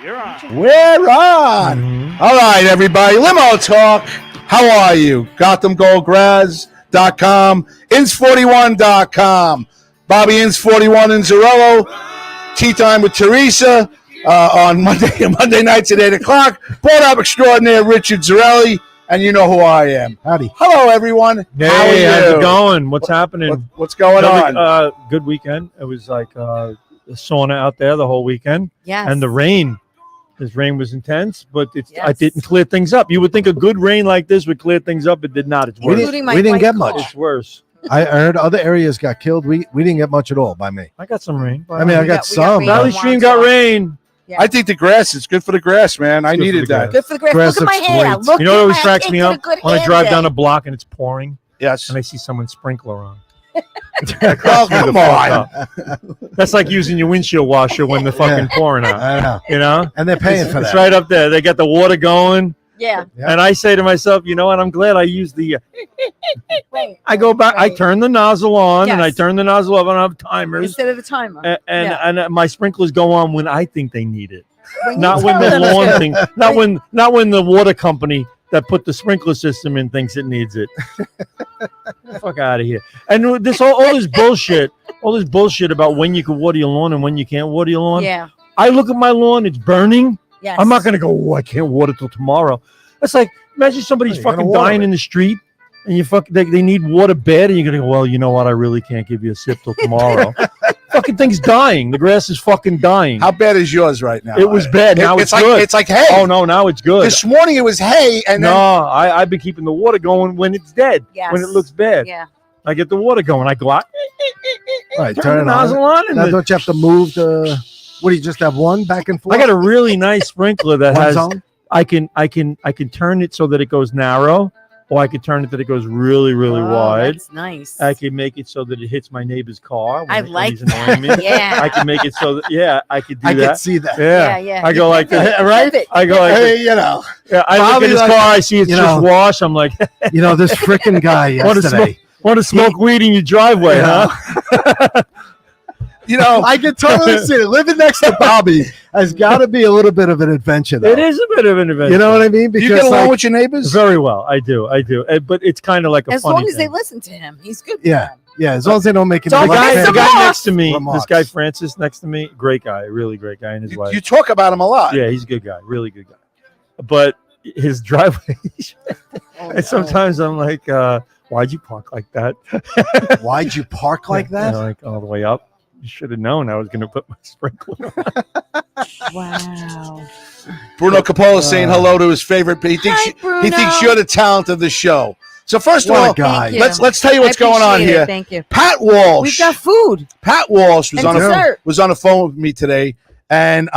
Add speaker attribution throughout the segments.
Speaker 1: You're on.
Speaker 2: We're on. All right, everybody. Limo Talk. How are you? GothamGoldGraz.com. Ins41.com. Bobby Ins41 in Zorello. Tea time with Teresa on Monday nights at 8 o'clock. Board up extraordinaire Richard Zarelli. And you know who I am.
Speaker 3: Howdy.
Speaker 2: Hello, everyone.
Speaker 1: Hey,
Speaker 2: how are you?
Speaker 1: how's it going? What's happening?
Speaker 2: What's going on?
Speaker 1: Good weekend. It was like a sauna out there the whole weekend.
Speaker 4: Yes.
Speaker 1: And the rain. This rain was intense, but
Speaker 4: Yes.
Speaker 1: I didn't clear things up. You would think a good rain like this would clear things up. It did not. It's worse.
Speaker 4: Including my
Speaker 3: we didn't
Speaker 4: white
Speaker 3: get
Speaker 4: car.
Speaker 3: much.
Speaker 1: It's worse.
Speaker 3: I heard other areas got killed. We didn't get much at all by me.
Speaker 1: I got some rain.
Speaker 3: I mean, I got some.
Speaker 4: rain.
Speaker 1: Valley
Speaker 4: But-
Speaker 1: Stream got rain.
Speaker 4: Yeah.
Speaker 2: I think the grass is good for the grass, man. I
Speaker 1: Good for
Speaker 2: needed
Speaker 1: the
Speaker 2: that.
Speaker 1: grass.
Speaker 4: Good for the grass.
Speaker 3: Grass
Speaker 4: Look at my
Speaker 3: looks
Speaker 4: hair.
Speaker 3: great.
Speaker 4: Look
Speaker 1: You know
Speaker 4: at
Speaker 1: what always
Speaker 4: my-
Speaker 1: cracks me
Speaker 4: it's
Speaker 1: up?
Speaker 4: a good
Speaker 1: When I
Speaker 4: hair
Speaker 1: drive
Speaker 4: day.
Speaker 1: down a block and it's pouring
Speaker 2: Yes.
Speaker 1: and I see someone's sprinkler on.
Speaker 2: Oh, come on.
Speaker 1: That's like using your windshield washer when the fucking pouring out.
Speaker 3: I know.
Speaker 1: You know?
Speaker 3: And they're paying for
Speaker 1: It's
Speaker 3: that.
Speaker 1: right up there. They got the water going.
Speaker 4: Yeah.
Speaker 3: Yeah.
Speaker 1: And I say to myself, you know what? I'm glad I used the.
Speaker 4: Wait,
Speaker 1: I go back. I
Speaker 4: wait.
Speaker 1: turn the nozzle on and I
Speaker 4: Yes.
Speaker 1: turn the nozzle off. I don't have timers,
Speaker 4: Instead of the timer.
Speaker 1: and my sprinklers go on when I think they need it,
Speaker 4: When you
Speaker 1: not when
Speaker 4: tell
Speaker 1: the
Speaker 4: them
Speaker 1: lawn
Speaker 4: to.
Speaker 1: thing, not when the water company that put the sprinkler system in thinks it needs it. Get the fuck out of here! And this all this bullshit about when you can water your lawn and when you can't water your lawn.
Speaker 4: Yeah.
Speaker 1: I look at my lawn; it's burning.
Speaker 4: Yes.
Speaker 1: I'm not gonna go. Oh, I can't water till tomorrow. It's like imagine somebody's
Speaker 3: You gotta
Speaker 1: fucking
Speaker 3: water
Speaker 1: dying
Speaker 3: it.
Speaker 1: in the street, and they need water bad, and you're gonna go. Well, you know what? I really can't give you a sip till tomorrow. Fucking thing's dying. The grass is fucking dying.
Speaker 2: How bad is yours right now?
Speaker 1: It was bad. Now it's
Speaker 2: like
Speaker 1: good.
Speaker 2: It's like hay.
Speaker 1: Oh no, now it's good.
Speaker 2: This morning it was hay, and
Speaker 1: No,
Speaker 2: then
Speaker 1: I've been keeping the water going when it's dead.
Speaker 4: Yes.
Speaker 1: When it looks bad,
Speaker 4: Yeah.
Speaker 1: I get the water going. I go out,
Speaker 3: All right,
Speaker 1: turn
Speaker 3: turn
Speaker 1: the
Speaker 3: it
Speaker 1: nozzle
Speaker 3: on.
Speaker 1: on, and
Speaker 3: Now, don't you have to move the? What do you just have one back and forth?
Speaker 1: I got a really nice sprinkler that
Speaker 3: one
Speaker 1: has.
Speaker 3: zone.
Speaker 1: I can turn it so that it goes narrow, or I can turn it that it goes really, really
Speaker 4: Oh,
Speaker 1: wide.
Speaker 4: That's nice.
Speaker 1: I can make it so that it hits my neighbor's car.
Speaker 4: I
Speaker 1: when
Speaker 4: like
Speaker 1: he's annoying me.
Speaker 4: that. Yeah.
Speaker 1: I can make it so that I could do
Speaker 3: I
Speaker 1: that.
Speaker 3: can see that.
Speaker 1: Yeah.
Speaker 4: Yeah.
Speaker 1: I go like that,
Speaker 4: right?
Speaker 1: I go like
Speaker 2: hey, you know,
Speaker 1: yeah, I look
Speaker 3: Bobby
Speaker 1: at his
Speaker 3: like-
Speaker 1: car. I see it's
Speaker 3: you
Speaker 1: just
Speaker 3: know-
Speaker 1: washed. I'm like,
Speaker 3: You know, this freaking guy
Speaker 1: want to
Speaker 3: yesterday.
Speaker 1: smoke weed in your driveway,
Speaker 3: Yeah.
Speaker 1: huh?
Speaker 2: you know.
Speaker 3: I can totally see it. Living next to Bobby has got to be a little bit of an adventure, though.
Speaker 1: It is a bit of an adventure.
Speaker 3: You know what I mean?
Speaker 2: Do you get along with your neighbors?
Speaker 1: Very well. I do. But it's kind of like a
Speaker 4: As
Speaker 1: funny
Speaker 4: long as they
Speaker 1: thing.
Speaker 4: listen to him, he's good. for
Speaker 3: Yeah.
Speaker 4: them.
Speaker 3: Yeah, as long as they don't make it.
Speaker 4: So
Speaker 1: The
Speaker 4: Don't
Speaker 1: guy,
Speaker 4: piss
Speaker 1: the
Speaker 4: him
Speaker 1: guy
Speaker 4: off.
Speaker 1: next to me,
Speaker 3: Remarks.
Speaker 1: this guy Francis next to me, great guy, really great guy, and his wife.
Speaker 2: You talk about him a lot.
Speaker 1: Yeah, he's a good guy, really good guy. But his driveway,
Speaker 4: Oh,
Speaker 1: and sometimes I'm like, why'd you park like that?
Speaker 3: Why'd you park like that?
Speaker 1: Like all the way up. You should have known I was going to put my sprinkler on.
Speaker 4: Wow.
Speaker 2: Bruno Capola saying hello to his favorite. He thinks
Speaker 4: Hi, Bruno.
Speaker 2: he thinks you're the talent of the show. So first of
Speaker 3: What a
Speaker 2: all,
Speaker 3: guy.
Speaker 4: Thank you.
Speaker 2: let's tell you what's
Speaker 4: I
Speaker 2: going on
Speaker 4: appreciate it.
Speaker 2: here.
Speaker 4: Thank you.
Speaker 2: Pat Walsh.
Speaker 4: We've got food.
Speaker 2: Pat Walsh was
Speaker 4: And
Speaker 2: on
Speaker 4: dessert.
Speaker 2: the phone with me today, and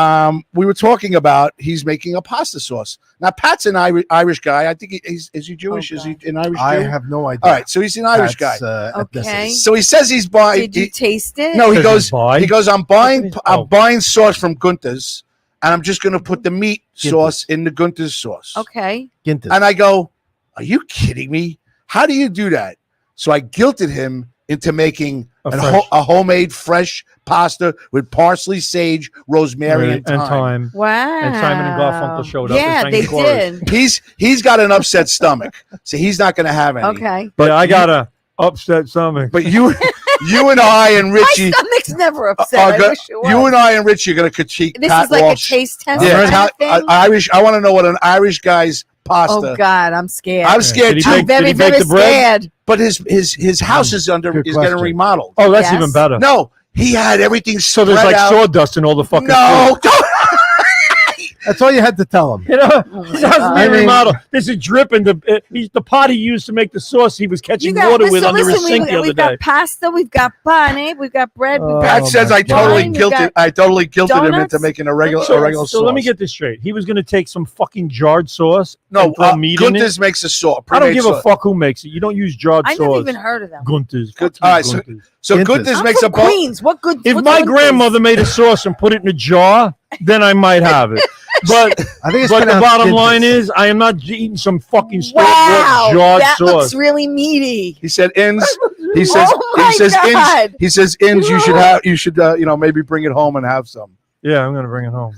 Speaker 2: we were talking about he's making a pasta sauce. Now Pat's an Irish guy. I think is he Jewish?
Speaker 4: Oh,
Speaker 2: Is he
Speaker 4: God.
Speaker 2: an Irish
Speaker 3: I
Speaker 2: Jew?
Speaker 3: have no idea.
Speaker 2: All right, so he's an Irish guy.
Speaker 4: Okay.
Speaker 3: ethnicity.
Speaker 2: So he says he's buying.
Speaker 4: Did you taste it?
Speaker 2: No, he
Speaker 1: Does
Speaker 2: goes.
Speaker 1: he buy?
Speaker 2: He goes. I'm buying
Speaker 1: Oh.
Speaker 2: sauce from Gunther's, and I'm just going to put the meat sauce in the Gunther's sauce.
Speaker 4: Okay.
Speaker 3: Gintas.
Speaker 2: And I go, "Are you kidding me? How do you do that?" So I guilted him into making a homemade fresh pasta with parsley, sage, rosemary, and thyme.
Speaker 4: Wow.
Speaker 1: And Simon and Garfunkel showed up.
Speaker 4: Yeah,
Speaker 1: and
Speaker 4: they
Speaker 1: sang the chorus.
Speaker 4: did.
Speaker 2: He's got an upset stomach, so he's not going to have any.
Speaker 4: Okay.
Speaker 1: But I got a upset stomach.
Speaker 2: But you and I and Richie
Speaker 4: My stomach's never upset.
Speaker 2: are
Speaker 4: I
Speaker 2: go-
Speaker 4: wish it was.
Speaker 2: you and I and Richie are going to critique
Speaker 4: This
Speaker 2: Pat
Speaker 4: is like
Speaker 2: Walsh.
Speaker 4: a taste test.
Speaker 2: Yeah,
Speaker 4: kind of thing?
Speaker 2: Irish. I want to know what an Irish guy's pasta.
Speaker 4: Oh God, I'm scared.
Speaker 2: I'm scared
Speaker 1: Did he
Speaker 2: too.
Speaker 1: bake-
Speaker 4: I'm very,
Speaker 1: did he bake
Speaker 4: very
Speaker 1: the bread?
Speaker 4: scared.
Speaker 2: But his house is
Speaker 3: Good
Speaker 2: getting
Speaker 3: question.
Speaker 2: remodeled.
Speaker 1: Oh, that's
Speaker 4: Yes.
Speaker 1: even better.
Speaker 2: No, he had everything
Speaker 1: So there's
Speaker 2: spread
Speaker 1: like
Speaker 2: out.
Speaker 1: sawdust in all the fucking
Speaker 2: No,
Speaker 1: food.
Speaker 2: don't.
Speaker 3: That's all you had to tell him.
Speaker 1: You know,
Speaker 4: Oh my
Speaker 1: his house is
Speaker 4: God.
Speaker 1: being
Speaker 3: I mean-
Speaker 1: remodeled. There's a drip in the pot he used to make the sauce. He was catching
Speaker 4: You got,
Speaker 1: water with
Speaker 4: listen,
Speaker 1: under his
Speaker 4: listen,
Speaker 1: sink the other
Speaker 4: we've
Speaker 1: day.
Speaker 4: got pasta, we've got bun, we've got bread, we've
Speaker 2: Pat
Speaker 4: got
Speaker 2: says
Speaker 3: my
Speaker 2: I totally
Speaker 4: God.
Speaker 2: guilted. I totally guilted him
Speaker 4: Donuts?
Speaker 2: into making a regular
Speaker 1: So
Speaker 2: sauce.
Speaker 1: let me get this straight. He was going to take some fucking jarred sauce
Speaker 2: no.
Speaker 1: and throw meat in it.
Speaker 2: Gunther's makes a sauce.
Speaker 1: I don't
Speaker 2: pre-made
Speaker 1: give a
Speaker 2: sauce.
Speaker 1: fuck who makes it. You don't use jarred
Speaker 4: I
Speaker 1: sauce.
Speaker 4: never even heard of them.
Speaker 1: Gunther's.
Speaker 2: Good-
Speaker 1: Fuck you,
Speaker 2: all right, so-
Speaker 1: Gunther's.
Speaker 2: So
Speaker 3: Gunther's.
Speaker 2: Gunther's
Speaker 4: I'm
Speaker 2: makes
Speaker 4: from
Speaker 2: a bowl.
Speaker 4: Queens. What good?
Speaker 1: If
Speaker 4: what's
Speaker 1: my
Speaker 4: good
Speaker 1: grandmother made a sauce and put it in a jar, then I might have it. But
Speaker 3: I think it's
Speaker 1: but the
Speaker 3: pronounced
Speaker 1: bottom
Speaker 3: Gintas.
Speaker 1: line is, I am not eating some fucking straight
Speaker 4: Wow,
Speaker 1: jarred
Speaker 4: that
Speaker 1: sauce.
Speaker 4: looks really meaty.
Speaker 2: He said ins. He says
Speaker 4: Oh my
Speaker 2: he says
Speaker 4: God.
Speaker 2: ins. He says ins. You should have. You should maybe bring it home and have some.
Speaker 1: Yeah, I'm gonna bring it home.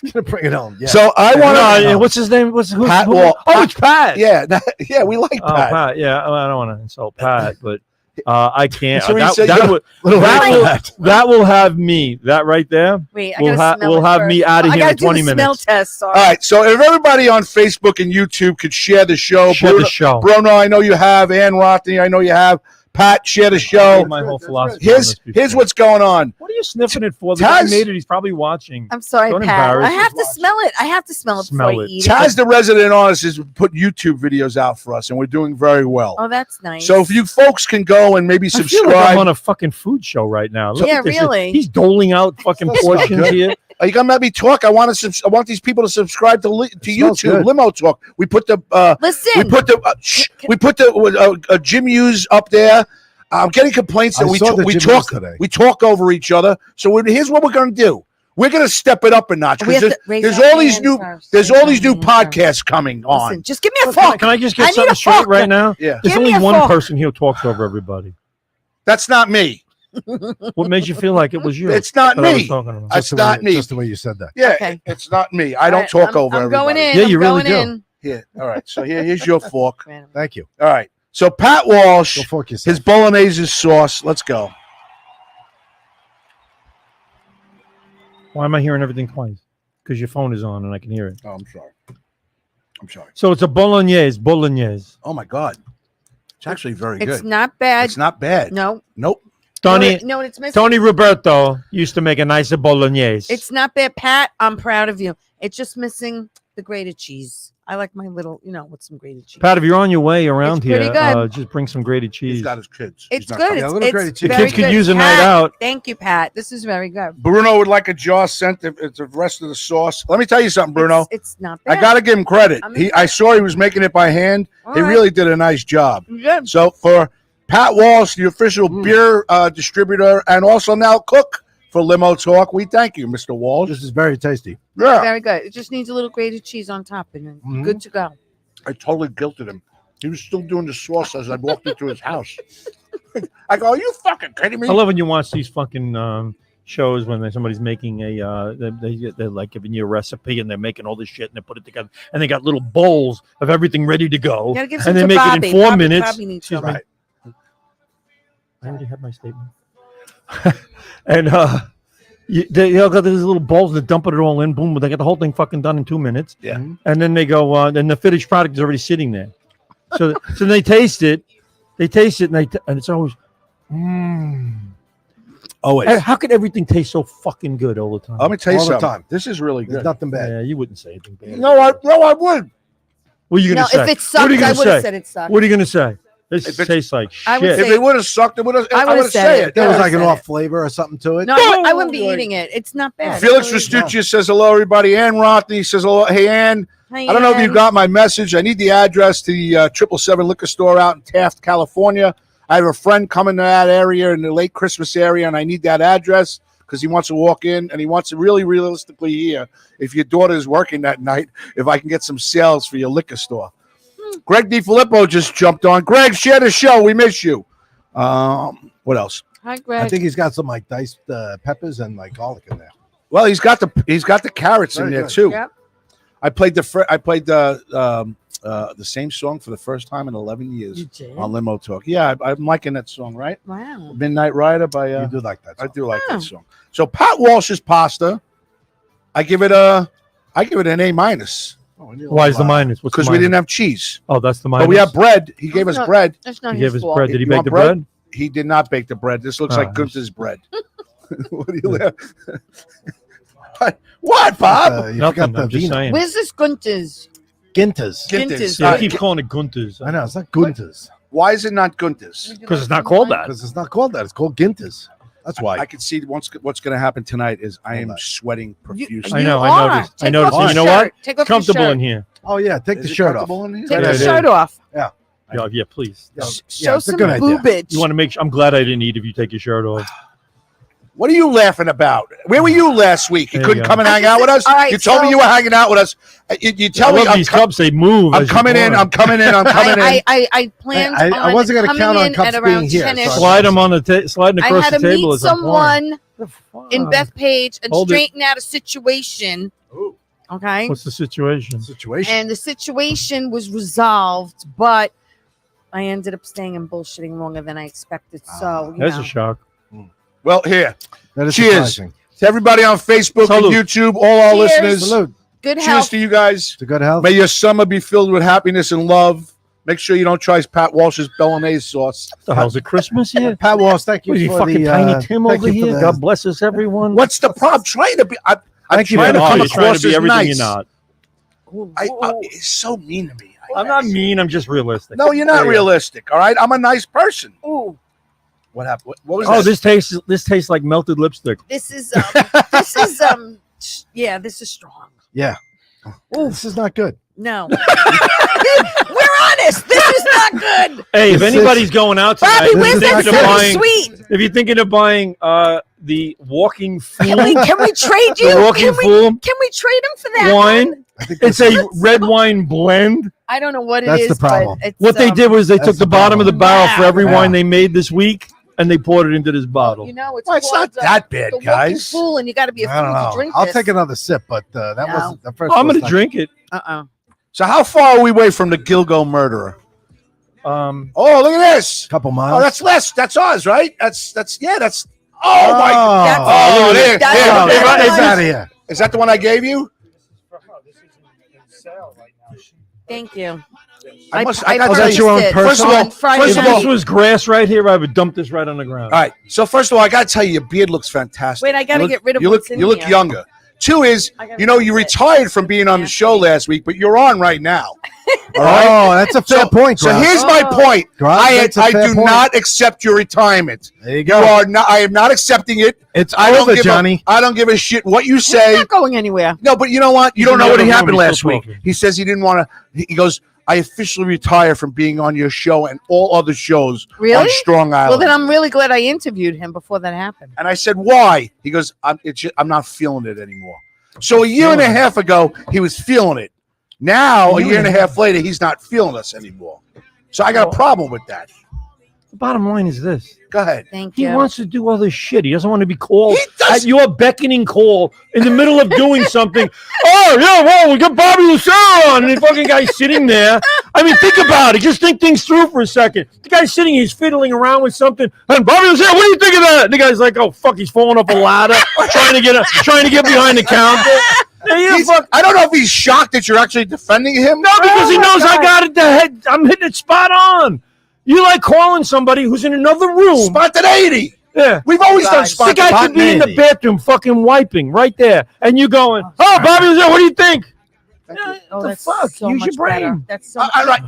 Speaker 3: He's gonna bring it home. Yeah.
Speaker 2: So I want to.
Speaker 1: What's his name? Who's
Speaker 2: Pat
Speaker 1: who?
Speaker 2: Wall.
Speaker 1: Oh, it's Pat.
Speaker 2: Yeah, yeah, we like
Speaker 1: Oh,
Speaker 2: Pat.
Speaker 1: Pat. Yeah, I don't want to insult Pat, but I can't.
Speaker 2: So he
Speaker 1: That,
Speaker 2: said
Speaker 1: that
Speaker 2: you-
Speaker 1: would-
Speaker 3: Little
Speaker 1: that
Speaker 3: red
Speaker 1: will-
Speaker 3: flag.
Speaker 1: that will have me. That right there
Speaker 4: Wait, I
Speaker 1: will,
Speaker 4: gotta smell
Speaker 1: will
Speaker 4: it
Speaker 1: have
Speaker 4: first.
Speaker 1: me out of
Speaker 4: I
Speaker 1: here
Speaker 4: gotta
Speaker 1: in
Speaker 4: do
Speaker 1: 20
Speaker 4: the
Speaker 1: minutes.
Speaker 4: smell test. Sorry.
Speaker 2: All right, so if everybody on Facebook and YouTube could share the show,
Speaker 1: Share the show.
Speaker 2: Bruno, I know you have, Ann Rothney, I know you have, Pat, share the show.
Speaker 1: My whole philosophy. on
Speaker 2: Here's
Speaker 1: this
Speaker 2: here's
Speaker 1: before.
Speaker 2: what's going on.
Speaker 1: What are you sniffing it for? The guy
Speaker 2: Taz-
Speaker 1: made it. He's probably watching.
Speaker 4: I'm sorry,
Speaker 1: Don't
Speaker 4: Pat.
Speaker 1: embarrass
Speaker 4: I have to
Speaker 1: us.
Speaker 4: smell it. I have to smell it
Speaker 1: Smell
Speaker 4: before
Speaker 1: it.
Speaker 4: you eat
Speaker 2: Taz,
Speaker 4: it.
Speaker 2: the resident artist, has put YouTube videos out for us, and we're doing very well.
Speaker 4: Oh, that's nice.
Speaker 2: So if you folks can go and maybe
Speaker 1: I feel
Speaker 2: subscribe.
Speaker 1: like I'm on a fucking food show right now. Look
Speaker 4: Yeah,
Speaker 1: at this.
Speaker 4: really.
Speaker 1: He's doling out fucking portions here.
Speaker 2: Are you gonna let me talk? I want these people to subscribe to
Speaker 3: smells
Speaker 2: YouTube.
Speaker 3: good.
Speaker 2: Limo Talk. We put the
Speaker 4: Listen.
Speaker 2: Jim Hughes up there. I'm getting complaints that
Speaker 3: I
Speaker 2: we
Speaker 3: saw the Jim Hughes today.
Speaker 2: we talk over each other. So here's what we're gonna do. We're gonna step it up a notch
Speaker 4: We have
Speaker 2: because
Speaker 4: to raise
Speaker 2: there's
Speaker 4: our
Speaker 2: all these
Speaker 4: hand
Speaker 2: new
Speaker 4: first.
Speaker 2: there's
Speaker 4: Raise
Speaker 2: all
Speaker 4: our
Speaker 2: these new
Speaker 4: hand first.
Speaker 2: podcasts coming on.
Speaker 4: Listen, just give me a
Speaker 1: Can I,
Speaker 4: fork.
Speaker 1: can I just
Speaker 4: I
Speaker 1: get
Speaker 4: need
Speaker 1: something
Speaker 4: a
Speaker 1: straight
Speaker 4: fork.
Speaker 1: right now?
Speaker 2: Yeah,
Speaker 1: There's
Speaker 4: Give me
Speaker 1: only
Speaker 4: a
Speaker 1: one
Speaker 4: fork.
Speaker 1: person here who talks over everybody.
Speaker 2: that's not me.
Speaker 1: What made you feel like it was you?
Speaker 2: It's not
Speaker 1: that I was
Speaker 2: me.
Speaker 1: talking about?
Speaker 2: That's
Speaker 3: Just the way-
Speaker 2: not me.
Speaker 3: Just the way you said that.
Speaker 2: Yeah,
Speaker 4: Okay.
Speaker 2: it's not me. I don't
Speaker 4: All right,
Speaker 2: talk
Speaker 4: I'm-
Speaker 2: over
Speaker 4: I'm
Speaker 2: everybody.
Speaker 4: going in.
Speaker 1: Yeah,
Speaker 4: I'm
Speaker 1: you really
Speaker 4: going
Speaker 1: do.
Speaker 4: in.
Speaker 2: Yeah. All right. So here's your fork.
Speaker 3: Thank you.
Speaker 2: All right. So Pat Walsh,
Speaker 3: Go fork yourself.
Speaker 2: his bolognese sauce. Let's go.
Speaker 1: Why am I hearing everything twice? Because your phone is on and I can hear it.
Speaker 2: Oh, I'm sorry. I'm sorry.
Speaker 1: So it's a bolognese.
Speaker 2: Oh my God, it's actually very
Speaker 4: It's
Speaker 2: good.
Speaker 4: not bad.
Speaker 2: It's not bad.
Speaker 4: No.
Speaker 2: Nope.
Speaker 1: Tony
Speaker 4: No, it's missing.
Speaker 1: Tony Roberto used to make a nicer bolognese.
Speaker 4: It's not bad, Pat. I'm proud of you. It's just missing the grated cheese. I like my little, with some grated cheese.
Speaker 1: Pat, if you're on your way around
Speaker 4: It's
Speaker 1: here,
Speaker 4: pretty good.
Speaker 1: just bring some grated
Speaker 2: He's
Speaker 1: cheese.
Speaker 2: got his kids.
Speaker 4: It's
Speaker 2: He's not
Speaker 4: good.
Speaker 2: coming.
Speaker 3: Yeah, a
Speaker 4: It's,
Speaker 3: little grated
Speaker 4: it's
Speaker 3: cheese.
Speaker 1: The
Speaker 4: very
Speaker 1: kids could
Speaker 4: good.
Speaker 1: use a night
Speaker 4: Pat,
Speaker 1: out.
Speaker 4: Thank you, Pat. This is very good.
Speaker 2: Bruno would like a jar sent. It's the rest of the sauce. Let me tell you something, Bruno.
Speaker 4: It's not bad.
Speaker 2: I got to give him credit.
Speaker 4: I'm
Speaker 2: I saw he was making it by hand.
Speaker 4: All
Speaker 2: He
Speaker 4: right.
Speaker 2: really did a nice job.
Speaker 4: Good.
Speaker 2: So for Pat Walsh, the official beer distributor, and also now cook for Limo Talk, we thank you, Mr. Walsh.
Speaker 3: This is very tasty.
Speaker 2: Yeah,
Speaker 4: Very good. It just needs a little grated cheese on top and then
Speaker 3: Mhm.
Speaker 4: good to go.
Speaker 2: I totally guilted him. He was still doing the sauce as I walked into his house. I go, are you fucking kidding me?
Speaker 1: I love when you watch these fucking shows when somebody's making they're like giving you a recipe and they're making all this shit and they put it together and they got little bowls of everything ready to go
Speaker 4: You gotta give some
Speaker 1: and they
Speaker 4: to
Speaker 1: make
Speaker 4: Bobby.
Speaker 1: it in 4
Speaker 4: Bobby-
Speaker 1: minutes.
Speaker 4: Bobby needs
Speaker 1: Excuse
Speaker 4: some.
Speaker 1: me. I already had my statement. And they all got these little bowls and they dump it all in. Boom! They get the whole thing fucking done in 2 minutes.
Speaker 2: Yeah.
Speaker 1: And then they go. Then the finished product is already sitting there. So they taste it. They taste it and it's always.
Speaker 2: Always.
Speaker 1: How could everything taste so fucking good all the time?
Speaker 2: Let me tell you
Speaker 3: All the
Speaker 2: something.
Speaker 3: time.
Speaker 2: This is really
Speaker 3: There's
Speaker 2: good.
Speaker 3: nothing bad.
Speaker 1: Yeah, you wouldn't say anything bad.
Speaker 2: No, I would.
Speaker 1: What are you
Speaker 4: No,
Speaker 1: gonna say?
Speaker 4: if it
Speaker 1: What
Speaker 4: sucked,
Speaker 1: are you
Speaker 4: I
Speaker 1: gonna
Speaker 4: would have
Speaker 1: say?
Speaker 4: said it sucked.
Speaker 1: What are you gonna say? This
Speaker 2: If it-
Speaker 1: tastes like
Speaker 4: I would
Speaker 1: shit.
Speaker 2: If
Speaker 4: say-
Speaker 2: it would have sucked, it would have.
Speaker 4: I
Speaker 2: I would
Speaker 4: would've
Speaker 2: have
Speaker 4: said
Speaker 2: said
Speaker 4: it.
Speaker 2: it.
Speaker 3: There
Speaker 4: Yeah.
Speaker 3: was like an
Speaker 4: said
Speaker 3: off
Speaker 4: it.
Speaker 3: flavor or something to it.
Speaker 4: No, I wouldn't be eating it. It's not bad.
Speaker 2: Felix
Speaker 4: It's really
Speaker 2: Vestucci says hello, everybody. Ann Rothney says hello. Hey, Ann.
Speaker 4: good.
Speaker 2: I don't know if you got my message. I need the address to the 777 liquor store out in Taft, California. I have a friend coming to that area in the late Christmas area, and I need that address because he wants to walk in and he wants to really realistically hear if your daughter is working that night, if I can get some sales for your liquor store. Greg DiFilippo just jumped on. Greg, share the show. We miss you. What else?
Speaker 4: Hi,
Speaker 3: I
Speaker 4: Greg.
Speaker 3: think he's got some like diced peppers and like garlic in there.
Speaker 2: Well, he's got the carrots in
Speaker 3: Very
Speaker 2: there
Speaker 3: good.
Speaker 2: too.
Speaker 4: Yep.
Speaker 2: I played the same song for the first time in 11 years
Speaker 4: You did?
Speaker 2: on Limo Talk. Yeah, I'm liking that song, right?
Speaker 4: Wow.
Speaker 2: Midnight Rider by
Speaker 3: You do like that.
Speaker 2: I
Speaker 3: song.
Speaker 2: do like
Speaker 4: Oh.
Speaker 2: that song. So Pat Walsh's pasta, I give it an A minus
Speaker 3: Oh, and you
Speaker 1: Why is the
Speaker 3: love,
Speaker 1: minus? What's the
Speaker 2: because we
Speaker 1: minus?
Speaker 2: didn't have cheese,
Speaker 1: Oh, that's the minus.
Speaker 2: but we have bread. He gave us
Speaker 4: not-
Speaker 2: bread.
Speaker 4: That's not
Speaker 1: He gave
Speaker 4: his
Speaker 1: us
Speaker 4: fault.
Speaker 1: bread. Did he
Speaker 2: You
Speaker 1: bake
Speaker 2: want
Speaker 1: the
Speaker 2: bread?
Speaker 1: bread?
Speaker 2: He did not bake the bread. This looks
Speaker 1: Oh,
Speaker 2: like Gunther's bread. What do you laugh? What,
Speaker 3: Uh,
Speaker 2: Bob?
Speaker 3: you
Speaker 1: Nothing.
Speaker 3: forgot the
Speaker 1: I'm just
Speaker 3: vino.
Speaker 1: saying.
Speaker 4: Where's this Gunter's?
Speaker 3: Ginter's.
Speaker 4: Ginter's.
Speaker 1: Yeah, I
Speaker 4: Uh,
Speaker 1: keep calling it Gunther's.
Speaker 3: I know it's not Gunter's
Speaker 2: Why is it not Gunther's?
Speaker 1: Because it's not called that.
Speaker 3: because it's not called that. It's called Ginter's. That's why.
Speaker 2: I can see what's going to happen tonight is I am
Speaker 3: Hold on.
Speaker 2: sweating profusely.
Speaker 1: I know,
Speaker 4: You
Speaker 1: I
Speaker 4: are.
Speaker 1: noticed. I
Speaker 4: Take
Speaker 1: noticed.
Speaker 4: off
Speaker 1: You
Speaker 4: your
Speaker 1: know what?
Speaker 4: shirt. Take
Speaker 1: It's
Speaker 4: off your
Speaker 1: comfortable
Speaker 4: shirt.
Speaker 1: in here.
Speaker 3: Oh yeah, take
Speaker 2: Is
Speaker 3: the
Speaker 2: it
Speaker 3: shirt off.
Speaker 2: comfortable in here?
Speaker 4: Take
Speaker 1: Yeah,
Speaker 4: the
Speaker 1: it
Speaker 4: shirt
Speaker 1: is.
Speaker 4: off.
Speaker 1: Yeah, yeah, please.
Speaker 3: Yeah,
Speaker 4: Show
Speaker 3: it's a
Speaker 4: some
Speaker 3: good idea.
Speaker 4: boobage.
Speaker 1: You want to make sure? I'm glad I didn't eat if you take your shirt off.
Speaker 2: What are you laughing about? Where were you last week? You
Speaker 1: There you
Speaker 2: couldn't
Speaker 1: go.
Speaker 2: come and hang out with us.
Speaker 4: All right,
Speaker 2: You told me
Speaker 4: so-
Speaker 2: you were hanging out with us. You
Speaker 1: I
Speaker 2: tell me
Speaker 1: love these cups. They move.
Speaker 2: I'm
Speaker 1: as you
Speaker 2: coming in.
Speaker 1: pour
Speaker 2: I'm coming in. I'm coming in.
Speaker 4: I planned
Speaker 3: I
Speaker 4: on
Speaker 3: wasn't gonna
Speaker 4: coming
Speaker 3: count on
Speaker 4: in
Speaker 3: cups
Speaker 4: at around
Speaker 3: being here,
Speaker 4: 10-ish.
Speaker 3: so-
Speaker 1: Slide them on the sliding
Speaker 4: I
Speaker 1: across
Speaker 4: had
Speaker 1: the
Speaker 4: to meet
Speaker 1: table as I'm pouring.
Speaker 4: someone in Bethpage and
Speaker 1: Hold it.
Speaker 4: straighten out a situation.
Speaker 2: Ooh.
Speaker 4: Okay.
Speaker 1: What's the situation?
Speaker 4: And the situation was resolved, but I ended up staying and bullshitting longer than I expected. So, you
Speaker 1: That's
Speaker 4: know.
Speaker 1: a shock.
Speaker 2: Well, here.
Speaker 3: That is
Speaker 2: Cheers
Speaker 3: surprising.
Speaker 2: to everybody on Facebook
Speaker 1: Salute.
Speaker 2: and YouTube, all our
Speaker 4: Cheers.
Speaker 2: listeners.
Speaker 3: Salute
Speaker 4: Good
Speaker 2: Cheers
Speaker 4: health.
Speaker 2: to you guys.
Speaker 3: to good health.
Speaker 2: May your summer be filled with happiness and love. Make sure you don't try Pat Walsh's bolognese sauce.
Speaker 1: What the hell's it, Christmas here?
Speaker 3: Pat Walsh, thank you
Speaker 1: What are you
Speaker 3: for
Speaker 1: fucking
Speaker 3: the
Speaker 1: Tiny Tim
Speaker 3: thank
Speaker 1: over
Speaker 3: you for
Speaker 1: here?
Speaker 3: the-
Speaker 1: God bless us, everyone.
Speaker 2: What's the problem? Trying to be. I'm
Speaker 3: Thank you
Speaker 2: trying to
Speaker 3: very
Speaker 2: come
Speaker 3: much.
Speaker 1: You're trying
Speaker 2: across
Speaker 1: to be
Speaker 2: as
Speaker 1: everything
Speaker 2: nice.
Speaker 1: you're not.
Speaker 2: It's so mean to me.
Speaker 1: I'm not mean. I'm just realistic.
Speaker 2: No, you're not
Speaker 1: Yeah.
Speaker 2: realistic. All right, I'm a nice person.
Speaker 4: Ooh,
Speaker 2: What happened? What was
Speaker 1: Oh,
Speaker 2: that?
Speaker 1: this tastes like melted lipstick.
Speaker 4: this is yeah, this is strong.
Speaker 3: Yeah.
Speaker 4: Ooh,
Speaker 3: This is not good.
Speaker 4: no. We're honest. This is not good.
Speaker 1: Hey, if
Speaker 3: This is-
Speaker 1: anybody's going out tonight,
Speaker 4: Bobby,
Speaker 3: This
Speaker 4: where's
Speaker 3: is
Speaker 4: that
Speaker 3: not
Speaker 1: thinking of
Speaker 3: good.
Speaker 4: semi
Speaker 1: buying,
Speaker 4: sweet?
Speaker 1: if you're thinking of buying the Walking Fool,
Speaker 4: Can we trade you?
Speaker 1: the Walking Fool
Speaker 4: Can we trade him for that
Speaker 1: wine,
Speaker 4: one?
Speaker 3: I think
Speaker 1: it's a red wine blend.
Speaker 4: I don't know what it
Speaker 3: That's
Speaker 4: is.
Speaker 3: the problem.
Speaker 4: But it's,
Speaker 1: What they did was they
Speaker 3: That's
Speaker 1: took the
Speaker 3: the
Speaker 1: bottom of the
Speaker 3: problem.
Speaker 1: barrel for every
Speaker 3: Wow.
Speaker 1: wine they made this week, and they poured it into this bottle.
Speaker 4: You know, it's,
Speaker 2: Well, it's
Speaker 4: called,
Speaker 2: not that bad,
Speaker 4: the Walking
Speaker 2: guys.
Speaker 4: Fool, and you got to be a
Speaker 3: I
Speaker 4: fool
Speaker 3: don't
Speaker 4: to
Speaker 3: know.
Speaker 4: drink
Speaker 3: I'll
Speaker 4: this.
Speaker 3: take another sip, but that
Speaker 4: No.
Speaker 3: wasn't the first.
Speaker 1: I'm
Speaker 3: was
Speaker 1: gonna
Speaker 3: not-
Speaker 1: drink it.
Speaker 2: So how far are we away from the Gilgo murderer? Oh, look at this.
Speaker 3: Couple miles.
Speaker 2: Oh, that's less. That's ours, right? That's. Oh my.
Speaker 4: That's-
Speaker 2: Oh, there.
Speaker 4: That's-
Speaker 2: there.
Speaker 3: Oh,
Speaker 4: that's-
Speaker 3: get
Speaker 4: that's-
Speaker 3: out of here.
Speaker 2: Is that the one I gave you?
Speaker 4: Thank you.
Speaker 2: I got to
Speaker 3: Oh,
Speaker 2: tell
Speaker 3: that's
Speaker 2: you.
Speaker 3: your own
Speaker 4: purchased it
Speaker 2: First of all-
Speaker 4: on Friday
Speaker 2: first
Speaker 1: If
Speaker 2: of all-
Speaker 1: this
Speaker 4: night.
Speaker 1: was grass right here, I would dump this right on the ground.
Speaker 2: All right. So first of all, I got to tell you, your beard looks fantastic.
Speaker 4: Wait, I gotta
Speaker 2: You look-
Speaker 4: get rid of
Speaker 2: you look.
Speaker 4: what's in
Speaker 2: You look
Speaker 4: here.
Speaker 2: younger. Two is,
Speaker 4: I gotta
Speaker 2: you know,
Speaker 4: get
Speaker 2: you
Speaker 4: rid of it.
Speaker 2: retired from being on the show last week, but you're on right now. All right.
Speaker 3: Oh, that's a fair point.
Speaker 2: So
Speaker 3: Grouse.
Speaker 2: here's my point.
Speaker 3: Grouse, that's a
Speaker 2: I
Speaker 3: fair
Speaker 2: do
Speaker 3: point.
Speaker 2: not accept your retirement.
Speaker 3: There you
Speaker 2: You
Speaker 3: go.
Speaker 2: are not. I am not accepting it.
Speaker 3: It's
Speaker 2: I don't
Speaker 3: over,
Speaker 2: give
Speaker 3: Johnny.
Speaker 2: I don't give a shit what you
Speaker 4: He's
Speaker 2: say.
Speaker 4: not going anywhere.
Speaker 2: No, but you know what? You
Speaker 1: He's
Speaker 2: don't
Speaker 1: in
Speaker 2: know
Speaker 1: the
Speaker 2: what
Speaker 1: other
Speaker 2: happened
Speaker 1: room. He's
Speaker 2: last
Speaker 1: still
Speaker 2: week.
Speaker 1: talking.
Speaker 2: He says he didn't want to. He goes, I officially retire from being on your show and all other shows on
Speaker 4: Really?
Speaker 2: Strong
Speaker 4: Well,
Speaker 2: Island.
Speaker 4: then I'm really glad I interviewed him before that happened.
Speaker 2: And I said, why? He goes, I'm not feeling it anymore. So a year and a half ago, he was feeling it. Now, a year and a half later, he's not feeling us anymore. So I got a problem with that.
Speaker 1: The bottom line is this.
Speaker 2: Go ahead.
Speaker 4: Thank
Speaker 1: He
Speaker 4: you.
Speaker 1: wants to do other shit. He doesn't want to be called
Speaker 2: He does-
Speaker 1: at your beckoning call in the middle of doing something. Oh, yeah, well, we got Bobby Lucero on. And the fucking guy's sitting there. I mean, think about it. Just think things through for a second. The guy's sitting, he's fiddling around with something. And Bobby Lucero, what do you think of that? And the guy's like, oh, fuck, he's falling up a ladder, trying to get behind the counter. Yeah, yeah, fuck.
Speaker 2: I don't know if he's shocked that you're actually defending him.
Speaker 1: No, because he
Speaker 4: Oh, my
Speaker 1: knows I
Speaker 4: God.
Speaker 1: got it. The head. I'm hitting it spot on. You like calling somebody who's in another room.
Speaker 2: Spontaneity.
Speaker 1: Yeah.
Speaker 2: We've always done
Speaker 1: The
Speaker 2: spontaneity.
Speaker 1: guy could be in the bathroom fucking wiping right there. And you going, oh, Bobby was there. What do you think?
Speaker 4: Oh,
Speaker 1: the
Speaker 4: that's
Speaker 1: fuck?
Speaker 4: so
Speaker 1: Use
Speaker 4: much
Speaker 1: your brain.
Speaker 4: better. That's so
Speaker 2: All right.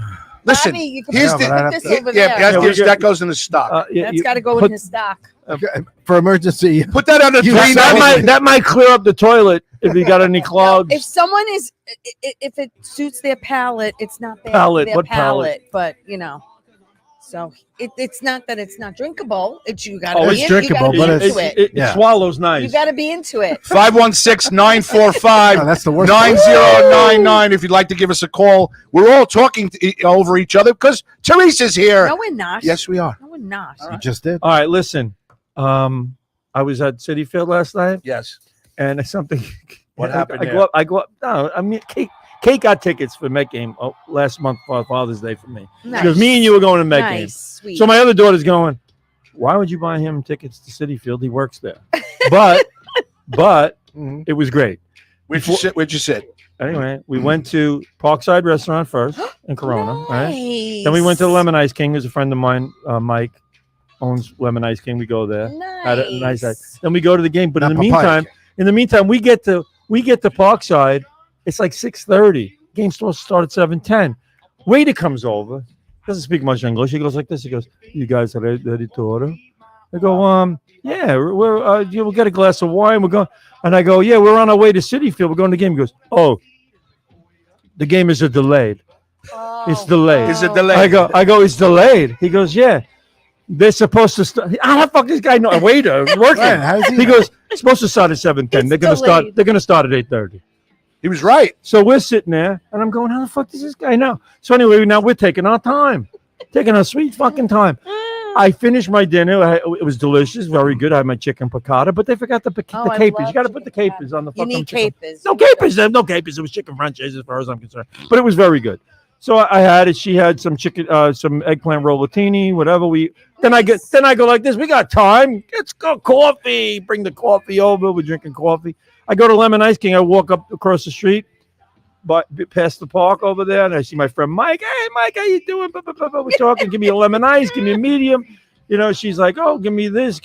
Speaker 2: Listen,
Speaker 4: Bobby, you can
Speaker 2: here's
Speaker 4: put
Speaker 2: the.
Speaker 3: but I have
Speaker 4: this
Speaker 3: to-
Speaker 4: over
Speaker 2: Yeah,
Speaker 4: there.
Speaker 2: yeah,
Speaker 1: Yeah,
Speaker 2: that goes in the stock.
Speaker 4: That's got to go in
Speaker 1: put-
Speaker 4: his stock.
Speaker 3: Okay, for emergency.
Speaker 2: Put that under
Speaker 3: You
Speaker 2: three.
Speaker 3: said
Speaker 1: that might clear up the toilet if you got any clogs.
Speaker 4: If someone is, if it suits their palate, it's not their
Speaker 1: Palate,
Speaker 4: Their
Speaker 1: what
Speaker 4: palate, but you know. So it's not that it's not drinkable. It's you got to
Speaker 1: Oh,
Speaker 4: be
Speaker 3: it's
Speaker 4: in,
Speaker 3: drinkable,
Speaker 4: you gotta
Speaker 3: but
Speaker 4: be into
Speaker 1: it,
Speaker 4: it.
Speaker 3: Yeah.
Speaker 1: swallows nice.
Speaker 4: You got to be into it.
Speaker 2: 516-945
Speaker 3: Oh, that's the worst.
Speaker 2: 9099 if you'd like to give us a call. We're all talking over each other because Teresa's here.
Speaker 4: No, we're not.
Speaker 2: Yes, we are.
Speaker 4: No, we're not.
Speaker 3: You just did.
Speaker 1: All right, listen. I was at City Field last night,
Speaker 2: Yes.
Speaker 1: and something.
Speaker 2: What happened
Speaker 1: I
Speaker 2: there?
Speaker 1: go up. No, I mean, Kate got tickets for Met game last month for Father's Day for me.
Speaker 4: Nice.
Speaker 1: Because me and you were going to Met game.
Speaker 4: Nice, sweet.
Speaker 1: So my other daughter's going, why would you buy him tickets to City Field? He works there. But
Speaker 3: Mhm.
Speaker 1: it was great.
Speaker 2: Where'd you sit? Where'd you sit?
Speaker 1: Anyway, we went to Parkside Restaurant first in Corona, right?
Speaker 4: Nice.
Speaker 1: Then we went to Lemon Ice King. There's a friend of mine, Mike, owns Lemon Ice King. We go there. Had a nice night. Then we go to the game. But
Speaker 3: Not
Speaker 1: in the
Speaker 3: papaya.
Speaker 1: meantime, we get to Parkside. It's like 6:30. Game supposed to start at 7:10. Waiter comes over. Doesn't speak much English. He goes like this. He goes, "You guys are ready to order?" I go, yeah, we'll get a glass of wine. We're going, and I go, yeah, we're on our way to City Field. We're going to the game. He goes, oh, the game is delayed. It's delayed.
Speaker 2: Is it delayed?
Speaker 1: I go, it's delayed. He goes, yeah. They're supposed to start. How the fuck this guy know? A waiter working.
Speaker 3: Right, how does he
Speaker 1: He
Speaker 3: know?
Speaker 1: goes, it's supposed to start at 7:10. They're gonna start.
Speaker 4: delayed.
Speaker 1: They're gonna start at 8:30.
Speaker 2: He was right.
Speaker 1: So we're sitting there, and I'm going, how the fuck does this guy know? So anyway, now we're taking our time, taking our sweet fucking time. I finished my dinner. It was delicious, very good. I had my chicken piccata, but they forgot the
Speaker 4: I
Speaker 1: capers. You
Speaker 4: love
Speaker 1: got to put the
Speaker 4: chicken
Speaker 1: capers on the
Speaker 4: You
Speaker 1: fucking
Speaker 4: need
Speaker 1: chicken.
Speaker 4: capers.
Speaker 1: No capers. No capers. It was chicken franchise as far as I'm concerned, but it was very good. So I had it. She had some chicken, some eggplant rollatini, whatever. Then I go like this. We got time. Let's go coffee. Bring the coffee over. We're drinking coffee. I go to Lemon Ice King. I walk up across the street, but past the park over there, and I see my friend Mike. Hey, Mike, how you doing? We're talking. Give me a lemon ice. Give me a medium. You know, she's like, oh, give me this.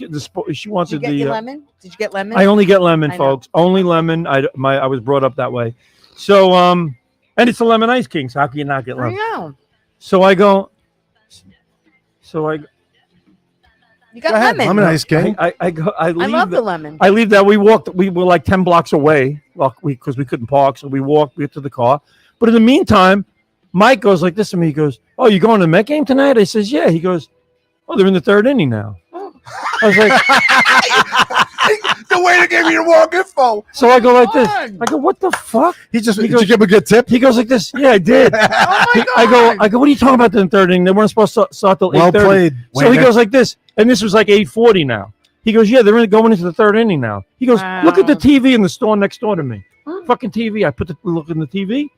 Speaker 1: She wanted
Speaker 4: Did you get your lemon? Did you get lemon?
Speaker 1: I only get lemon,
Speaker 4: I know.
Speaker 1: folks. Only lemon. I was brought up that way. So and it's a Lemon Ice King. So how can you not get
Speaker 4: I
Speaker 1: lemon?
Speaker 4: know.
Speaker 1: So I go.
Speaker 4: You got
Speaker 3: Go ahead,
Speaker 4: lemon.
Speaker 3: Lemon Ice King.
Speaker 1: I go. I
Speaker 4: I
Speaker 1: leave.
Speaker 4: love the lemon.
Speaker 1: I leave that. We walked. We were like 10 blocks away. Well, because we couldn't park, so we walked. We get to the car. But in the meantime, Mike goes like this to me. He goes, "Oh, you going to the Met game tonight?" I says, "Yeah." He goes, "Oh, they're in the third inning now." I was like,
Speaker 2: The way to give me the wrong info.
Speaker 1: so I go like this. I go, "What the fuck?"
Speaker 3: Did you
Speaker 1: goes-
Speaker 3: give him a good tip?
Speaker 1: He goes like this. Yeah, I did. I go. What are you talking about in the third inning? They weren't supposed to start till 8:30.
Speaker 3: Well played.
Speaker 1: So he goes like this, and this was like 8:40 now. He goes, yeah, they're going into the third inning now. He goes, look at the
Speaker 4: Wow.
Speaker 1: TV in the store next door to me. Fucking TV. I put the look in the TV.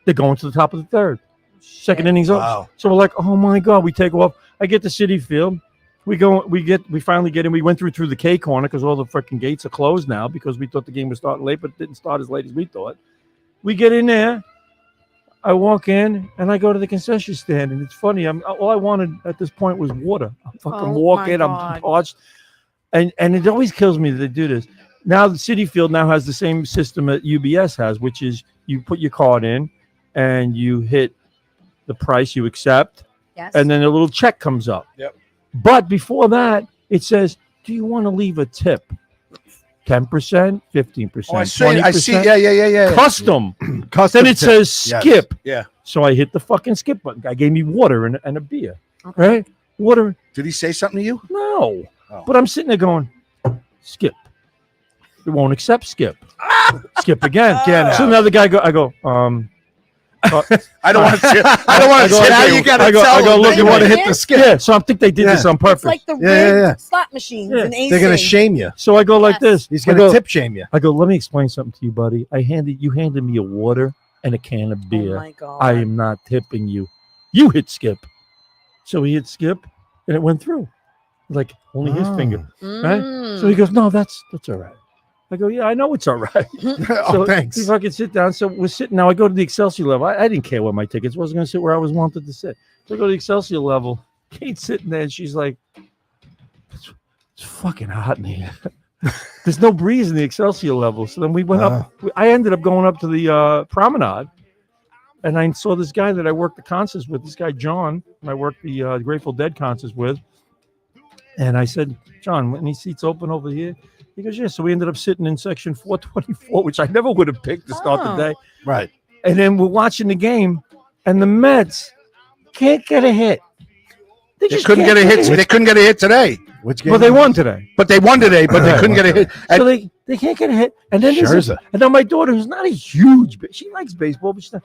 Speaker 1: They're going to the top of the third. Second inning's over.
Speaker 2: Wow.
Speaker 1: So we're like, oh my god. We take off. I get to City Field. We go. We finally get in. We went through the K corner because all the freaking gates are closed now because we thought the game was starting late, but it didn't start as late as we thought. We get in there. I walk in and I go to the concession stand, and it's funny. All I wanted at this point was water. I'm fucking
Speaker 4: Oh,
Speaker 1: walking.
Speaker 4: my
Speaker 1: I'm
Speaker 4: God.
Speaker 1: parched, and it always kills me that they do this. Now the City Field now has the same system that UBS has, which is you put your card in, and you hit the price you accept,
Speaker 4: Yes.
Speaker 1: and then a little check comes up.
Speaker 2: Yep.
Speaker 1: But before that, it says, "Do you want to leave a tip? 10%, 15%,
Speaker 2: Oh, I
Speaker 1: 20%."
Speaker 2: see. Yeah.
Speaker 1: Custom.
Speaker 3: Custom
Speaker 1: Then it
Speaker 3: tip.
Speaker 1: says
Speaker 3: Yes.
Speaker 1: skip.
Speaker 2: Yeah.
Speaker 1: So I hit the fucking skip button. Guy gave me water and a beer.
Speaker 4: Okay.
Speaker 1: Right? Water.
Speaker 2: Did he say something to you?
Speaker 1: No.
Speaker 2: Oh.
Speaker 1: But I'm sitting there going, skip. It won't accept skip. Skip again. So now the guy I go,
Speaker 2: I don't want to. I don't want to say.
Speaker 3: Now you gotta
Speaker 1: I go,
Speaker 3: tell them
Speaker 1: look,
Speaker 3: you
Speaker 1: you
Speaker 3: want to
Speaker 4: Yeah.
Speaker 3: hit the skip.
Speaker 1: yeah. So I think they did this
Speaker 3: Yeah.
Speaker 1: on purpose.
Speaker 4: It's like the
Speaker 3: Yeah,
Speaker 4: rigged
Speaker 3: yeah.
Speaker 4: slot machines
Speaker 1: Yeah.
Speaker 4: and AC.
Speaker 3: They're gonna shame you.
Speaker 1: So I go like
Speaker 4: Yes.
Speaker 1: this.
Speaker 3: He's
Speaker 1: I
Speaker 3: gonna
Speaker 1: go,
Speaker 3: tip shame you.
Speaker 1: I go, let me explain something to you, buddy. You handed me a water and a can of
Speaker 4: Oh
Speaker 1: beer.
Speaker 4: my god.
Speaker 1: I am not tipping you. You hit skip. So he hit skip and it went through. Like only his
Speaker 3: Oh.
Speaker 1: finger. Right?
Speaker 4: Mm.
Speaker 1: So he goes, no, that's all right. I go, yeah, I know it's all right.
Speaker 3: Oh,
Speaker 1: So
Speaker 3: thanks.
Speaker 1: if I could sit down. So we're sitting now. I go to the Excelsior level. I didn't care where my tickets wasn't going to sit where I was wanted to sit. So I go to the Excelsior level. Kate's sitting there and she's like, it's fucking hot in here. There's no breeze in the Excelsior level. So then we went up. I ended up going up to the promenade. And I saw this guy that I worked the concerts with, this guy, John, and I worked the Grateful Dead concerts with. And I said, John, any seats open over here? He goes, yeah. So we ended up sitting in section 424, which I never would have picked to start the
Speaker 4: Oh.
Speaker 1: day.
Speaker 3: Right.
Speaker 1: And then we're watching the game, and the Mets can't get a hit.
Speaker 2: They
Speaker 1: just
Speaker 2: couldn't
Speaker 1: can't
Speaker 2: get a hit. They couldn't get a hit today.
Speaker 3: Which game?
Speaker 1: Well, they won today.
Speaker 2: But they won today. But they couldn't get a hit.
Speaker 1: So they can't get a hit. And then
Speaker 3: Scherzer.
Speaker 1: and now my daughter, who's not a huge, she likes baseball, but she's not.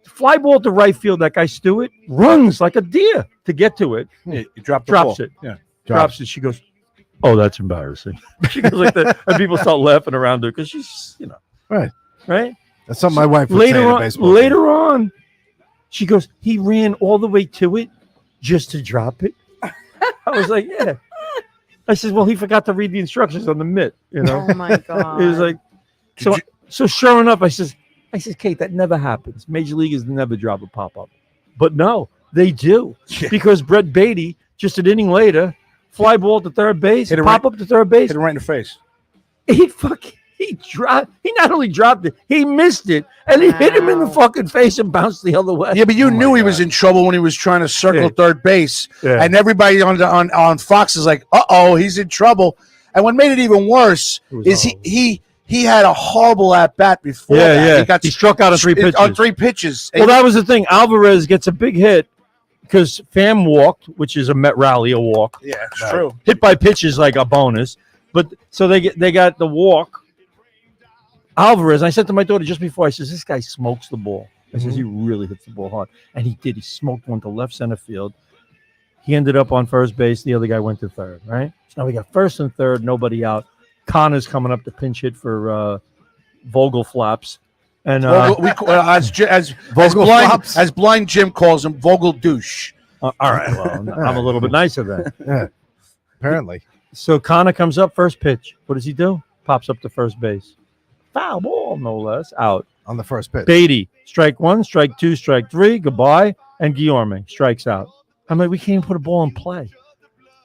Speaker 1: Fly ball to right field, that guy Stewart runs like a deer to get to it.
Speaker 2: Yeah, you dropped the
Speaker 1: Drops
Speaker 2: ball.
Speaker 1: it.
Speaker 2: Yeah.
Speaker 1: Drops it. She goes, oh, that's embarrassing. She goes like that. And people start laughing around her because she's,
Speaker 3: Right.
Speaker 1: Right?
Speaker 3: That's something my wife would say in a baseball game.
Speaker 1: Later on, she goes, he ran all the way to it just to drop it. I was like, yeah. I said, well, he forgot to read the instructions on the mitt,
Speaker 4: Oh my god.
Speaker 1: It was like, so sure enough, I said, Kate, that never happens. Major leaguers never drop a pop-up. But no, they do.
Speaker 2: Yeah.
Speaker 1: Because Brett Beatty, just an inning later, fly ball to third base,
Speaker 2: Hit it
Speaker 1: pop up to third base.
Speaker 2: Hit him right in the face.
Speaker 1: He not only dropped it, he missed it, and he hit him in the
Speaker 4: Wow.
Speaker 1: fucking face and bounced the other way.
Speaker 2: Yeah, but you
Speaker 1: Oh my
Speaker 2: knew he
Speaker 1: God.
Speaker 2: was in trouble when he was trying to circle
Speaker 1: Yeah.
Speaker 2: third base,
Speaker 1: Yeah.
Speaker 2: and everybody on Fox is like, "Uh-oh, he's in trouble." And what made it even worse
Speaker 1: It was
Speaker 2: is
Speaker 1: horrible.
Speaker 2: he had a horrible at bat before that.
Speaker 1: He struck out on 3 pitches.
Speaker 2: On 3 pitches.
Speaker 1: Well, that was the thing. Alvarez gets a big hit because Pham walked, which is a Met rally, a walk.
Speaker 2: yeah, it's
Speaker 1: Right.
Speaker 2: true.
Speaker 1: Hit by pitches like a bonus, but so they got the walk. Alvarez, I said to my daughter just before, I says, this guy smokes the ball. I says, he really hits the ball hard. And he did. He smoked one to left center field. He ended up on first base. The other guy went to third, right? So now we got first and third, nobody out. Connor's coming up to pinch hit for Vogel Flops. And
Speaker 2: as blind Jim calls him, Vogel douche.
Speaker 1: all right, well, I'm a little bit nicer then.
Speaker 3: Yeah, apparently.
Speaker 1: So Connor comes up, first pitch. What does he do? Pops up to first base. Foul ball, no less. Out.
Speaker 3: On the first pitch.
Speaker 1: Beatty, strike one, strike two, strike three, goodbye. And Guillorme strikes out. I'm like, we can't even put a ball in play.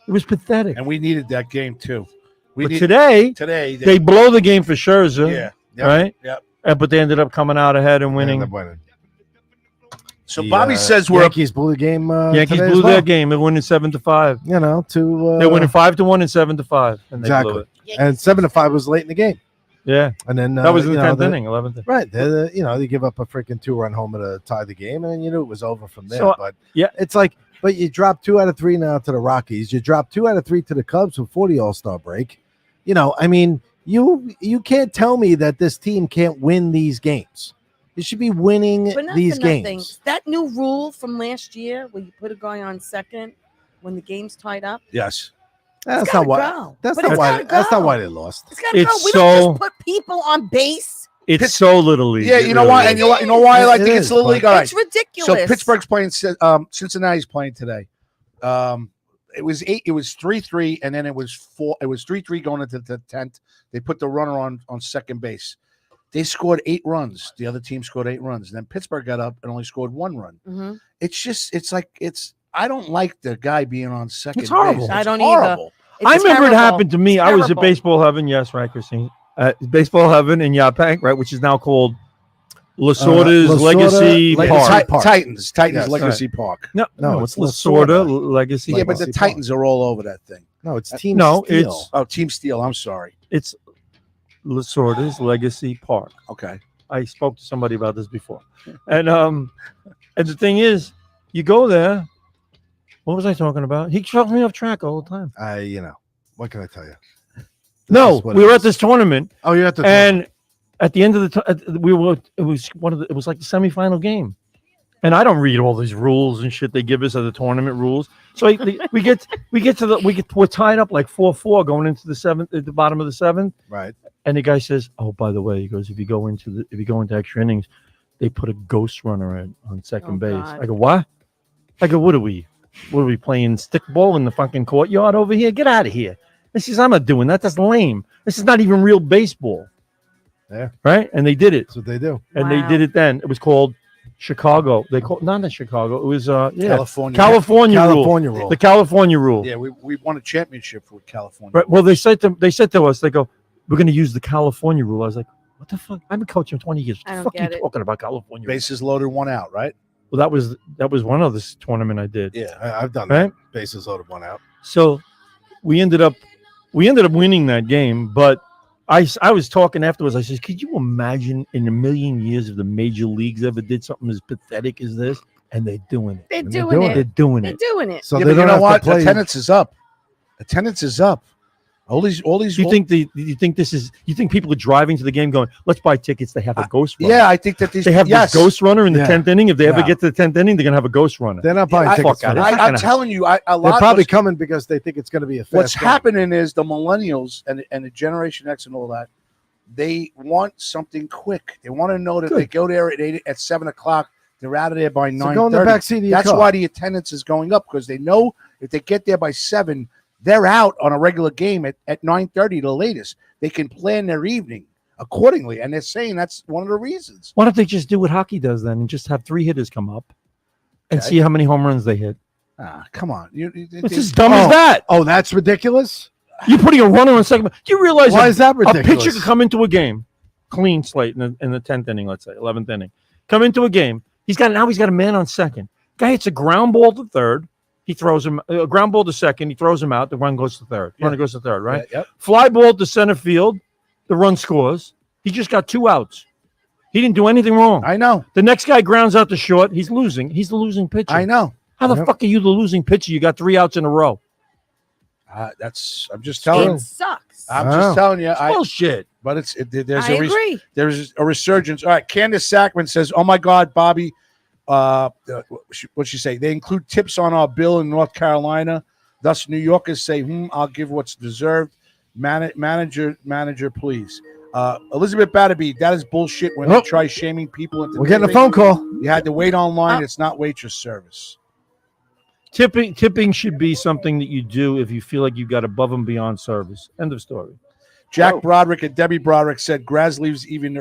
Speaker 1: It was pathetic.
Speaker 2: And we needed that game, too.
Speaker 1: Today, they blow the game for Scherzer.
Speaker 2: Yeah.
Speaker 1: Right?
Speaker 2: Yep.
Speaker 1: But they ended up coming out ahead and winning.
Speaker 2: So Bobby says we're
Speaker 3: Yankees blew the game.
Speaker 1: Yankees
Speaker 3: today
Speaker 1: blew
Speaker 3: as well.
Speaker 1: their game. They're winning 7-5.
Speaker 3: You know,
Speaker 1: they're winning 5-1 and 7-5, and they blew it.
Speaker 3: And 7-5 was late in the game.
Speaker 1: Yeah,
Speaker 3: and then
Speaker 1: that was in the 10th inning, 11th.
Speaker 3: Right, they give up a freaking 2-run homer to tie the game, and you knew it was over from there.
Speaker 1: So,
Speaker 3: but
Speaker 1: yeah,
Speaker 3: it's like, but you drop 2 out of 3 now to the Rockies. You drop 2 out of 3 to the Cubs before the All-Star break. You know, I mean, you can't tell me that this team can't win these games. You should be winning these games.
Speaker 4: That new rule from last year where you put a guy on second when the game's tied up.
Speaker 2: Yes.
Speaker 3: That's not why. That's not why they lost.
Speaker 4: It's gotta go. We don't just put people on base.
Speaker 1: It's so little league.
Speaker 2: Yeah, you know why? And you know why I like to get Little League? All right.
Speaker 4: It's ridiculous.
Speaker 2: So Pittsburgh's playing. Cincinnati's playing today. It was 3-3, and then it was 4. It was 3-3 going into the 10th. They put the runner on second base. They scored 8 runs. The other team scored 8 runs. And then Pittsburgh got up and only scored 1 run. Mm-hmm. I don't like the guy being on second base.
Speaker 1: It's horrible.
Speaker 4: I don't either.
Speaker 1: I remember it happened to me. I was at Baseball Heaven. Yes, right, Christine. Baseball Heaven in Yaphank, right, which is now called Lasorda's Legacy Park.
Speaker 2: Titans Legacy Park.
Speaker 1: No, it's Lasorda Legacy
Speaker 2: Park. Yeah, but the Titans are all over that thing.
Speaker 3: No, it's Team Steel.
Speaker 2: Team Steel. I'm sorry.
Speaker 1: It's Lasorda's Legacy Park.
Speaker 2: Okay.
Speaker 1: I spoke to somebody about this before. And the thing is, you go there. What was I talking about? He chucks me off track all the time.
Speaker 3: What can I tell you?
Speaker 1: No, we were at this tournament.
Speaker 3: Oh, you're at the
Speaker 1: tournament. At the end of the it was like the semifinal game. And I don't read all these rules and shit they give us of the tournament rules. So we're tied up like 4-4 going into the 7th at the bottom of the 7th.
Speaker 3: Right.
Speaker 1: And the guy says, "Oh, by the way," he goes, if you go into extra innings, they put a ghost runner on second base.
Speaker 4: God.
Speaker 1: I go, "What?" I go, "What are we playing stickball in the fucking courtyard over here? Get out of here." He says, "I'm not doing that. That's lame. This is not even real baseball."
Speaker 3: Yeah.
Speaker 1: Right? And they did it.
Speaker 3: That's what they do.
Speaker 1: And they did it then. It was called Chicago. They called not Chicago. It was California rule. The California rule.
Speaker 2: Yeah, we won a championship with California.
Speaker 1: Right. Well, they said to us, they go, "We're going to use the California rule." I was like, "What the fuck? I've been coaching 20 years. What the fuck are you talking about California?"
Speaker 2: Bases loaded, 1 out, right?
Speaker 1: Well, that was one of this tournament I did.
Speaker 2: Yeah,
Speaker 3: I've done
Speaker 1: that.
Speaker 3: Bases loaded, 1 out.
Speaker 1: So we ended up winning that game, but I was talking afterwards. I said, "Could you imagine in a million years if the major leagues ever did something as pathetic as this?" And they're doing it.
Speaker 4: They're doing it.
Speaker 1: They're doing it.
Speaker 3: So
Speaker 2: yeah, but you know what? Attendance is up. Attendance is up. All these.
Speaker 1: You think people are driving to the game going, "Let's buy tickets"? They have a ghost runner.
Speaker 2: Yeah, I think that
Speaker 1: they have this ghost runner in the 10th inning. If they ever get to the 10th inning, they're gonna have a ghost runner.
Speaker 3: They're not buying tickets.
Speaker 2: I'm telling you,
Speaker 3: they're probably coming because they think it's going to be a fast
Speaker 2: what's
Speaker 3: game.
Speaker 2: happening is the millennials and the Generation X and all that, they want something quick. They want to know that they go there at 7 o'clock. They're out of there by 9:30.
Speaker 3: Go in the backseat of your
Speaker 2: That's
Speaker 3: car.
Speaker 2: why the attendance is going up, because they know if they get there by 7, they're out on a regular game at 9:30 the latest. They can plan their evening accordingly, and they're saying that's one of the reasons.
Speaker 1: Why don't they just do what hockey does then and just have 3 hitters come up and see how many home runs they hit?
Speaker 2: Come on.
Speaker 1: It's as dumb as that.
Speaker 3: Oh, that's ridiculous.
Speaker 1: You're putting a runner on second. Do you realize
Speaker 3: why is that ridiculous?
Speaker 1: A pitcher could come into a game, clean slate in the 10th inning, let's say 11th inning, come into a game. He's got a man on second. Guy hits a ground ball to third. He throws him a ground ball to second. He throws him out. The run goes to third. Runner goes to third. Right.
Speaker 2: Yeah, yep.
Speaker 1: Fly ball to center field. The run scores. He just got 2 outs. He didn't do anything wrong.
Speaker 2: I know.
Speaker 1: The next guy grounds out to short. He's losing. He's the losing pitcher.
Speaker 2: I know.
Speaker 1: How the fuck are you the losing pitcher? You got 3 outs in a row.
Speaker 2: I'm just telling you.
Speaker 4: It sucks.
Speaker 2: I'm just telling you.
Speaker 1: Bullshit.
Speaker 2: But
Speaker 4: I agree.
Speaker 2: There's a resurgence. All right. Candace Sackman says, "Oh my God, Bobby, What'd she say? They include tips on our bill in North Carolina. Thus, New Yorkers say, I'll give what's deserved. Manager, please. Elizabeth Batterby, that is bullshit when they try shaming people.
Speaker 3: We're getting a phone call.
Speaker 2: You had to wait online. It's not waitress service.
Speaker 1: Tipping should be something that you do if you feel like you got above and beyond service. End of story.
Speaker 2: Jack Broderick and Debbie Broderick said Graz leaves even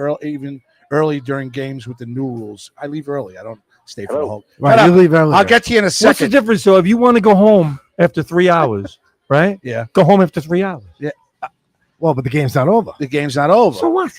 Speaker 2: early during games with the new rules. I leave early. I don't stay for the whole.
Speaker 3: Right, you leave early.
Speaker 2: I'll get to you in a second.
Speaker 1: What's the difference, though? If you want to go home after 3 hours, right?
Speaker 2: Yeah.
Speaker 1: Go home after 3 hours.
Speaker 2: Yeah.
Speaker 3: Well, but the game's not over.
Speaker 2: The game's not over.
Speaker 1: So what?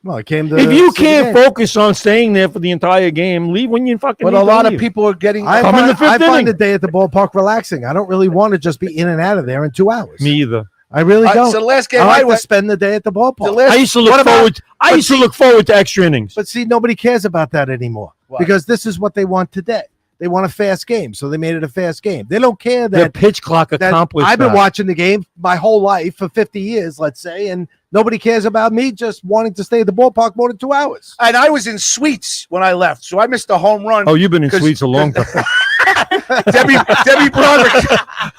Speaker 3: Well, it came to.
Speaker 1: If you can't focus on staying there for the entire game, leave when you fucking.
Speaker 2: But a lot of people are getting.
Speaker 3: I find the day at the ballpark relaxing. I don't really want to just be in and out of there in 2 hours.
Speaker 1: Me either.
Speaker 3: I really don't.
Speaker 2: So the last game
Speaker 3: I like to spend the day at the ballpark.
Speaker 1: I used to look forward. I used to look forward to extra innings.
Speaker 3: But see, nobody cares about that anymore because this is what they want today. They want a fast game, so they made it a fast game. They don't care that
Speaker 1: the pitch clock accomplished.
Speaker 3: I've been watching the game my whole life for 50 years, let's say, and nobody cares about me just wanting to stay at the ballpark more than 2 hours.
Speaker 2: And I was in suites when I left, so I missed a home run.
Speaker 1: Oh, you've been in suites a long time.
Speaker 2: Debbie Broderick.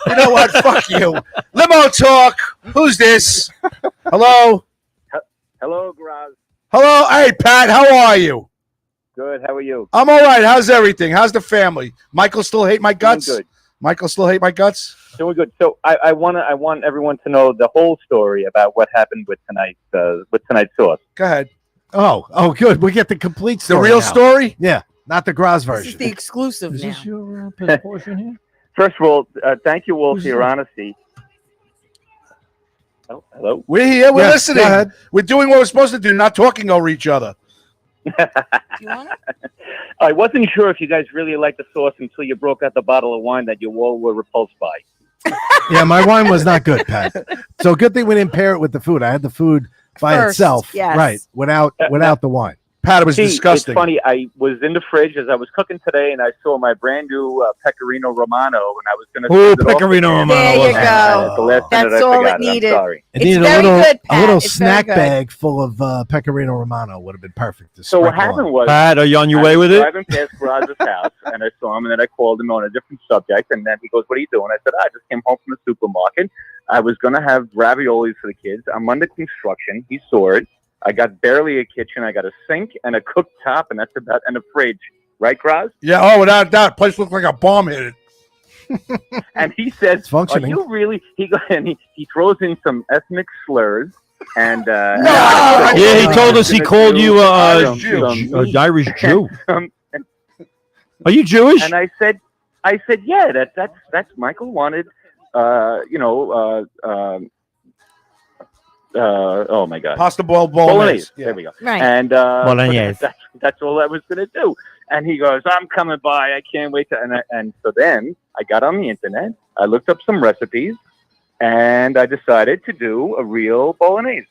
Speaker 2: You know what? Fuck you. Limo talk. Who's this? Hello.
Speaker 5: Hello, Graz.
Speaker 2: Hello. Hey, Pat. How are you?
Speaker 5: Good. How are you?
Speaker 2: I'm all right. How's everything? How's the family? Michael still hate my guts?
Speaker 5: Doing good.
Speaker 2: Michael still hate my guts?
Speaker 5: Doing good. So I want everyone to know the whole story about what happened with tonight's sauce.
Speaker 2: Go ahead.
Speaker 3: Oh, good. We get the complete
Speaker 2: The
Speaker 3: story.
Speaker 2: real
Speaker 3: now.
Speaker 2: story?
Speaker 3: Yeah, not the Graz
Speaker 4: This
Speaker 3: version.
Speaker 4: is the exclusive
Speaker 1: Is
Speaker 4: now.
Speaker 1: this your portion here?
Speaker 5: First of all, thank you all
Speaker 1: Who's
Speaker 5: for your
Speaker 1: that?
Speaker 5: honesty. Oh, hello.
Speaker 2: We're here. We're
Speaker 3: Yes,
Speaker 2: listening.
Speaker 3: go ahead.
Speaker 2: We're doing what we're supposed to do, not talking over each other.
Speaker 4: You want it?
Speaker 5: I wasn't sure if you guys really liked the sauce until you broke out the bottle of wine that you all were repulsed by.
Speaker 3: Yeah, my wine was not good, Pat. So good thing we didn't pair it with the food. I had the food by
Speaker 4: First,
Speaker 3: itself,
Speaker 4: yes.
Speaker 3: right, without the wine.
Speaker 2: Pat, it was
Speaker 5: See,
Speaker 2: disgusting.
Speaker 5: It's funny. I was in the fridge as I was cooking today, and I saw my brand new Pecorino Romano, and I was going to.
Speaker 1: Oh, Pecorino Romano.
Speaker 4: There you
Speaker 1: wasn't it?
Speaker 4: go.
Speaker 5: At the last minute,
Speaker 4: That's
Speaker 5: I
Speaker 4: all
Speaker 5: forgot
Speaker 4: it
Speaker 5: I'm
Speaker 4: needed.
Speaker 5: sorry.
Speaker 3: It
Speaker 4: It's
Speaker 3: needed
Speaker 4: very good,
Speaker 3: a
Speaker 4: Pat.
Speaker 3: little
Speaker 4: It's
Speaker 3: snack
Speaker 4: very good.
Speaker 3: bag full of Pecorino Romano would have been perfect. To
Speaker 5: So what
Speaker 3: sprinkle on.
Speaker 5: happened was,
Speaker 1: Pat, are you on your
Speaker 5: I
Speaker 1: way
Speaker 5: was
Speaker 1: with it?
Speaker 5: driving past Graz's house, and I saw him, and then I called him on a different subject, and then he goes, "What are you doing?" I said, "I just came home from the supermarket. I was going to have raviolis for the kids. I'm under construction." He saw it. I got barely a kitchen. I got a sink and a cooktop, and that's about, and a fridge. Right, Graz?
Speaker 2: Yeah, without doubt. Place looked like a bomb hit it.
Speaker 5: And he said,
Speaker 3: It's functioning.
Speaker 5: "Are you really?" He throws in some ethnic slurs, and
Speaker 1: Yeah, he told us he called you
Speaker 5: a
Speaker 1: an Irish Jew. Are you Jewish?
Speaker 5: And I said, yeah, that's Michael wanted, oh my God,
Speaker 2: Pasta bolognese.
Speaker 5: There we go.
Speaker 4: Right.
Speaker 5: And
Speaker 1: Bolognese.
Speaker 5: that's all I was gonna do. And he goes, "I'm coming by. I can't wait to." And so then I got on the internet. I looked up some recipes, and I decided to do a real bolognese.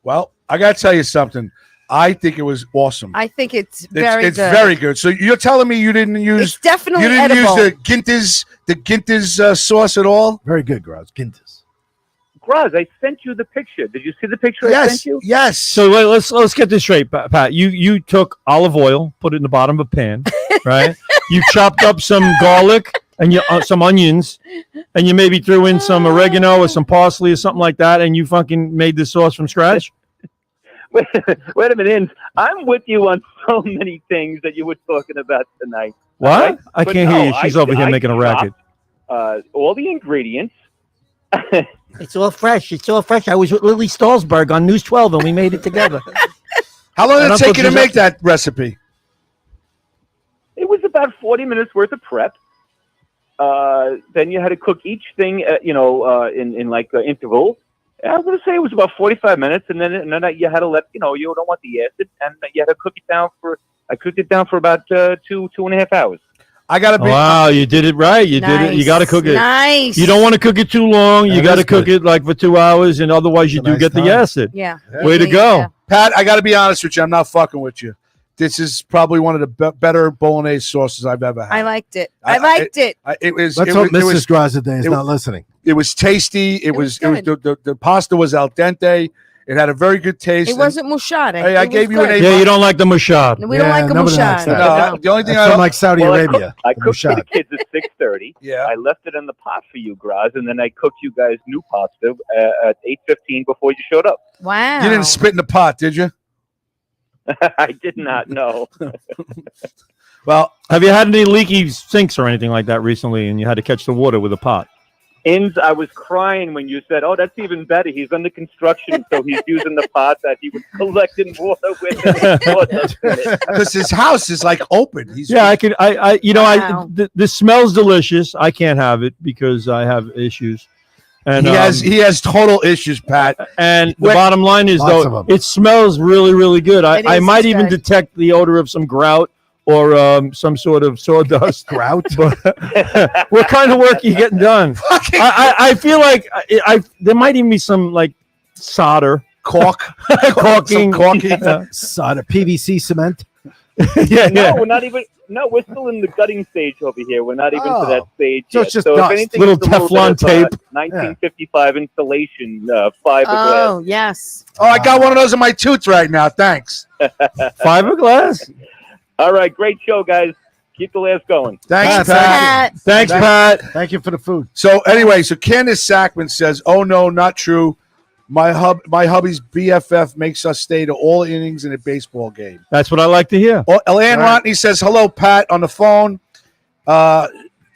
Speaker 2: Well, I got to tell you something. I think it was awesome.
Speaker 4: I think it's very
Speaker 2: it's
Speaker 4: good.
Speaker 2: very good. So you're telling me you didn't use
Speaker 4: It's definitely
Speaker 2: you didn't
Speaker 4: edible.
Speaker 2: use the Ginter's sauce at all?
Speaker 3: Very good, Graz. Gintas.
Speaker 5: Graz, I sent you the picture. Did you see the picture I
Speaker 2: Yes,
Speaker 5: sent you?
Speaker 2: yes.
Speaker 1: So wait, let's get this straight, Pat. You took olive oil, put it in the bottom of a pan, right? You chopped up some garlic and some onions, and you maybe threw in some oregano or some parsley or something like that, and you fucking made this sauce from scratch.
Speaker 5: Wait a minute. I'm with you on so many things that you were talking about tonight.
Speaker 1: What?
Speaker 5: Right?
Speaker 1: I
Speaker 5: But
Speaker 1: can't hear you.
Speaker 5: no,
Speaker 1: She's
Speaker 5: I-
Speaker 1: over here
Speaker 5: I
Speaker 1: making a racket.
Speaker 5: All the ingredients.
Speaker 1: It's all fresh. It's all fresh. I was with Lily Stolzberg on News 12, and we made it together.
Speaker 2: How long did
Speaker 1: And
Speaker 2: it
Speaker 1: Uncle
Speaker 2: take you to
Speaker 1: Giuseppe-
Speaker 2: make that recipe?
Speaker 5: It was about 40 minutes worth of prep. Then you had to cook each thing, in like intervals. I was going to say it was about 45 minutes, and then you had to let you don't want the acid, and you had to cook it down for. I cooked it down for about 2.5 hours.
Speaker 2: I got to be.
Speaker 1: Wow, you did it right. You did it. You got to cook it.
Speaker 4: Nice.
Speaker 1: You don't want to cook it too long. You
Speaker 3: That
Speaker 1: got to
Speaker 3: is
Speaker 1: cook
Speaker 3: good.
Speaker 1: it like for 2 hours, and otherwise you
Speaker 3: It's a
Speaker 1: do
Speaker 3: nice
Speaker 1: get the
Speaker 3: time.
Speaker 1: acid.
Speaker 4: Yeah.
Speaker 1: Way to go.
Speaker 4: Yeah.
Speaker 2: Pat, I got to be honest with you. I'm not fucking with you. This is probably one of the better bolognese sauces I've ever had.
Speaker 4: I liked it. I liked it.
Speaker 2: It was.
Speaker 3: Let's
Speaker 2: it
Speaker 3: hope
Speaker 2: was, it
Speaker 3: Mrs.
Speaker 2: was,
Speaker 3: Graz today is
Speaker 2: it
Speaker 3: not listening.
Speaker 2: It was tasty. It was
Speaker 4: good.
Speaker 2: the pasta was al dente. It had a very good taste.
Speaker 4: It wasn't mushad.
Speaker 2: Hey, I gave you an
Speaker 1: Yeah, you don't like the mushad.
Speaker 4: We don't like a
Speaker 3: nobody likes
Speaker 4: mushad.
Speaker 3: that.
Speaker 2: No, the only thing
Speaker 3: That's
Speaker 2: I
Speaker 3: from like Saudi Arabia.
Speaker 5: I cooked for the
Speaker 3: Mushad.
Speaker 5: kids at 6:30.
Speaker 2: Yeah.
Speaker 5: I left it in the pot for you, Graz, and then I cooked you guys new pasta at 8:15 before you showed up.
Speaker 4: Wow.
Speaker 2: You didn't spit in the pot, did you?
Speaker 5: I did not know.
Speaker 2: Well,
Speaker 1: Have you had any leaky sinks or anything like that recently, and you had to catch the water with a pot?
Speaker 5: I was crying when you said, "Oh, that's even better. He's under construction, so he's using the pot that he was collecting water with."
Speaker 2: because his house is like open. He's
Speaker 1: Yeah, I could.
Speaker 4: Wow.
Speaker 1: This smells delicious. I can't have it because I have issues. And
Speaker 2: he has total issues, Pat.
Speaker 1: And the
Speaker 2: Wait,
Speaker 1: bottom line is,
Speaker 3: lots of
Speaker 1: though,
Speaker 3: 'em.
Speaker 1: it smells really, really good.
Speaker 4: It
Speaker 1: I
Speaker 4: is,
Speaker 1: might
Speaker 4: it's
Speaker 1: even
Speaker 4: good.
Speaker 1: detect the odor of some grout or some sort of sawdust.
Speaker 3: Grout.
Speaker 1: What kind of work are you getting done? I feel like there might even be some like solder,
Speaker 2: Caulk,
Speaker 1: caulking,
Speaker 2: some caulking.
Speaker 3: Solid PVC cement.
Speaker 1: yeah,
Speaker 5: No,
Speaker 1: yeah.
Speaker 5: we're not even. No, we're still in the gutting stage over here. We're not even to that stage
Speaker 3: So
Speaker 5: yet.
Speaker 3: it's just
Speaker 5: if
Speaker 3: dust.
Speaker 5: anything,
Speaker 1: Little
Speaker 5: it's a little
Speaker 1: Teflon
Speaker 5: bit of,
Speaker 1: tape.
Speaker 5: 1955 installation fiberglass.
Speaker 4: Oh, yes.
Speaker 2: Oh, I got one of those in my tooth right now. Thanks.
Speaker 1: Fiberglass.
Speaker 5: All right, great show, guys. Keep the laughs going.
Speaker 2: Thanks,
Speaker 3: Pat.
Speaker 2: Pat.
Speaker 1: Thanks, Pat.
Speaker 3: Thank you for the food.
Speaker 2: So anyway, so Candace Sackman says, "Oh no, not true. My hubby's BFF makes us stay to all innings in a baseball game."
Speaker 1: That's what I like to hear.
Speaker 2: Oh, Elan
Speaker 3: Right.
Speaker 2: Rodney says, "Hello, Pat," on the phone.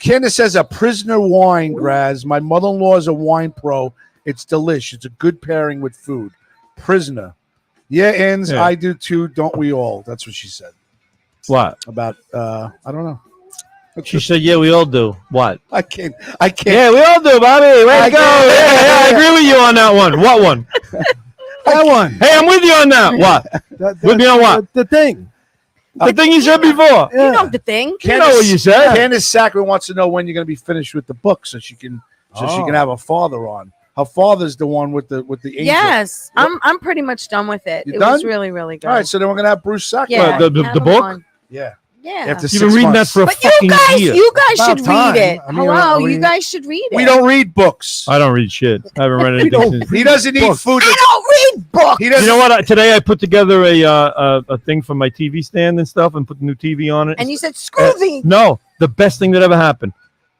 Speaker 2: Candace says, "A prisoner wine, Graz. My mother-in-law is a wine pro. It's delish. It's a good pairing with food. Prisoner. Yeah, ends.
Speaker 1: Yeah.
Speaker 2: I do too. Don't we all?" That's what she said
Speaker 1: What?
Speaker 2: about. I don't know.
Speaker 1: She said, "Yeah, we all do." What?
Speaker 2: I can't.
Speaker 1: Yeah, we all do, Bobby. Way
Speaker 2: I
Speaker 1: to go!
Speaker 2: can't-
Speaker 1: Yeah, I agree with you on that one. What one?
Speaker 3: That one.
Speaker 1: Hey, I'm with you on that. What? With me on what?
Speaker 3: The thing.
Speaker 1: The thing you said before.
Speaker 4: You know the thing.
Speaker 1: You know what you said.
Speaker 2: Candace Sackman wants to know when you're going to be finished with the book, so she can
Speaker 3: Oh.
Speaker 2: have her father on. Her father's the one with the angel.
Speaker 4: Yes, I'm pretty much done with it.
Speaker 2: You
Speaker 4: It was
Speaker 2: done?
Speaker 4: really, really good.
Speaker 2: All right, so then we're going to have Bruce Sackman.
Speaker 4: Yeah,
Speaker 1: The
Speaker 4: have
Speaker 1: book?
Speaker 4: him on.
Speaker 2: Yeah.
Speaker 4: Yeah.
Speaker 2: After
Speaker 1: You've
Speaker 2: 6
Speaker 1: been reading that
Speaker 2: months.
Speaker 1: for a
Speaker 4: But
Speaker 1: fucking
Speaker 4: you
Speaker 1: year.
Speaker 4: guys
Speaker 3: About
Speaker 4: should
Speaker 3: time.
Speaker 4: read it.
Speaker 3: I mean,
Speaker 4: Hello,
Speaker 3: are we-
Speaker 4: you guys should read it.
Speaker 2: We don't read books.
Speaker 1: I don't read shit. I haven't read anything since.
Speaker 2: He doesn't eat
Speaker 3: Books.
Speaker 2: food.
Speaker 4: I don't read books.
Speaker 2: He doesn't.
Speaker 1: You know what? Today I put together a thing for my TV stand and stuff, and put the new TV on it.
Speaker 4: And you said, screw thee.
Speaker 1: No, the best thing that ever happened.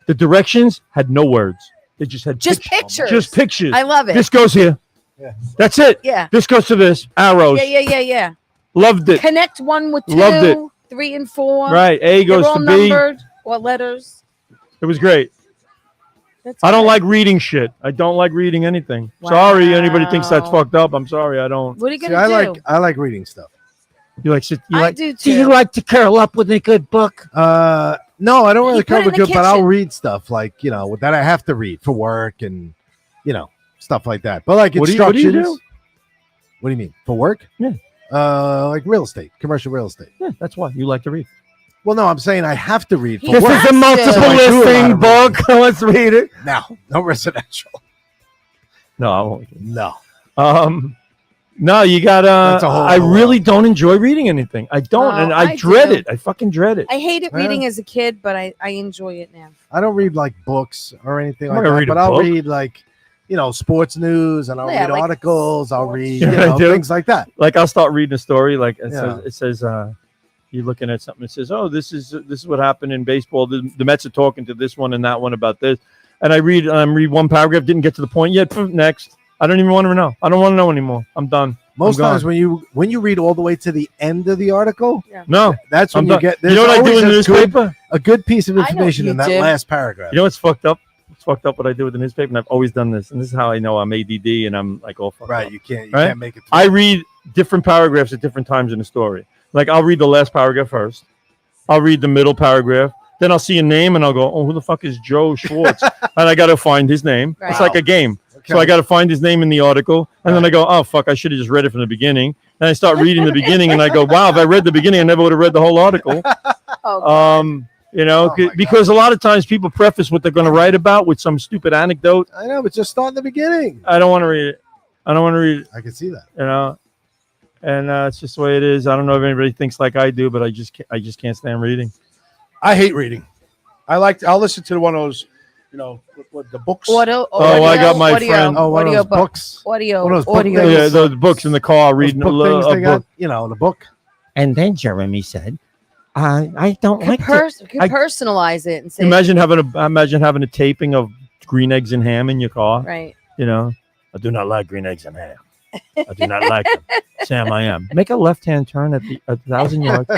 Speaker 1: The directions had no words. They just had
Speaker 4: Just pictures.
Speaker 1: Just pictures.
Speaker 4: I love it.
Speaker 1: This goes here.
Speaker 3: Yeah.
Speaker 1: That's it.
Speaker 4: Yeah.
Speaker 1: This goes to this. Arrows.
Speaker 4: Yeah.
Speaker 1: Loved it.
Speaker 4: Connect 1 with 2,
Speaker 1: Loved it.
Speaker 4: 3 and 4.
Speaker 1: Right. A
Speaker 4: They're
Speaker 1: goes
Speaker 4: all
Speaker 1: to B.
Speaker 4: numbered or letters.
Speaker 1: It was great.
Speaker 4: That's
Speaker 1: I don't
Speaker 4: good.
Speaker 1: like reading shit. I don't like reading anything. Sorry, anybody thinks that's
Speaker 4: Wow.
Speaker 1: fucked up. I'm sorry. I don't.
Speaker 4: What are you
Speaker 3: See,
Speaker 4: gonna do?
Speaker 3: I like reading stuff.
Speaker 1: You like sit. You
Speaker 4: I
Speaker 1: like.
Speaker 4: do
Speaker 1: Do you
Speaker 4: too.
Speaker 1: like to curl up with a good book?
Speaker 3: No, I don't really
Speaker 4: You put it
Speaker 3: cover
Speaker 4: in the
Speaker 3: good, but I'll
Speaker 4: kitchen.
Speaker 3: read stuff like that I have to read for work and stuff like that. But like
Speaker 1: What do you
Speaker 3: instructions.
Speaker 1: do?
Speaker 3: What do you mean for work?
Speaker 1: Yeah.
Speaker 3: Like real estate, commercial real estate.
Speaker 1: Yeah, that's why you like to read.
Speaker 3: Well, no, I'm saying I have to read for
Speaker 4: He
Speaker 1: This
Speaker 3: work.
Speaker 4: has
Speaker 1: is a
Speaker 4: to.
Speaker 1: multiple
Speaker 3: So I do a lot
Speaker 1: listing
Speaker 3: of
Speaker 1: book. Let's read it.
Speaker 3: No residential.
Speaker 1: No, I won't.
Speaker 3: No.
Speaker 1: No, you gotta.
Speaker 3: That's a whole
Speaker 1: I
Speaker 3: other
Speaker 1: really
Speaker 3: world.
Speaker 1: don't enjoy reading anything. I don't,
Speaker 4: Oh,
Speaker 1: and
Speaker 4: I
Speaker 1: I dread
Speaker 4: do.
Speaker 1: it. I fucking dread it.
Speaker 4: I hated
Speaker 3: Yeah.
Speaker 4: reading as a kid, but I enjoy it now.
Speaker 3: I don't read like books or anything
Speaker 1: I'm
Speaker 3: like
Speaker 1: not gonna
Speaker 3: that.
Speaker 1: read a
Speaker 3: But I'll
Speaker 1: book.
Speaker 3: read like sports news and I'll
Speaker 4: Yeah,
Speaker 3: read
Speaker 4: like
Speaker 3: articles. I'll read
Speaker 1: Yeah, I do.
Speaker 3: things like that.
Speaker 1: Like I'll start reading a story. Like it
Speaker 3: Yeah.
Speaker 1: says, you're looking at something. It says, oh, this is what happened in baseball. The Mets are talking to this one and that one about this. And I read one paragraph. Didn't get to the point yet. Next. I don't even want to know. I don't want to know anymore. I'm done.
Speaker 3: Most
Speaker 1: I'm
Speaker 3: times
Speaker 1: gone.
Speaker 3: when you read all the way to the end of the article,
Speaker 1: No,
Speaker 3: that's when
Speaker 1: I'm
Speaker 3: you
Speaker 1: done.
Speaker 3: get.
Speaker 1: You know what I do
Speaker 3: always
Speaker 1: in the
Speaker 3: a good-
Speaker 1: newspaper?
Speaker 3: A good piece of
Speaker 4: I know what
Speaker 3: information
Speaker 4: you
Speaker 3: in that
Speaker 4: do.
Speaker 3: last paragraph.
Speaker 1: You know what's fucked up? It's fucked up what I do with the newspaper, and I've always done this. And this is how I know I'm ADD and I'm like all fucked
Speaker 3: Right,
Speaker 1: up.
Speaker 3: you can't
Speaker 1: Right?
Speaker 3: make it.
Speaker 1: I read different paragraphs at different times in the story. Like I'll read the last paragraph first. I'll read the middle paragraph. Then I'll see a name and I'll go, oh, who the fuck is Joe Schwartz? And I got to find his name.
Speaker 4: Right.
Speaker 1: It's like a game. So I got to find his name in the article. And then I go, oh, fuck, I should have just read it from the beginning. And I start reading the beginning and I go, wow, if I read the beginning, I never would have read the whole article.
Speaker 4: Oh,
Speaker 3: Oh, my
Speaker 1: Because a lot of times people preface what they're going to write about with some stupid anecdote.
Speaker 3: I know, but just start in the beginning.
Speaker 1: I don't want to read it. I don't want to read it,
Speaker 3: I can see that.
Speaker 1: And it's just the way it is. I don't know if anybody thinks like I do, but I just can't stand reading.
Speaker 2: I hate reading. I'll listen to one of those. what the books.
Speaker 1: I got my friend.
Speaker 3: Oh, one of
Speaker 4: audio
Speaker 3: those books.
Speaker 4: Audio.
Speaker 3: One of those book
Speaker 4: audio.
Speaker 3: things.
Speaker 1: Yeah, those books in the car reading
Speaker 3: Those book things
Speaker 1: a
Speaker 3: they got,
Speaker 1: book.
Speaker 3: the book.
Speaker 6: And then Jeremy said, I don't
Speaker 4: Could,
Speaker 6: like
Speaker 4: could
Speaker 1: I-
Speaker 4: personalize it and say,
Speaker 1: Imagine having a taping of green eggs and ham in your car.
Speaker 4: right.
Speaker 1: I do not like green eggs and ham. I do not like them. Sam, I am. Make a left-hand turn at 1,000 yards.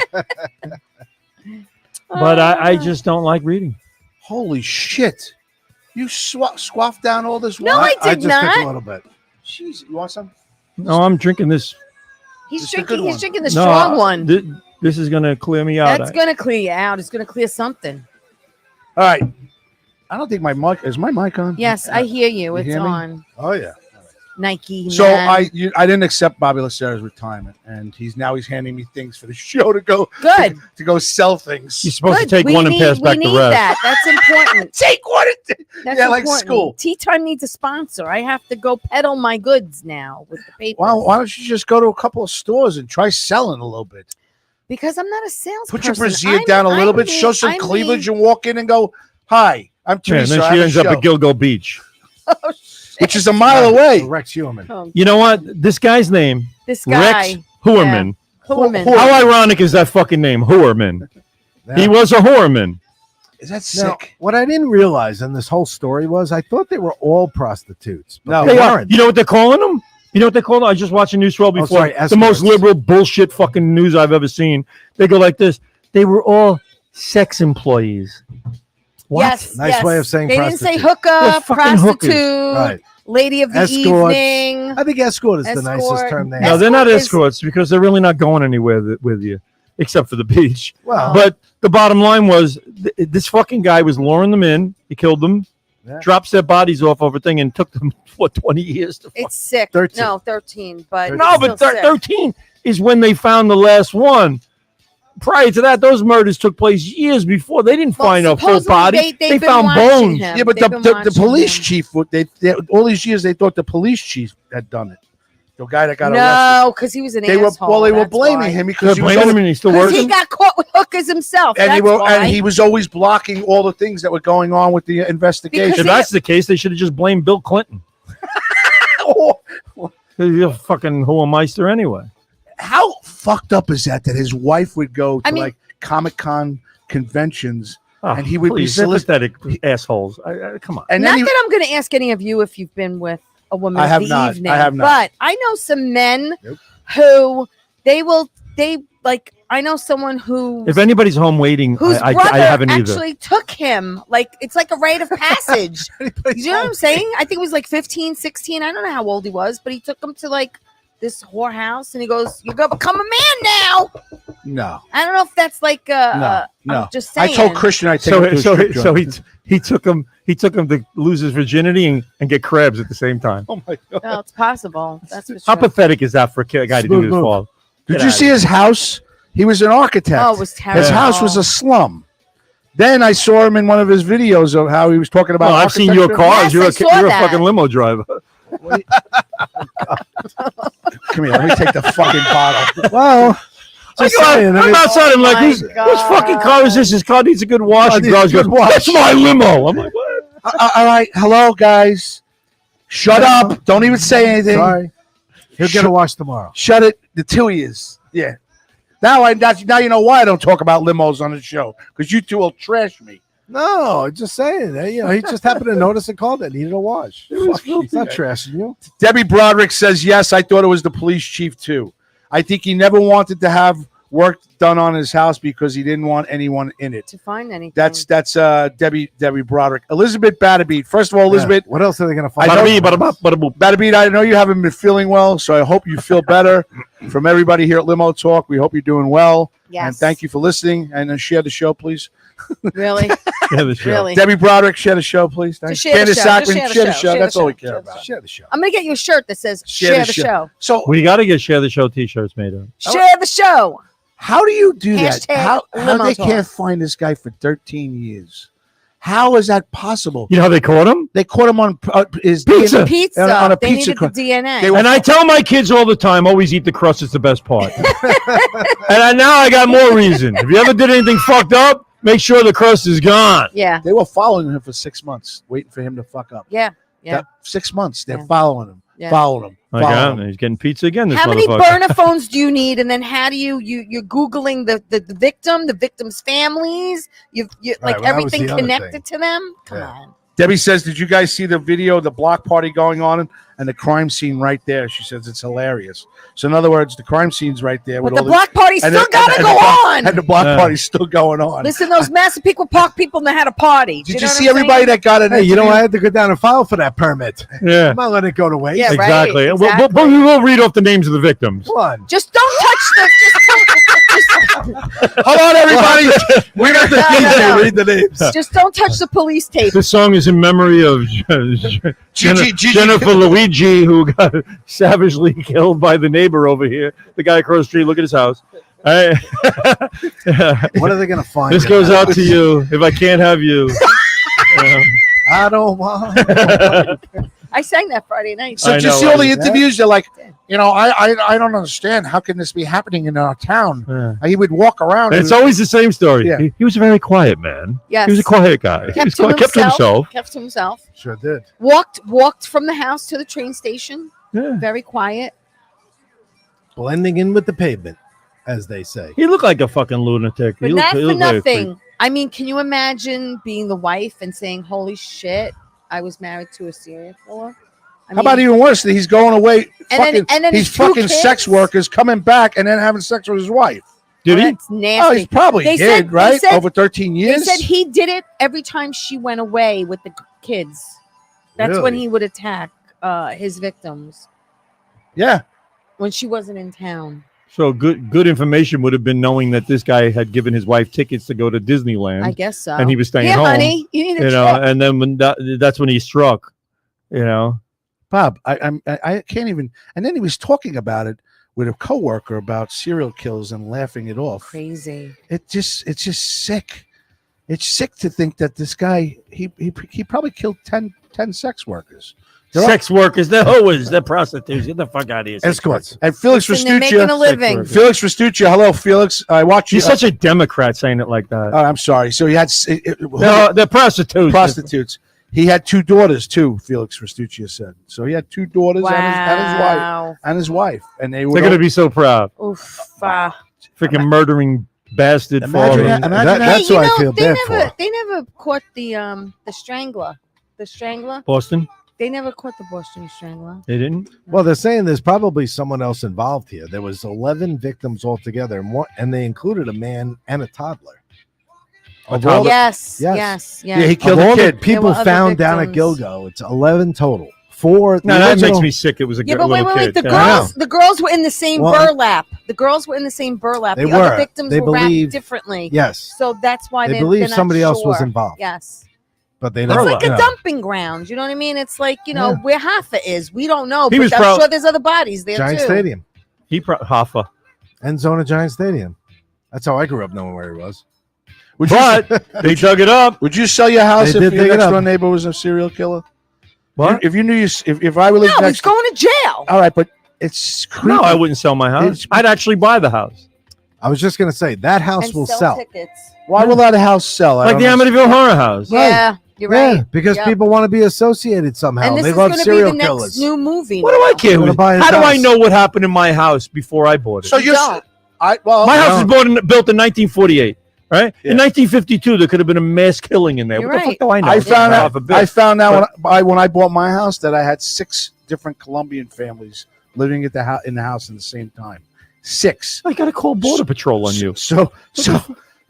Speaker 1: But I just don't like reading.
Speaker 2: Holy shit! You squaffed down all this
Speaker 4: No,
Speaker 2: wine.
Speaker 4: I did
Speaker 3: just took
Speaker 4: not.
Speaker 3: a little bit.
Speaker 2: Jeez, you want some?
Speaker 1: No, I'm drinking this.
Speaker 4: He's
Speaker 2: It's a good
Speaker 4: drinking. He's
Speaker 2: one.
Speaker 4: drinking the
Speaker 1: No,
Speaker 4: strong one.
Speaker 1: This is gonna clear me out.
Speaker 4: That's gonna clear you out. It's gonna clear something.
Speaker 2: All right. I don't think my mic is my mic on.
Speaker 4: Yes, I hear you.
Speaker 2: You
Speaker 4: It's
Speaker 2: hear me?
Speaker 4: on.
Speaker 3: Oh yeah.
Speaker 4: Nike.
Speaker 2: So
Speaker 4: man.
Speaker 2: I didn't accept Bobby Lacera's retirement, and he's handing me things for the show to go
Speaker 4: Good.
Speaker 2: to go sell things.
Speaker 1: You're supposed
Speaker 4: Good.
Speaker 1: to take
Speaker 4: We
Speaker 1: one and
Speaker 4: need-
Speaker 1: pass back
Speaker 4: we
Speaker 1: the
Speaker 4: need
Speaker 1: rest.
Speaker 4: that. That's important.
Speaker 2: Take one.
Speaker 4: That's
Speaker 2: Yeah, like
Speaker 4: important.
Speaker 2: school.
Speaker 4: Tea Time needs a sponsor. I have to go peddle my goods now with the paper.
Speaker 2: Why don't you just go to a couple of stores and try selling a little bit?
Speaker 4: Because I'm not a salesperson.
Speaker 2: Put your brassiere down a little bit, show some cleavage, and walk in and go, "Hi, I'm
Speaker 1: Yeah, and
Speaker 2: Teresa.
Speaker 1: then
Speaker 2: I
Speaker 1: she
Speaker 2: have a
Speaker 1: ends up
Speaker 2: show,"
Speaker 1: at Gilgo Beach.
Speaker 4: Oh, shit.
Speaker 2: which is a mile away.
Speaker 3: Rex Human.
Speaker 4: Oh,
Speaker 1: You know what? This guy's name,
Speaker 4: this guy.
Speaker 1: Rex Hoerman.
Speaker 4: Hoerman.
Speaker 1: How ironic is that fucking name, Hoerman? He was a Hoerman.
Speaker 2: Is that
Speaker 3: Now,
Speaker 2: sick?
Speaker 3: what I didn't realize in this whole story was I thought they were all prostitutes. But
Speaker 2: No.
Speaker 3: they
Speaker 1: They are.
Speaker 3: weren't.
Speaker 1: You know what they're calling them? You know what they're calling them? I just watched a news show before.
Speaker 3: sorry,
Speaker 1: The most
Speaker 3: escorts.
Speaker 1: liberal bullshit fucking news I've ever seen. They go like this. They were all sex employees. What?
Speaker 4: Yes.
Speaker 3: Nice
Speaker 4: yes.
Speaker 3: way of saying
Speaker 4: They didn't say
Speaker 3: prostitute.
Speaker 1: They're
Speaker 4: hookup,
Speaker 1: fucking hookers.
Speaker 4: prostitute,
Speaker 3: Right.
Speaker 4: lady of the
Speaker 3: Escorts.
Speaker 4: evening.
Speaker 3: I think escort is the nicest
Speaker 4: Escort.
Speaker 3: term they
Speaker 1: No,
Speaker 3: have.
Speaker 1: they're not
Speaker 4: Escort is-
Speaker 1: escorts because they're really not going anywhere with you, except for the beach.
Speaker 3: Well,
Speaker 1: But the bottom line was this fucking guy was luring them in. He killed them,
Speaker 3: Yeah.
Speaker 1: drops their bodies off over thing, and took them for 20 years to fuck.
Speaker 4: It's sick.
Speaker 3: 13.
Speaker 4: No, 13. But
Speaker 3: No,
Speaker 1: No,
Speaker 4: it's
Speaker 1: but
Speaker 4: still sick.
Speaker 1: 13 is when they found the last one. Prior to that, those murders took place years before. They didn't
Speaker 4: Well,
Speaker 1: find a full
Speaker 4: supposedly
Speaker 1: body.
Speaker 4: they've
Speaker 1: They
Speaker 4: been
Speaker 1: found
Speaker 4: watching
Speaker 1: bones.
Speaker 4: him.
Speaker 2: Yeah, but
Speaker 4: They've
Speaker 2: the
Speaker 4: been
Speaker 2: police
Speaker 4: watching
Speaker 2: chief, they all these years they thought the police chief had done it. The guy that got
Speaker 4: him.
Speaker 2: arrested.
Speaker 4: No, because he was an
Speaker 2: They were
Speaker 4: asshole.
Speaker 2: they were
Speaker 4: that's
Speaker 2: blaming
Speaker 4: why.
Speaker 2: him
Speaker 1: They're
Speaker 2: because he was
Speaker 1: blaming him
Speaker 2: always,
Speaker 1: and he's still
Speaker 4: Because he
Speaker 1: working.
Speaker 4: got caught with hookers himself.
Speaker 2: and
Speaker 4: That's
Speaker 2: he was always blocking all the things that were going on with the investigation.
Speaker 1: If that's the case, they should have just blamed Bill Clinton.
Speaker 2: Oh,
Speaker 1: He's a fucking Hohermeister anyway.
Speaker 2: how fucked up is that his wife would go to
Speaker 4: I mean-
Speaker 2: like Comic-Con conventions
Speaker 1: Oh,
Speaker 2: and he would be
Speaker 1: please, they're
Speaker 2: solicited.
Speaker 1: pathetic assholes. Come on.
Speaker 2: And
Speaker 4: Not
Speaker 2: then he,
Speaker 4: that I'm going to ask any of you if you've been with a woman
Speaker 2: I
Speaker 4: of
Speaker 2: have
Speaker 4: the
Speaker 2: not.
Speaker 4: evening.
Speaker 2: I have not.
Speaker 4: But I know some men
Speaker 3: Nope.
Speaker 4: who I know someone who
Speaker 1: If anybody's home waiting,
Speaker 4: whose
Speaker 1: I
Speaker 4: brother
Speaker 1: haven't either.
Speaker 4: actually took him. Like, it's like a rite of passage. You know what I'm saying? I think it was like 15, 16. I don't know how old he was, but he took him to like this whorehouse and he goes, "You're going to become a man now."
Speaker 2: no,
Speaker 4: I don't know if that's like
Speaker 2: no.
Speaker 4: I'm just saying.
Speaker 2: I told Christian I take him to a strip joint.
Speaker 1: he took him to lose his virginity and get crabs at the same time.
Speaker 2: Oh my god!
Speaker 4: Well, it's possible. That's for
Speaker 1: How
Speaker 4: sure.
Speaker 1: pathetic is that for a guy to do
Speaker 3: Smooth
Speaker 1: this
Speaker 3: move.
Speaker 1: for?
Speaker 2: Did
Speaker 1: Get
Speaker 2: you
Speaker 1: out
Speaker 2: see
Speaker 1: of
Speaker 2: his house? He was an architect.
Speaker 4: Oh, it was terrible.
Speaker 2: His house was a slum. Then I saw him in one of his videos of how he was talking about.
Speaker 1: Well, I've seen your
Speaker 2: architecture.
Speaker 1: cars.
Speaker 4: Yes, I saw
Speaker 1: You're a
Speaker 4: that.
Speaker 1: fucking limo driver.
Speaker 2: Come here, let me take the fucking bottle.
Speaker 3: well, just saying. I
Speaker 1: I'm
Speaker 3: mean,
Speaker 1: outside. I'm like,
Speaker 4: my
Speaker 1: whose fucking car is this? His car needs a good wash.
Speaker 3: Oh,
Speaker 1: And
Speaker 3: needs
Speaker 1: guys
Speaker 3: a
Speaker 1: go,
Speaker 3: good wash.
Speaker 1: that's my limo. I'm like, what?
Speaker 2: All right, hello guys. Shut up! Don't even say anything.
Speaker 3: sorry. He'll get a wash tomorrow.
Speaker 2: Shut it. The two of yous. Yeah. Now you know why I don't talk about limos on the show because you two will trash me.
Speaker 3: No, just saying. He just happened to notice and called it. Needed a wash.
Speaker 2: was
Speaker 3: He's not
Speaker 2: filthy.
Speaker 3: trashing you.
Speaker 2: Debbie Broderick says yes. I thought it was the police chief too. I think he never wanted to have work done on his house because he didn't want anyone in it.
Speaker 4: To find anything.
Speaker 2: That's Debbie Broderick. Elizabeth Batterbeat. First of all, Elizabeth,
Speaker 3: Yeah. What else are they going to find?
Speaker 2: I don't-
Speaker 1: Bada-bee.
Speaker 2: I know you haven't been feeling well, so I hope you feel better. From everybody here at Limo Talk, we hope you're doing well.
Speaker 4: yes.
Speaker 2: And thank you for listening. And then share the show, please.
Speaker 4: Really,
Speaker 1: Yeah, the show.
Speaker 4: really.
Speaker 2: Debbie Broderick, share the show, please. Thanks.
Speaker 4: share the
Speaker 2: Candace
Speaker 4: show. Just
Speaker 2: Sackman,
Speaker 4: share the show. Share
Speaker 2: That's
Speaker 4: the
Speaker 2: all we
Speaker 4: show.
Speaker 2: care
Speaker 4: Share the
Speaker 2: about.
Speaker 3: Share the show.
Speaker 4: I'm gonna get you a shirt that says
Speaker 2: Share
Speaker 4: "Share
Speaker 2: the
Speaker 4: the show."
Speaker 2: So,
Speaker 1: We got to get Share the Show t-shirts made up.
Speaker 4: Share the show.
Speaker 2: how do you do that?
Speaker 4: Hashtag
Speaker 2: How
Speaker 4: Limo
Speaker 2: they
Speaker 4: Talk.
Speaker 2: can't find this guy for 13 years? How is that possible?
Speaker 1: You know how they caught him?
Speaker 2: They caught him on his
Speaker 1: Pizza.
Speaker 2: DNA.
Speaker 4: Pizza.
Speaker 2: On a
Speaker 4: they
Speaker 2: pizza
Speaker 4: needed the
Speaker 2: cr-
Speaker 4: DNA.
Speaker 2: They were-
Speaker 1: And I tell my kids all the time, always eat the crust. It's the best part. And now I got more reason. If you ever did anything fucked up, Make sure the crust is gone.
Speaker 4: Yeah.
Speaker 2: They were following him for 6 months, waiting for him to fuck up.
Speaker 4: Yeah. Yeah.
Speaker 2: 6 months. They're
Speaker 4: Yeah.
Speaker 2: following him.
Speaker 4: Yeah.
Speaker 2: Following him.
Speaker 1: My
Speaker 2: following
Speaker 1: God,
Speaker 2: him.
Speaker 1: he's getting pizza again. This
Speaker 4: How many
Speaker 1: motherfucker.
Speaker 4: burner phones do you need? And then how do you're Googling the victim, the victim's families, you
Speaker 3: Right,
Speaker 4: like
Speaker 3: well, that was
Speaker 4: everything
Speaker 3: the other
Speaker 4: connected
Speaker 3: thing.
Speaker 4: to them? Come
Speaker 3: Yeah.
Speaker 4: on.
Speaker 2: Debbie says, did you guys see the video of the block party going on and the crime scene right there? She says it's hilarious. So in other words, the crime scene's right there.
Speaker 4: But
Speaker 2: with
Speaker 4: the
Speaker 2: all
Speaker 4: block party's
Speaker 2: and
Speaker 4: still
Speaker 2: the-
Speaker 4: gotta
Speaker 2: and
Speaker 4: go
Speaker 2: the block-
Speaker 4: on.
Speaker 2: And the block party's still going on.
Speaker 4: Listen, those Massapequa Park people know how to party.
Speaker 2: Did you
Speaker 4: know what
Speaker 2: see
Speaker 4: I'm
Speaker 2: everybody
Speaker 4: saying?
Speaker 2: that got it?
Speaker 3: Hey, I had to go down and file for that permit.
Speaker 1: Yeah.
Speaker 3: I'm not letting it go to waste.
Speaker 4: Yeah, right.
Speaker 1: Exactly.
Speaker 4: Exactly.
Speaker 1: But we will read off the names of the victims.
Speaker 3: Come on.
Speaker 4: Just don't touch the.
Speaker 2: Hold on, everybody.
Speaker 3: We got the
Speaker 4: No, no,
Speaker 3: DJ
Speaker 4: no.
Speaker 3: read the names.
Speaker 4: Just don't touch the police tape.
Speaker 1: This song is in memory of Jennifer Luigi, who got savagely killed by the neighbor over here. The guy across the street. Look at his house.
Speaker 3: What are they going to find?
Speaker 1: This
Speaker 3: in
Speaker 1: goes
Speaker 3: that?
Speaker 1: out to you. If I can't have you.
Speaker 3: I don't want.
Speaker 4: I sang that Friday night.
Speaker 2: So
Speaker 1: I
Speaker 2: did you
Speaker 1: know,
Speaker 2: see all the
Speaker 3: right?
Speaker 2: interviews? They're like, I don't understand. How can this be happening in our town?
Speaker 1: Yeah.
Speaker 2: He would walk around.
Speaker 1: It's always the same story.
Speaker 2: Yeah.
Speaker 1: He was a very quiet man.
Speaker 4: Yes.
Speaker 1: He was a quiet guy. He was quiet, kept to himself.
Speaker 4: Kept to himself.
Speaker 3: Sure did.
Speaker 4: Walked from the house to the train station.
Speaker 1: Yeah.
Speaker 4: Very quiet.
Speaker 3: Blending in with the pavement, as they say.
Speaker 1: He looked like a fucking lunatic.
Speaker 4: But
Speaker 1: He
Speaker 4: not
Speaker 1: looked
Speaker 4: for
Speaker 1: like a freak.
Speaker 4: nothing. I mean, can you imagine being the wife and saying, "Holy shit, I was married to a serial killer"?
Speaker 2: How about even worse? That he's going away.
Speaker 4: And then
Speaker 2: He's
Speaker 4: his two
Speaker 2: fucking
Speaker 4: kids?
Speaker 2: sex workers coming back and then having sex with his wife.
Speaker 1: Did he?
Speaker 4: That's nasty.
Speaker 2: Oh, he's probably
Speaker 4: They
Speaker 2: did,
Speaker 4: said- they
Speaker 2: right?
Speaker 4: said-
Speaker 2: Over 13
Speaker 4: They
Speaker 2: years.
Speaker 4: said he did it every time she went away with the kids. That's when
Speaker 3: Really?
Speaker 4: he would attack his victims
Speaker 2: Yeah.
Speaker 4: when she wasn't in town.
Speaker 1: So good information would have been knowing that this guy had given his wife tickets to go to Disneyland,
Speaker 4: I guess so.
Speaker 1: and he was staying
Speaker 4: Here,
Speaker 1: home.
Speaker 4: honey, you need a
Speaker 1: You know,
Speaker 4: trip.
Speaker 1: and then when that's when he struck. You know,
Speaker 2: Bob, I can't even. And then he was talking about it with a coworker about serial kills and laughing it off.
Speaker 4: Crazy.
Speaker 2: It's just sick. It's sick to think that this guy he probably killed 10 sex workers.
Speaker 1: sex workers, they're hoes, they're prostitutes. Get the fuck out of here. sex
Speaker 3: Escorts.
Speaker 1: workers.
Speaker 2: And Felix
Speaker 4: Listen, they're making a
Speaker 2: Restuccia.
Speaker 4: living.
Speaker 1: workers.
Speaker 2: Felix Restuccia. Hello, Felix. I watch you.
Speaker 1: He's such a Democrat saying it like that.
Speaker 2: I'm sorry. So he had
Speaker 1: They're prostitutes.
Speaker 2: prostitutes. He had 2 daughters too. Felix Restuccia said. So he had 2 daughters
Speaker 4: Wow.
Speaker 2: and his wife, and they were
Speaker 1: They're gonna be so proud.
Speaker 4: Oof.
Speaker 1: Freaking murdering bastard
Speaker 2: Imagine
Speaker 1: father.
Speaker 2: that. Imagine
Speaker 3: That-
Speaker 2: that.
Speaker 3: that's what I feel
Speaker 4: they
Speaker 3: bad
Speaker 4: never,
Speaker 3: for.
Speaker 4: They never caught the strangler. The strangler.
Speaker 1: Boston.
Speaker 4: They never caught the Boston strangler.
Speaker 1: They didn't.
Speaker 3: Well, they're saying there's probably someone else involved here. There was 11 victims altogether, and they included a man and a toddler. Of all the-
Speaker 4: Yes.
Speaker 3: Yes.
Speaker 4: Yes.
Speaker 2: Yeah, he
Speaker 4: Yes.
Speaker 3: of
Speaker 2: killed
Speaker 3: all
Speaker 2: a
Speaker 3: the
Speaker 2: kid.
Speaker 3: people
Speaker 4: There were other
Speaker 3: found down at
Speaker 4: victims.
Speaker 3: Gilgo, it's 11 total. 4.
Speaker 1: No,
Speaker 3: the
Speaker 1: that makes
Speaker 3: original-
Speaker 1: me sick. It was a
Speaker 4: Yeah, but
Speaker 1: little
Speaker 4: wait.
Speaker 1: kid.
Speaker 4: The
Speaker 1: I know.
Speaker 4: girls were in the same
Speaker 3: Well,
Speaker 4: burlap. The girls were in the same burlap.
Speaker 3: They
Speaker 4: The other
Speaker 3: were.
Speaker 4: victims
Speaker 3: They
Speaker 4: were wrapped
Speaker 3: believe-
Speaker 4: differently.
Speaker 3: Yes,
Speaker 4: So that's why
Speaker 3: they
Speaker 4: they're
Speaker 3: believe
Speaker 4: not
Speaker 3: somebody else was
Speaker 4: sure.
Speaker 3: involved,
Speaker 4: Yes.
Speaker 3: but they
Speaker 4: It's
Speaker 3: don't.
Speaker 4: like
Speaker 3: you
Speaker 4: a
Speaker 3: know.
Speaker 4: dumping ground. You know what I mean? It's like,
Speaker 3: Yeah.
Speaker 4: where Hoffa is. We don't know.
Speaker 1: He
Speaker 4: But
Speaker 1: was
Speaker 4: I'm sure there's other bodies there
Speaker 3: Giant
Speaker 4: too.
Speaker 3: Stadium,
Speaker 1: Hoffa.
Speaker 3: end zone of Giant Stadium. That's how I grew up knowing where he was.
Speaker 2: Would you,
Speaker 1: But they dug it up.
Speaker 2: would you sell your house
Speaker 3: They
Speaker 2: if
Speaker 3: did
Speaker 2: your
Speaker 3: dig it
Speaker 2: next
Speaker 3: up.
Speaker 2: door neighbor was a serial killer?
Speaker 1: What?
Speaker 2: If you knew if I lived
Speaker 4: No,
Speaker 2: next
Speaker 4: he's going to jail.
Speaker 2: all right, but it's creepy.
Speaker 1: No, I wouldn't sell my house.
Speaker 2: It's-
Speaker 1: I'd actually buy the house.
Speaker 3: I was just gonna say that house
Speaker 4: And
Speaker 3: will
Speaker 4: sell
Speaker 3: sell.
Speaker 4: tickets.
Speaker 2: Why will that house sell? I
Speaker 1: Like
Speaker 2: don't
Speaker 1: the
Speaker 2: know.
Speaker 1: Amityville Horror House.
Speaker 3: Right.
Speaker 4: Yeah, you're
Speaker 3: Yeah,
Speaker 4: right.
Speaker 3: because
Speaker 4: Yep.
Speaker 3: people want to be associated somehow.
Speaker 4: And this
Speaker 3: They
Speaker 4: is
Speaker 3: love
Speaker 4: going to be
Speaker 3: serial
Speaker 4: the next
Speaker 3: killers.
Speaker 4: new movie.
Speaker 1: What do I
Speaker 4: now.
Speaker 1: care?
Speaker 3: I'm gonna buy his
Speaker 1: How do I
Speaker 3: house.
Speaker 1: know what happened in my house before I bought it?
Speaker 2: So
Speaker 4: You
Speaker 2: you're
Speaker 4: don't.
Speaker 1: My house
Speaker 3: No.
Speaker 1: was built in 1948, right?
Speaker 2: Yeah.
Speaker 1: In 1952, there could have been a mass killing in there.
Speaker 4: You're
Speaker 1: What the
Speaker 4: right.
Speaker 1: fuck do I know?
Speaker 2: I found
Speaker 1: God
Speaker 2: out.
Speaker 1: forbid.
Speaker 2: I found out when I bought my house that I had 6 different Colombian families living at the in the house at the same time. 6.
Speaker 1: I got to call Border Patrol on you.
Speaker 2: So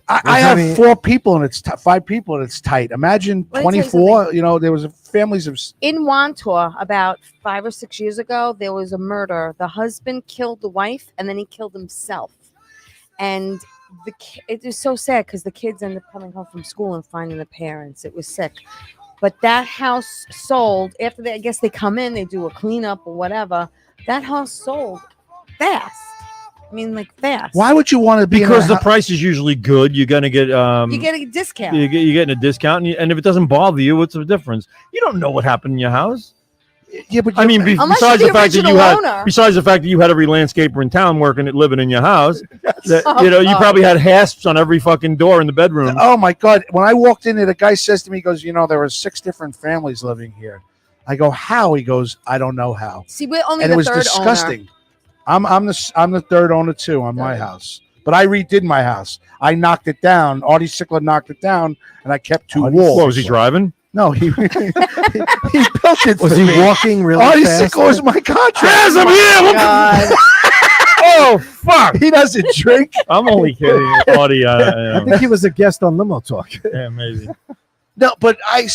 Speaker 2: I
Speaker 3: There's
Speaker 2: have
Speaker 3: only-
Speaker 2: 4 people and it's 5 people and it's tight. Imagine
Speaker 4: Let me tell you
Speaker 2: 24. You know, there was families of.
Speaker 4: In Wantor, about 5 or 6 years ago, there was a murder. The husband killed the wife, and then he killed himself. And it was so sad because the kids ended up coming home from school and finding the parents. It was sick. But that house sold after I guess they come in, they do a cleanup or whatever. That house sold fast. I mean, like fast.
Speaker 2: Why would you want to be
Speaker 1: Because
Speaker 2: in
Speaker 1: the
Speaker 2: a
Speaker 1: price is usually good. You're going to get
Speaker 4: You get a discount.
Speaker 1: you're getting a discount, and if it doesn't bother you, what's the difference? You don't know what happened in your house.
Speaker 2: Yeah, but
Speaker 1: I mean,
Speaker 4: Unless
Speaker 1: besides
Speaker 4: you're
Speaker 1: the
Speaker 4: the
Speaker 1: fact that
Speaker 4: original
Speaker 1: you had,
Speaker 4: owner.
Speaker 1: besides the fact that you had every landscaper in town working and living in your house, that,
Speaker 4: Oh,
Speaker 1: you
Speaker 4: God.
Speaker 1: probably had hasps on every fucking door in the bedroom.
Speaker 2: oh my God! When I walked in there, the guy says to me, he goes, there were 6 different families living here. I go, how? He goes, I don't know how.
Speaker 4: See, we're only
Speaker 2: And
Speaker 4: the
Speaker 2: it was
Speaker 4: third
Speaker 2: disgusting. I'm the third owner too on my house, but I redid my house. I knocked it down. Artie Sickler knocked it down, and I kept 2 walls.
Speaker 1: What was he driving?
Speaker 2: No, he built it.
Speaker 3: Was
Speaker 2: for
Speaker 3: he
Speaker 2: me.
Speaker 3: walking really
Speaker 2: Artie
Speaker 3: fast?
Speaker 2: Sickler was my contract.
Speaker 1: Yes, I'm here.
Speaker 4: God.
Speaker 1: Oh fuck!
Speaker 2: He doesn't drink.
Speaker 1: I'm only kidding, Audie.
Speaker 3: I think he was a guest on Limo Talk.
Speaker 1: Yeah, maybe.
Speaker 2: No, but I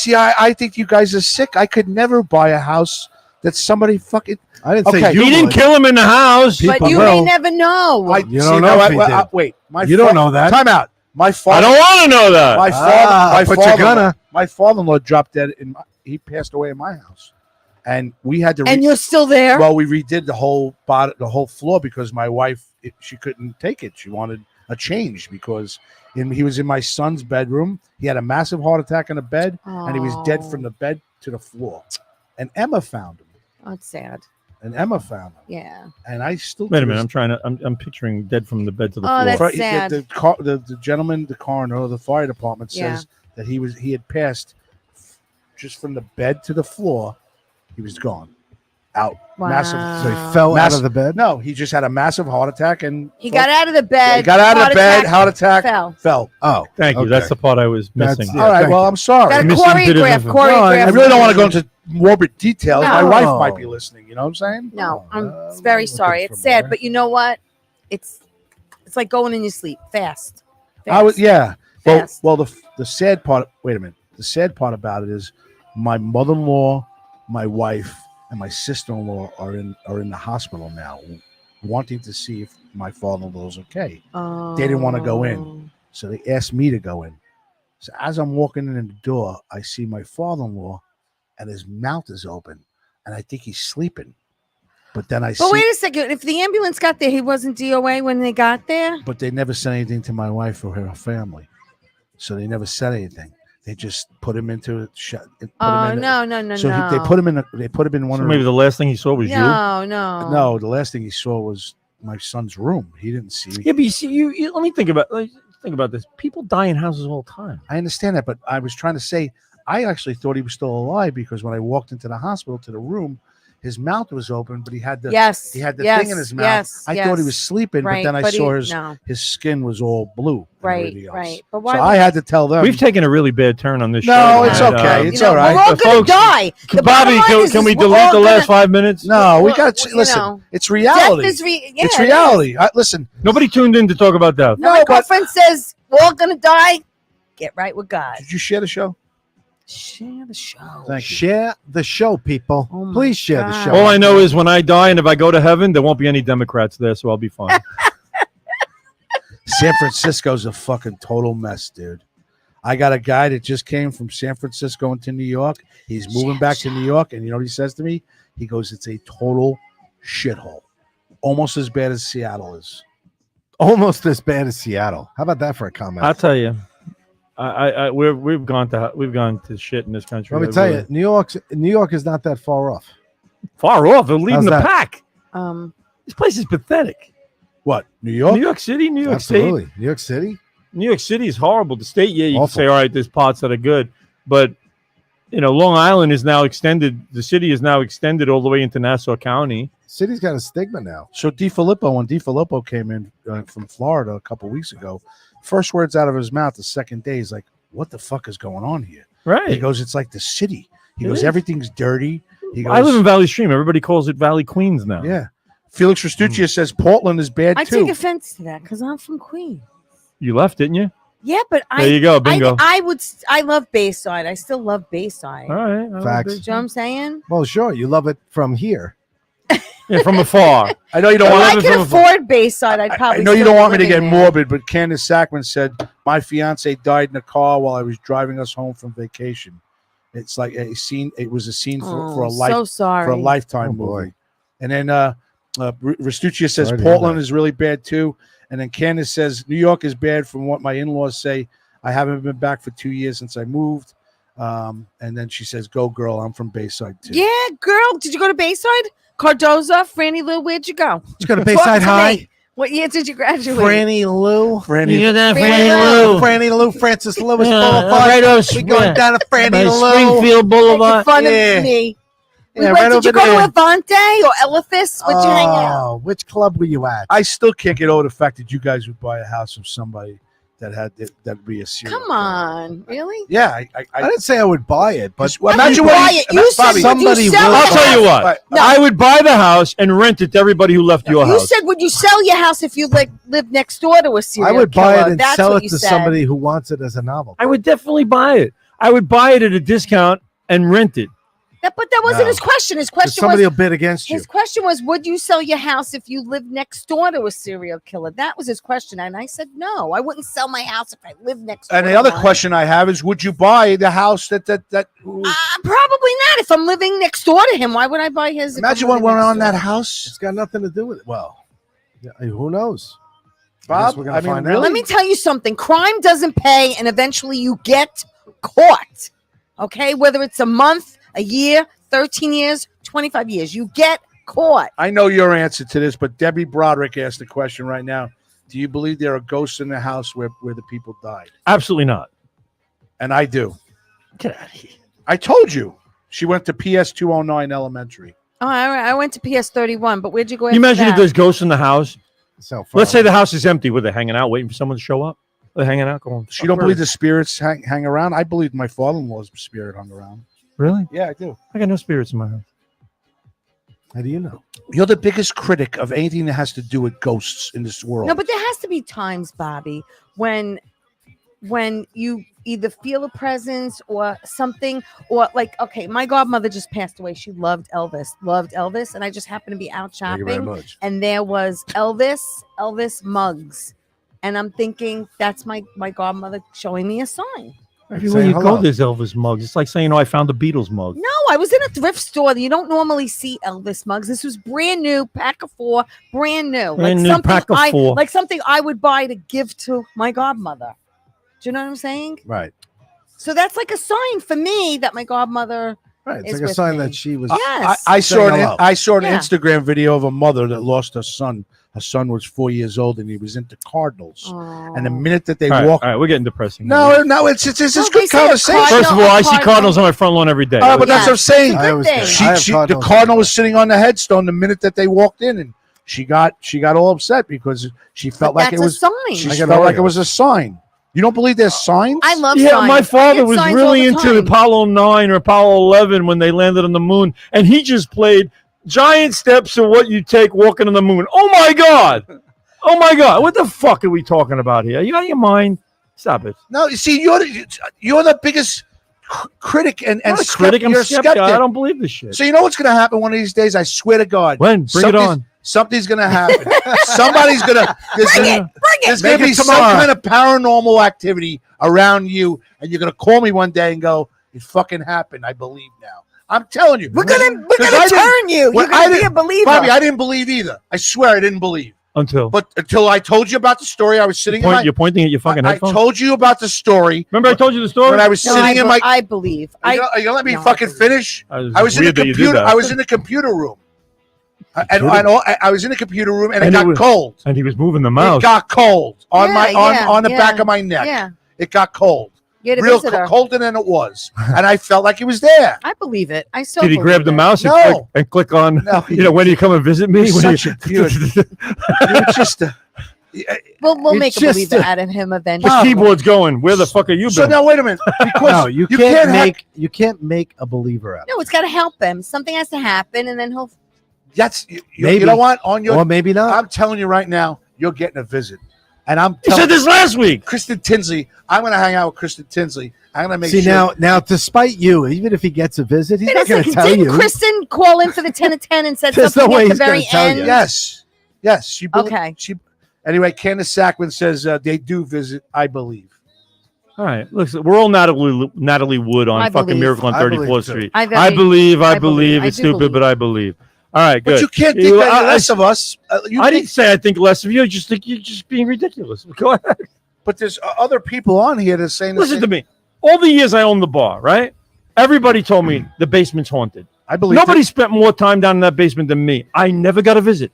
Speaker 2: think you guys are sick. I could never buy a house that somebody fucking.
Speaker 3: I didn't
Speaker 2: Okay.
Speaker 3: say you
Speaker 1: He didn't
Speaker 3: would.
Speaker 1: kill him in the house.
Speaker 4: But you
Speaker 3: will.
Speaker 4: may never know.
Speaker 3: You don't know if he did.
Speaker 2: Wait,
Speaker 3: You don't know that.
Speaker 2: Time out. My father.
Speaker 1: I don't want to know that.
Speaker 2: My father.
Speaker 3: but you're gonna.
Speaker 2: My father-in-law dropped dead. He passed away in my house, and we had to.
Speaker 4: And you're still there?
Speaker 2: Well, we redid the whole floor because my wife she couldn't take it. She wanted a change because he was in my son's bedroom. He had a massive heart attack in the bed, and he was dead from the bed to the floor. And Emma found him.
Speaker 4: Oh, it's sad.
Speaker 2: And Emma found him.
Speaker 4: Yeah.
Speaker 2: And I still
Speaker 1: Wait a minute. I'm picturing dead from the bed to the
Speaker 4: Oh,
Speaker 1: floor.
Speaker 4: that's
Speaker 2: Right,
Speaker 4: sad.
Speaker 2: The gentleman, the coroner, or the fire department
Speaker 4: Yeah.
Speaker 2: says that he had passed just from the bed to the floor. He was gone, out,
Speaker 4: Wow.
Speaker 2: massive.
Speaker 3: So he fell out of the bed.
Speaker 2: No, he just had a massive heart attack and
Speaker 4: He got out of the bed.
Speaker 2: He got out of
Speaker 4: heart
Speaker 2: the bed,
Speaker 4: attack,
Speaker 2: heart attack,
Speaker 4: fell.
Speaker 2: fell.
Speaker 3: Oh,
Speaker 1: Thank you.
Speaker 3: okay.
Speaker 1: That's the part I was missing.
Speaker 3: Yeah,
Speaker 2: All right,
Speaker 3: thank
Speaker 2: well,
Speaker 3: you.
Speaker 2: I'm sorry.
Speaker 4: Got a
Speaker 1: Misinterpreted
Speaker 4: choreograph.
Speaker 1: info.
Speaker 2: I really don't want to go into morbid details. My
Speaker 4: No.
Speaker 2: wife might be listening. You know what I'm saying?
Speaker 4: No,
Speaker 3: Oh,
Speaker 4: I'm very
Speaker 3: looking
Speaker 4: sorry.
Speaker 3: for
Speaker 4: It's sad,
Speaker 3: more.
Speaker 4: but you know what? It's like going in your sleep fast.
Speaker 2: I was, yeah. Well,
Speaker 4: Fast.
Speaker 2: the sad part. Wait a minute. The sad part about it is my mother-in-law, my wife, and my sister-in-law are in the hospital now, wanting to see if my father-in-law is okay. They didn't want to go in, so they asked me to go in. So as I'm walking in the door, I see my father-in-law, and his mouth is open, and I think he's sleeping. But then I see.
Speaker 4: But wait a second. If the ambulance got there, he wasn't DOA when they got there?
Speaker 2: But they never said anything to my wife or her family, so they never said anything. They just put him into
Speaker 4: Oh, no.
Speaker 2: So they put him in. They put him in one
Speaker 1: So
Speaker 2: of.
Speaker 1: maybe the last thing he saw was you.
Speaker 4: No.
Speaker 2: No, the last thing he saw was my son's room. He didn't see me.
Speaker 1: Yeah, but you see, you let me think about this. People die in houses all the time.
Speaker 2: I understand that, but I was trying to say I actually thought he was still alive because when I walked into the hospital to the room, his mouth was open, but he had the
Speaker 4: Yes.
Speaker 2: he had the
Speaker 4: yes,
Speaker 2: thing in his mouth.
Speaker 4: Yes.
Speaker 2: I thought he was sleeping,
Speaker 4: Right,
Speaker 2: but then I
Speaker 4: but
Speaker 2: saw
Speaker 4: no.
Speaker 2: his skin was all blue. and
Speaker 4: Right,
Speaker 2: everything else.
Speaker 4: right. But
Speaker 2: So
Speaker 4: why?
Speaker 2: I had to tell them.
Speaker 1: We've taken a really bad turn on this show.
Speaker 2: No, it's
Speaker 1: tonight.
Speaker 2: okay. It's
Speaker 4: you know,
Speaker 2: all right.
Speaker 4: We're all gonna
Speaker 1: Folks,
Speaker 4: die. The
Speaker 1: Bobby,
Speaker 4: bottom line
Speaker 1: can
Speaker 4: is
Speaker 1: we
Speaker 4: we're
Speaker 1: delete
Speaker 4: all
Speaker 1: the last
Speaker 4: gonna-
Speaker 1: 5 minutes?
Speaker 2: No, we
Speaker 4: Well,
Speaker 2: got.
Speaker 4: you
Speaker 2: Listen,
Speaker 4: know,
Speaker 2: it's reality.
Speaker 4: Death is yeah,
Speaker 2: It's
Speaker 4: it is.
Speaker 2: reality. Listen,
Speaker 1: Nobody tuned in to talk about death.
Speaker 4: No, my girlfriend says we're all gonna die. Get right with God.
Speaker 2: did you share the show?
Speaker 4: Share the show.
Speaker 2: Thank you.
Speaker 3: Share the show, people.
Speaker 4: Oh my
Speaker 3: Please share the
Speaker 4: God.
Speaker 3: show.
Speaker 1: All I know is when I die and if I go to heaven, there won't be any Democrats there, so I'll be fine.
Speaker 2: San Francisco's a fucking total mess, dude. I got a guy that just came from San Francisco into New York. He's moving back to New York, and you know what he says to me? He goes, "It's a total shithole, almost as bad as Seattle is."
Speaker 3: Almost as bad as Seattle. How about that for a comment?
Speaker 1: I'll tell you, we've gone to shit in this country.
Speaker 3: Let me tell you, New York is not that far off.
Speaker 1: far off. They're leading
Speaker 3: How's
Speaker 1: the
Speaker 3: that?
Speaker 1: pack. This place is pathetic.
Speaker 2: What? New York?
Speaker 1: New York City, New York
Speaker 3: Absolutely.
Speaker 1: State.
Speaker 3: New York City.
Speaker 1: New York City is horrible. The state, yeah, you can
Speaker 3: Awful.
Speaker 1: say, all right, there's parts that are good, but Long Island is now extended. The city is now extended all the way into Nassau County.
Speaker 3: City's got a stigma now.
Speaker 2: So DiFilippo, when DiFilippo came in from Florida a couple weeks ago, first words out of his mouth the second day is like, "What the fuck is going on here?"
Speaker 1: Right.
Speaker 2: He goes, "It's like the city." He
Speaker 1: It
Speaker 2: goes,
Speaker 1: is.
Speaker 2: "Everything's dirty." He goes,
Speaker 1: I live in Valley Stream. Everybody calls it Valley Queens now.
Speaker 2: Yeah. Felix Restuccia says Portland is bad
Speaker 4: I
Speaker 2: too.
Speaker 4: take offense to that because I'm from Queens.
Speaker 1: You left, didn't you?
Speaker 4: Yeah, but
Speaker 1: There you go. Bingo.
Speaker 4: I love Bayside. I still love Bayside.
Speaker 1: All right. I
Speaker 3: Facts.
Speaker 1: agree.
Speaker 4: Do you know what I'm saying?
Speaker 3: Well, sure. You love it from here.
Speaker 1: Yeah, from afar.
Speaker 2: I know you don't
Speaker 4: If
Speaker 2: want.
Speaker 4: I
Speaker 1: live
Speaker 4: could
Speaker 1: from
Speaker 4: afford Bayside, I'd probably.
Speaker 2: I know you
Speaker 4: still
Speaker 2: don't
Speaker 4: be
Speaker 2: want me to
Speaker 4: living
Speaker 2: get
Speaker 4: there.
Speaker 2: morbid, but Candace Sackman said my fiance died in a car while I was driving us home from vacation. It's like a scene. It was a scene for a
Speaker 4: Oh,
Speaker 2: life
Speaker 4: so sorry.
Speaker 2: for a lifetime
Speaker 3: Oh, boy.
Speaker 2: movie. And then Restuccia says
Speaker 3: Sorry to hear
Speaker 2: Portland
Speaker 3: that.
Speaker 2: is really bad too. And then Candace says New York is bad from what my in-laws say. I haven't been back for 2 years since I moved. And then she says, "Go, girl. I'm from Bayside too."
Speaker 4: Yeah, girl. Did you go to Bayside? Cardoza, Franny Lou, where'd you go?
Speaker 3: Let's go to
Speaker 4: Talk
Speaker 3: Bayside
Speaker 4: to
Speaker 3: High.
Speaker 4: me. What year did you graduate?
Speaker 3: Franny Lou.
Speaker 2: Franny,
Speaker 6: You know,
Speaker 3: Franny Lou, Francis Lewis
Speaker 6: Yeah,
Speaker 3: Boulevard.
Speaker 6: right over
Speaker 3: We going down to Franny Lou.
Speaker 6: Springfield
Speaker 4: Making
Speaker 6: Boulevard.
Speaker 4: fun
Speaker 3: Yeah.
Speaker 4: of me. We
Speaker 3: Yeah,
Speaker 4: went,
Speaker 3: right
Speaker 4: did you
Speaker 3: over
Speaker 4: go
Speaker 3: there.
Speaker 4: to Avante or Elephas? Where'd you hang out?
Speaker 3: Oh, which club were you at?
Speaker 2: I still can't get over the fact that you guys would buy a house from somebody that'd be a serial.
Speaker 4: Come on, really?
Speaker 2: Yeah,
Speaker 3: I didn't say I would buy it, but
Speaker 2: well,
Speaker 4: Imagine
Speaker 2: imagine
Speaker 4: buy
Speaker 2: what
Speaker 4: it. You said,
Speaker 2: Bobby,
Speaker 4: would
Speaker 3: somebody
Speaker 4: you sell
Speaker 3: will.
Speaker 4: your
Speaker 1: I'll tell you
Speaker 4: house?
Speaker 1: what.
Speaker 4: No.
Speaker 1: I would buy the house and rent it to everybody who left your
Speaker 4: You
Speaker 1: house.
Speaker 4: said, would you sell your house if you lived next door to a serial
Speaker 3: I would buy
Speaker 4: killer?
Speaker 3: it and
Speaker 4: That's
Speaker 3: sell
Speaker 4: what
Speaker 3: it
Speaker 4: you
Speaker 3: to
Speaker 4: said.
Speaker 3: somebody who wants it as a novel.
Speaker 1: I would definitely buy it. I would buy it at a discount and rent it.
Speaker 4: But that wasn't
Speaker 3: No.
Speaker 4: his question. His
Speaker 3: 'Cause
Speaker 4: question
Speaker 3: somebody
Speaker 4: was,
Speaker 3: will bid against you.
Speaker 4: his question was, would you sell your house if you lived next door to a serial killer? That was his question. And I said, no, I wouldn't sell my house if I lived next door.
Speaker 2: And the
Speaker 4: to
Speaker 2: other
Speaker 4: one.
Speaker 2: question I have is, would you buy the house that
Speaker 4: Probably not. If I'm living next door to him, why would I buy his? if
Speaker 2: imagine
Speaker 4: I'm
Speaker 2: what
Speaker 4: living
Speaker 2: went
Speaker 4: next
Speaker 2: on in
Speaker 4: door?
Speaker 2: that house?
Speaker 3: It's got nothing to do with it. Well, yeah, who knows? I guess
Speaker 2: Bob,
Speaker 3: we're gonna
Speaker 2: I mean,
Speaker 3: find out.
Speaker 2: really?
Speaker 4: Let me tell you something. Crime doesn't pay, and eventually you get caught. Okay, whether it's a month, a year, 13 years, 25 years, you get caught.
Speaker 2: I know your answer to this, but Debbie Broderick asked the question right now. Do you believe there are ghosts in the house where the people died?
Speaker 1: Absolutely not.
Speaker 2: And I do.
Speaker 1: Get out of here.
Speaker 2: I told you. She went to PS 209 Elementary.
Speaker 4: Oh, I went to PS 31, but where'd you go?
Speaker 1: Can you
Speaker 4: after
Speaker 1: imagine if
Speaker 4: that?
Speaker 1: there's ghosts in the house?
Speaker 3: So
Speaker 1: Let's say the house is empty. Were they hanging out, waiting for someone to show up? They're hanging out, going.
Speaker 2: She don't believe the spirits hang around. I believe my father-in-law's spirit hung around.
Speaker 1: Really?
Speaker 2: Yeah, I do.
Speaker 1: I got no spirits in my house.
Speaker 3: How do you know?
Speaker 2: You're the biggest critic of anything that has to do with ghosts in this world.
Speaker 4: No, but there has to be times, Bobby, when you either feel a presence or something, or like, okay, my godmother just passed away. She loved Elvis, and I just happened to be out
Speaker 3: Thank you very
Speaker 4: shopping,
Speaker 3: much.
Speaker 4: and there was Elvis mugs, and I'm thinking that's my godmother showing me a sign.
Speaker 1: Everywhere you
Speaker 3: hello.
Speaker 1: go, there's Elvis mugs. It's like saying, "Oh, I found a Beatles mug."
Speaker 4: No, I was in a thrift store. You don't normally see Elvis mugs. This was brand new, pack of 4, brand new.
Speaker 1: Brand new
Speaker 4: something
Speaker 1: pack of 4.
Speaker 4: Like something I would buy to give to my godmother. Do you know what I'm saying?
Speaker 3: Right.
Speaker 4: So that's like a sign for me that my godmother.
Speaker 3: Right. It's
Speaker 4: is
Speaker 3: like a
Speaker 4: with
Speaker 3: sign
Speaker 4: me.
Speaker 3: that she was.
Speaker 4: Yes.
Speaker 2: I saw
Speaker 3: Saying hello.
Speaker 2: an
Speaker 4: Yeah.
Speaker 2: Instagram video of a mother that lost her son. Her son was 4 years old and he was into Cardinals. And the minute that they
Speaker 1: All right,
Speaker 2: walk,
Speaker 1: all right, we're getting depressing.
Speaker 2: no, it's
Speaker 4: No,
Speaker 2: good
Speaker 4: they say a
Speaker 2: conversation.
Speaker 4: Cardinal-
Speaker 1: First of all, I see
Speaker 4: Cardinal-
Speaker 1: Cardinals on my front lawn every day.
Speaker 2: But that's
Speaker 4: Yeah.
Speaker 2: what I'm saying.
Speaker 3: I always
Speaker 4: thing.
Speaker 3: do.
Speaker 2: She,
Speaker 3: I have
Speaker 2: the
Speaker 3: Cardinals
Speaker 2: Cardinal was
Speaker 3: everywhere.
Speaker 2: sitting on the headstone the minute that they walked in, and she got all upset because she felt
Speaker 4: But
Speaker 2: like it
Speaker 4: that's
Speaker 2: was
Speaker 4: a sign.
Speaker 2: she
Speaker 3: I got
Speaker 2: felt like it
Speaker 3: Oreos.
Speaker 2: was a sign. You don't believe there's signs?
Speaker 4: I love
Speaker 1: Yeah,
Speaker 4: signs.
Speaker 1: my
Speaker 4: I
Speaker 1: father
Speaker 4: get
Speaker 1: was
Speaker 4: signs
Speaker 1: really
Speaker 4: all the
Speaker 1: into
Speaker 4: time.
Speaker 1: Apollo 9 or Apollo 11 when they landed on the moon, and he just played giant steps of what you take walking on the moon. Oh my God! Oh my God! What the fuck are we talking about here? You out of your mind? Stop it.
Speaker 2: No, you see, you're the biggest critic and
Speaker 1: I'm not a critic. I'm
Speaker 2: you're a
Speaker 1: skeptic.
Speaker 2: skeptic.
Speaker 1: I don't believe this shit.
Speaker 2: So you know what's going to happen one of these days? I swear to God.
Speaker 1: When? Bring it on.
Speaker 2: Something's going to happen. Somebody's going to. There's
Speaker 4: Bring
Speaker 2: going
Speaker 3: Make
Speaker 2: to be
Speaker 3: it
Speaker 2: some
Speaker 3: tomorrow.
Speaker 2: kind of paranormal activity around you, and you're going to call me one day and go, "It fucking happened. I believe now." I'm telling you.
Speaker 4: We're gonna
Speaker 2: 'Cause I didn't-
Speaker 4: turn you.
Speaker 2: well,
Speaker 4: You're
Speaker 2: I
Speaker 4: gonna be a
Speaker 2: didn't-
Speaker 4: believer.
Speaker 2: Bobby, I didn't believe either. I swear I didn't believe.
Speaker 1: Until
Speaker 2: But until I told you about the story, I was sitting in my.
Speaker 1: you're pointing at your fucking
Speaker 2: I
Speaker 1: headphones.
Speaker 2: told you about the story
Speaker 1: Remember, I told you the story.
Speaker 2: when I was
Speaker 4: No,
Speaker 2: sitting in my.
Speaker 4: I believe.
Speaker 2: Are you gonna let me
Speaker 4: No, I
Speaker 2: fucking
Speaker 4: believe.
Speaker 2: finish?
Speaker 1: It's
Speaker 2: I was in the
Speaker 1: weird that you did
Speaker 2: computer.
Speaker 1: that.
Speaker 2: I was in the computer room, I was in the computer room, and it
Speaker 1: And
Speaker 2: got cold.
Speaker 1: and he was moving the
Speaker 2: It
Speaker 1: mouse.
Speaker 2: got cold on
Speaker 4: Yeah,
Speaker 2: on the
Speaker 4: yeah,
Speaker 2: back of my neck.
Speaker 4: Yeah,
Speaker 2: It got cold,
Speaker 4: you're the
Speaker 2: real
Speaker 4: visitor.
Speaker 2: colder than it was, and I felt like he was there.
Speaker 4: I believe it. I still
Speaker 1: Did he
Speaker 4: believe
Speaker 1: grab the
Speaker 4: it.
Speaker 1: mouse and,
Speaker 2: No.
Speaker 1: click on?
Speaker 2: No,
Speaker 1: You know, when you come and visit me?
Speaker 2: You're
Speaker 1: When
Speaker 2: such a beaut. You're just a,
Speaker 4: We'll
Speaker 3: It's
Speaker 4: make a
Speaker 3: just
Speaker 4: believer out of him
Speaker 1: the
Speaker 4: eventually.
Speaker 1: keyboard's going. Where the fuck are you
Speaker 2: so
Speaker 1: been?
Speaker 2: now wait a minute, because
Speaker 3: No, you can't make a believer out.
Speaker 4: No, it's got to help him. Something has to happen, and then he'll.
Speaker 2: that's you
Speaker 3: Maybe.
Speaker 2: know what on your.
Speaker 3: Or maybe not.
Speaker 2: I'm telling you right now, you're getting a visit, and I'm
Speaker 1: You
Speaker 2: telling
Speaker 1: said this last week.
Speaker 2: Kristen Tinsley. I'm going to hang out with Kristen Tinsley. I'm going to make
Speaker 3: See
Speaker 2: sure.
Speaker 3: now, despite you, even if he gets a visit, he's
Speaker 4: Wait
Speaker 3: not
Speaker 4: a
Speaker 3: going to
Speaker 4: second.
Speaker 3: tell
Speaker 4: Didn't
Speaker 3: you.
Speaker 4: Kristen call in for the 10 of 10 and said
Speaker 3: There's no
Speaker 4: something
Speaker 3: way
Speaker 4: at the
Speaker 3: he's gonna
Speaker 4: very
Speaker 3: tell you.
Speaker 4: end?
Speaker 2: Yes. She
Speaker 4: Okay.
Speaker 2: She anyway. Candace Sackman says they do visit. I believe.
Speaker 1: All right, look, we're all Natalie Wood on
Speaker 4: I
Speaker 1: fucking
Speaker 4: believe.
Speaker 1: Miracle on
Speaker 3: I believe
Speaker 1: 34th
Speaker 3: too.
Speaker 1: Street.
Speaker 4: I
Speaker 1: I believe.
Speaker 4: believe. I
Speaker 1: It's
Speaker 4: do
Speaker 1: stupid,
Speaker 4: believe.
Speaker 1: but I believe. All right, good.
Speaker 2: But you can't think
Speaker 1: You-
Speaker 2: any
Speaker 1: I-
Speaker 2: less of us. You
Speaker 1: I
Speaker 2: think,
Speaker 1: didn't say I think less of you. I just think you're just being ridiculous. Go ahead.
Speaker 2: but there's other people on here that's saying the
Speaker 1: Listen
Speaker 2: same.
Speaker 1: to me. all the years I owned the bar, right? Everybody told me the basement's haunted.
Speaker 2: I believe
Speaker 1: Nobody spent more time down in that basement than me. I never got a visit.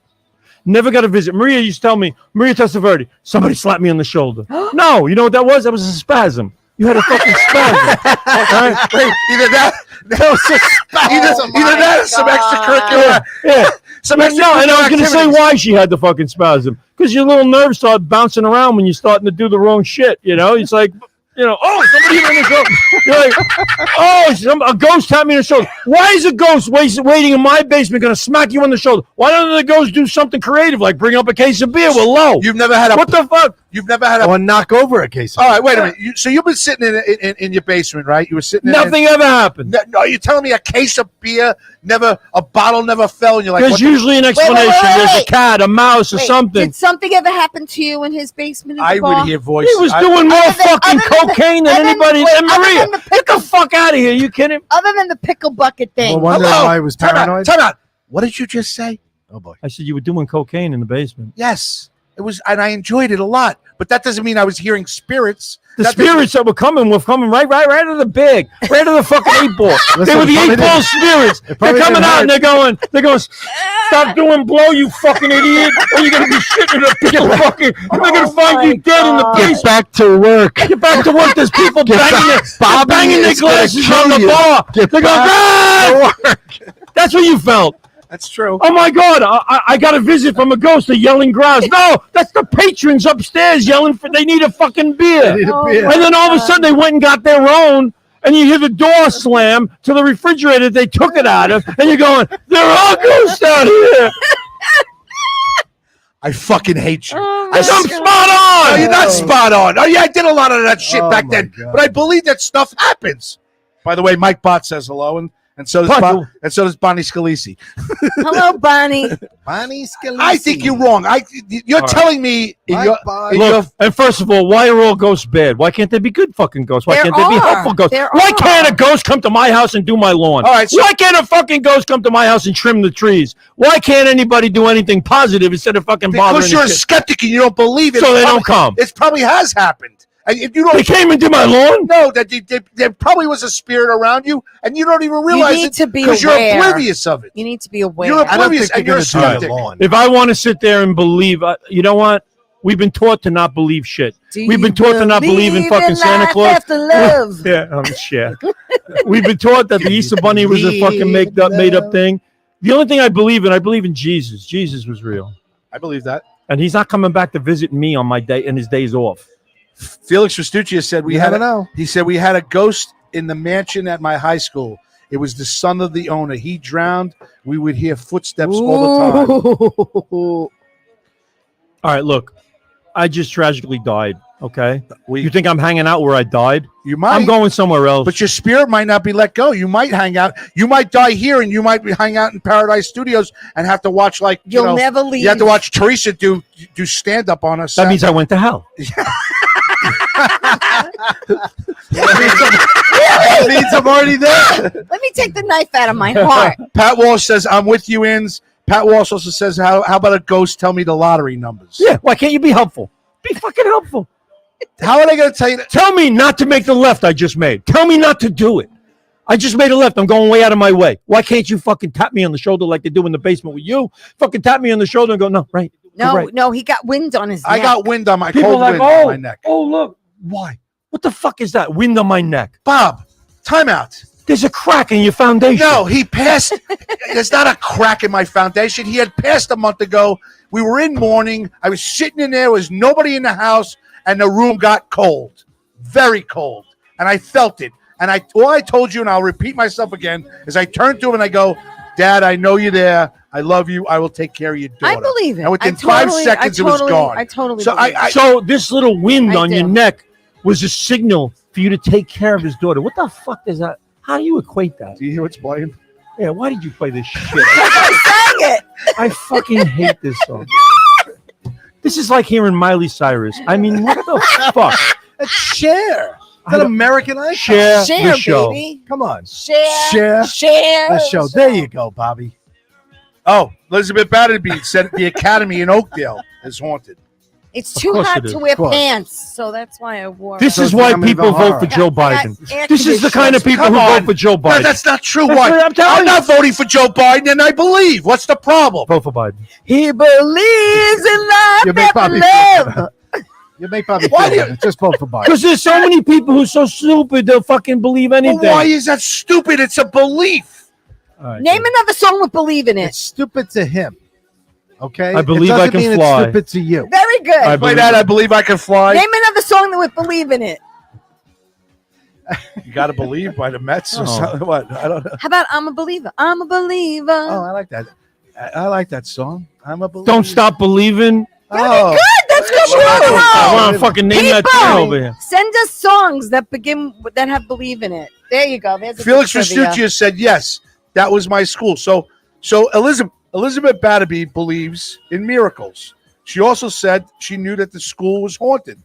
Speaker 1: Never got a visit. Maria used to tell me, Maria Testaverde, somebody slapped me on the shoulder. No, you know what that was? That was a spasm. You had a fucking spasm. Right?
Speaker 2: Wait, either that was a spasm. Either that or some extracurricular.
Speaker 1: Yeah.
Speaker 2: Some
Speaker 1: No,
Speaker 2: extracurricular
Speaker 1: and I was going to say
Speaker 2: activities.
Speaker 1: why she had the fucking spasm. Because your little nerves start bouncing around when you're starting to do the wrong shit. You know, it's like, oh, somebody hit me in the shoulder. You're like, oh, a ghost tapped me in the shoulder. Why is a ghost waiting in my basement going to smack you on the shoulder? Why don't the ghost do something creative like bring up a case of beer? Well, low.
Speaker 2: You've never had a.
Speaker 1: What the fuck?
Speaker 2: You've never had a.
Speaker 3: Or knock over a case.
Speaker 2: All right, wait a minute. So you've been sitting in your basement, right? You were sitting.
Speaker 1: Nothing ever happened.
Speaker 2: No, you're telling me a case of beer a bottle never fell, and you're like,
Speaker 1: there's usually an explanation. There's a cat, a mouse, or something.
Speaker 4: Did something ever happen to you in his basement?
Speaker 2: I would hear voices.
Speaker 1: He was doing more fucking cocaine than anybody.
Speaker 4: wait,
Speaker 1: And Maria, get the fuck out of here. You kidding?
Speaker 4: Other than the pickle bucket thing.
Speaker 3: Well, wondering why he was paranoid.
Speaker 2: Time out. What did you just say?
Speaker 3: Oh boy.
Speaker 1: I said you were doing cocaine in the basement.
Speaker 2: Yes, it was, and I enjoyed it a lot. But that doesn't mean I was hearing spirits.
Speaker 1: The spirits that were coming right out of the bag, right out of the fucking 8-ball. They were the 8-ball spirits. They're coming out and they're going, stop doing blow, you fucking idiot, or you're gonna be shitting in a pickle fucking. They're gonna find you dead in the basement.
Speaker 3: Get back to work.
Speaker 1: Get back to work. There's people banging their glasses on the bar. They're going, work. That's what you felt.
Speaker 2: That's true.
Speaker 1: Oh my God! I got a visit from a ghost. They're yelling grouse. No, that's the patrons upstairs yelling for. They need a fucking beer. And then all of a sudden they went and got their own. And you hear the door slam to the refrigerator they took it out of, and you're going, "There are ghosts out here."
Speaker 2: I fucking hate you.
Speaker 1: I'm spot on.
Speaker 2: No, you're not spot on. Oh yeah, I did a lot of that shit back then,
Speaker 3: God.
Speaker 2: but I believe that stuff happens. By the way, Mike Bott says hello, and so does Bonnie Scalisi.
Speaker 4: Hello, Bonnie.
Speaker 3: Bonnie Scalisi.
Speaker 2: I think you're wrong. You're telling me
Speaker 1: Look, and first of all, why are all ghosts bad? Why can't they be good fucking ghosts? Why can't they be helpful ghosts? Why can't a ghost come to my house and do my lawn?
Speaker 2: All right, so
Speaker 1: why can't a fucking ghost come to my house and trim the trees? Why can't anybody do anything positive instead of fucking bothering?
Speaker 2: Because you're a skeptic and you don't believe it.
Speaker 1: So they don't come.
Speaker 2: It probably has happened. And if you don't,
Speaker 1: They came and did my lawn?
Speaker 2: No, that there probably was a spirit around you, and you don't even realize
Speaker 4: need
Speaker 2: it
Speaker 4: to be
Speaker 2: because you're
Speaker 4: aware.
Speaker 2: oblivious of it.
Speaker 4: You need to be aware.
Speaker 2: You're
Speaker 3: I don't
Speaker 2: oblivious
Speaker 3: think
Speaker 2: and you're a
Speaker 3: they're gonna do
Speaker 2: skeptic.
Speaker 3: my lawn.
Speaker 1: If I want to sit there and believe, you know what? We've been taught to not believe shit. We've been taught to not believe in fucking Santa Claus.
Speaker 4: After love.
Speaker 1: Yeah, shit. We've been taught that the Easter Bunny was a fucking made up thing. The only thing I believe in Jesus. Jesus was real.
Speaker 2: I believe that.
Speaker 1: And he's not coming back to visit me on my day and his days off.
Speaker 2: Felix Restuccia said he said we had a ghost in the mansion at my high school. It was the son of the owner. He drowned. We would hear footsteps all the time.
Speaker 1: All right, look, I just tragically died. Okay,
Speaker 2: You
Speaker 1: you think I'm hanging out where I died?
Speaker 2: might.
Speaker 1: I'm going somewhere else.
Speaker 2: But your spirit might not be let go. You might hang out. You might die here, and you might be hang out in Paradise Studios and have to watch
Speaker 4: You'll never leave.
Speaker 2: You have to watch Teresa do stand up on us.
Speaker 1: That means I went to hell.
Speaker 3: That means I'm already there.
Speaker 4: Let me take the knife out of my heart.
Speaker 2: Pat Walsh says, "I'm with you, Inns." Pat Walsh also says, "How about a ghost tell me the lottery numbers?"
Speaker 1: Yeah, why can't you be helpful? Be fucking helpful.
Speaker 2: How are they going to tell you that?
Speaker 1: Tell me not to make the left I just made. Tell me not to do it. I just made a left. I'm going way out of my way. Why can't you fucking tap me on the shoulder like they do in the basement with you? Fucking tap me on the shoulder and go, no, right. Right.
Speaker 4: No, he got wind on his neck.
Speaker 2: I got wind on my
Speaker 1: People
Speaker 2: cold
Speaker 1: are
Speaker 2: wind
Speaker 1: like,
Speaker 2: on
Speaker 1: oh,
Speaker 2: my neck.
Speaker 1: oh, look. Why? What the fuck is that? Wind on my neck.
Speaker 2: Bob, time out.
Speaker 1: There's a crack in your foundation.
Speaker 2: No, he passed. There's not a crack in my foundation. He had passed a month ago. We were in mourning. I was sitting in there. There was nobody in the house, and the room got cold, very cold, and I felt it. And all I told you, and I'll repeat myself again, is I turned to him and I go, "Dad, I know you're there. I love you. I will take care of your daughter."
Speaker 4: I believe it.
Speaker 2: And within 5 seconds, it was gone.
Speaker 4: I totally
Speaker 2: So
Speaker 4: believe it.
Speaker 1: So this little wind
Speaker 4: I
Speaker 1: on your
Speaker 4: do.
Speaker 1: neck was a signal for you to take care of his daughter. What the fuck is that? How do you equate that?
Speaker 2: Do you hear what's playing?
Speaker 1: Yeah, why did you play this shit?
Speaker 4: I sang it.
Speaker 1: I fucking hate this song. This is like hearing Miley Cyrus. I mean, what the fuck?
Speaker 3: It's Cher. That American Icon.
Speaker 1: Share
Speaker 4: Share,
Speaker 1: the show.
Speaker 4: baby.
Speaker 3: Come on.
Speaker 4: Share.
Speaker 3: The show. There you go, Bobby.
Speaker 2: Oh, Elizabeth Batterby said the Academy in Oakdale is haunted.
Speaker 4: It's too
Speaker 1: course
Speaker 4: hot
Speaker 1: it is.
Speaker 4: to wear
Speaker 3: Of course.
Speaker 4: pants, so that's why I wore.
Speaker 1: This
Speaker 3: So
Speaker 1: is
Speaker 3: it's
Speaker 1: why
Speaker 3: becoming
Speaker 1: people
Speaker 3: even
Speaker 1: vote
Speaker 3: horror.
Speaker 1: for Joe Biden. This is the kind of people
Speaker 2: Come
Speaker 1: who
Speaker 2: on.
Speaker 1: vote for Joe
Speaker 2: No,
Speaker 1: Biden.
Speaker 2: that's not true.
Speaker 1: That's
Speaker 2: Why?
Speaker 1: what I'm telling
Speaker 2: I'm not voting for Joe Biden, and I believe. What's the problem?
Speaker 1: Vote for Biden.
Speaker 4: He believes in life
Speaker 3: You make Bobby
Speaker 4: and
Speaker 3: feel
Speaker 4: love.
Speaker 3: better. You make Bobby
Speaker 2: Why
Speaker 3: feel
Speaker 2: do you-
Speaker 3: better. Just vote for Biden.
Speaker 1: Because there's so many people who are so stupid they'll fucking believe
Speaker 2: Well,
Speaker 1: anything.
Speaker 2: why is that stupid? It's a belief.
Speaker 1: All right,
Speaker 4: Name
Speaker 1: good.
Speaker 4: another song with "Believe in It."
Speaker 3: It's stupid to him. Okay?
Speaker 1: I believe
Speaker 3: it
Speaker 1: I
Speaker 3: doesn't
Speaker 1: can
Speaker 3: mean
Speaker 1: fly.
Speaker 3: It's stupid to you.
Speaker 4: Very good.
Speaker 1: I
Speaker 2: Play
Speaker 1: believe
Speaker 2: that.
Speaker 1: it.
Speaker 2: I believe I can fly.
Speaker 4: Name another song that would "Believe in It."
Speaker 2: You got to believe by the Mets or
Speaker 1: Oh.
Speaker 2: something. What? I don't know.
Speaker 4: How about "I'm a Believer"? I'm a believer.
Speaker 2: Oh, I like that. I like that song. I'm a believer.
Speaker 1: Don't stop believing.
Speaker 2: Oh,
Speaker 4: Good. That's good. We're on
Speaker 1: I
Speaker 4: a roll.
Speaker 1: want to fucking name that
Speaker 4: People,
Speaker 1: thing over here.
Speaker 4: send us songs that have "Believe in It." There you go. There's a
Speaker 2: Felix
Speaker 4: good trivia.
Speaker 2: Restuccia said yes. That was my school. So Elizabeth Batterby believes in miracles. She also said she knew that the school was haunted.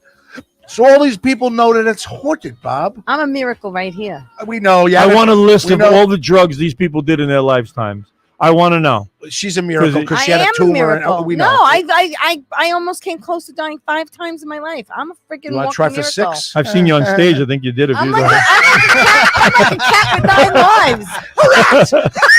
Speaker 2: So all these people know that it's haunted, Bob.
Speaker 4: I'm a miracle right here.
Speaker 2: We know. Yeah,
Speaker 1: I want a list
Speaker 2: we
Speaker 1: of
Speaker 2: know-
Speaker 1: all the drugs these people did in their lifetimes. I want to know.
Speaker 2: She's a miracle because
Speaker 4: I
Speaker 2: she had
Speaker 4: am
Speaker 2: a tumor.
Speaker 4: miracle.
Speaker 2: And, we
Speaker 4: No,
Speaker 2: know.
Speaker 4: I almost came close to dying 5 times in my life. I'm a freaking
Speaker 2: You want
Speaker 4: walking
Speaker 2: to try for
Speaker 4: miracle.
Speaker 2: 6?
Speaker 1: I've seen you on stage. I think you did. If
Speaker 4: I'm
Speaker 1: you
Speaker 4: like, I'm like a cat with 9 lives.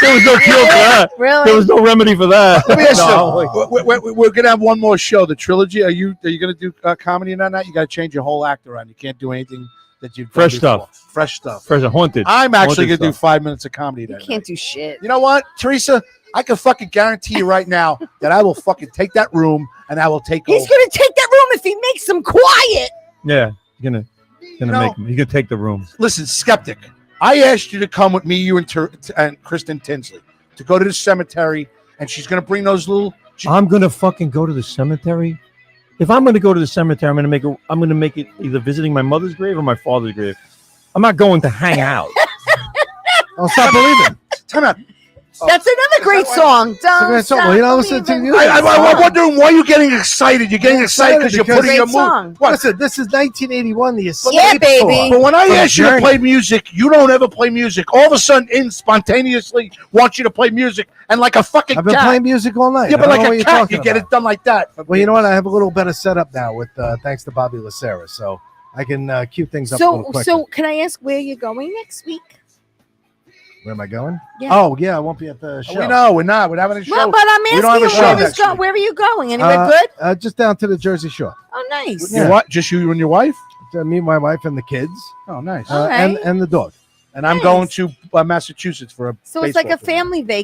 Speaker 1: there was no cure for that.
Speaker 4: Really?
Speaker 1: There was no remedy for that.
Speaker 2: Let me ask
Speaker 1: No.
Speaker 2: you, we're gonna have one more show, the trilogy. Are you gonna do comedy on that? You got to change your whole act around. You can't do anything that you've done
Speaker 1: Fresh
Speaker 2: before.
Speaker 1: stuff.
Speaker 2: Fresh stuff.
Speaker 1: Fresh Haunted.
Speaker 2: I'm actually
Speaker 1: Haunted
Speaker 2: gonna do
Speaker 1: stuff.
Speaker 2: 5 minutes of comedy.
Speaker 4: You
Speaker 2: That
Speaker 4: can't
Speaker 2: night.
Speaker 4: do shit.
Speaker 2: You know what, Teresa? I can fucking guarantee you right now that I will fucking take that room and I will take
Speaker 4: He's
Speaker 2: over.
Speaker 4: going to take that room if he makes them quiet.
Speaker 1: Yeah, you're gonna
Speaker 2: know-
Speaker 1: make him. You're gonna take the room.
Speaker 2: Listen, skeptic. I asked you to come with me, you and Kristen Tinsley, to go to the cemetery, and she's gonna bring those little.
Speaker 1: I'm gonna fucking go to the cemetery. If I'm gonna go to the cemetery, I'm gonna make it either visiting my mother's grave or my father's grave. I'm not going to hang out.
Speaker 3: I'll stop believing.
Speaker 2: Time out.
Speaker 4: That's another great song. Don't
Speaker 3: great song.
Speaker 4: stop
Speaker 3: Well, you don't listen to
Speaker 4: believing.
Speaker 3: music.
Speaker 2: I'm wondering why you're getting excited. You're getting excited because you're
Speaker 3: because-
Speaker 2: putting your
Speaker 4: Great song.
Speaker 2: mood. What?
Speaker 3: Listen, this is 1981. The Escape
Speaker 4: Yeah, baby.
Speaker 2: But when I
Speaker 3: From
Speaker 2: ask you to
Speaker 3: Journey.
Speaker 2: play music, you don't ever play music. All of a sudden, spontaneously want you to play music, and like a fucking
Speaker 3: I've been
Speaker 2: cat.
Speaker 3: playing music all night.
Speaker 2: Yeah, but
Speaker 3: I don't know
Speaker 2: like
Speaker 3: what
Speaker 2: a
Speaker 3: you're
Speaker 2: cat,
Speaker 3: talking
Speaker 2: you get
Speaker 3: about.
Speaker 2: it done like that.
Speaker 3: Well, you know what? I have a little better setup now with thanks to Bobby Lacera, so I can cue things up a little quicker.
Speaker 4: So can I ask where you're going next week?
Speaker 3: Where am I going?
Speaker 4: Yeah.
Speaker 3: Oh, yeah, I won't be at the show.
Speaker 2: We know we're not. We're having a show.
Speaker 4: Well, but I'm
Speaker 2: We don't have
Speaker 4: asking
Speaker 2: a
Speaker 4: you
Speaker 2: show next week.
Speaker 4: where are you going? Anywhere good?
Speaker 3: Just down to the Jersey Shore.
Speaker 4: Oh, nice.
Speaker 3: Yeah.
Speaker 2: What? Just you and your wife?
Speaker 3: To meet my wife and the kids,
Speaker 2: Oh, nice.
Speaker 4: All right.
Speaker 3: and the dog.
Speaker 2: And I'm
Speaker 4: Nice.
Speaker 2: going to Massachusetts for a.
Speaker 4: So it's like a
Speaker 2: baseball tournament.
Speaker 4: family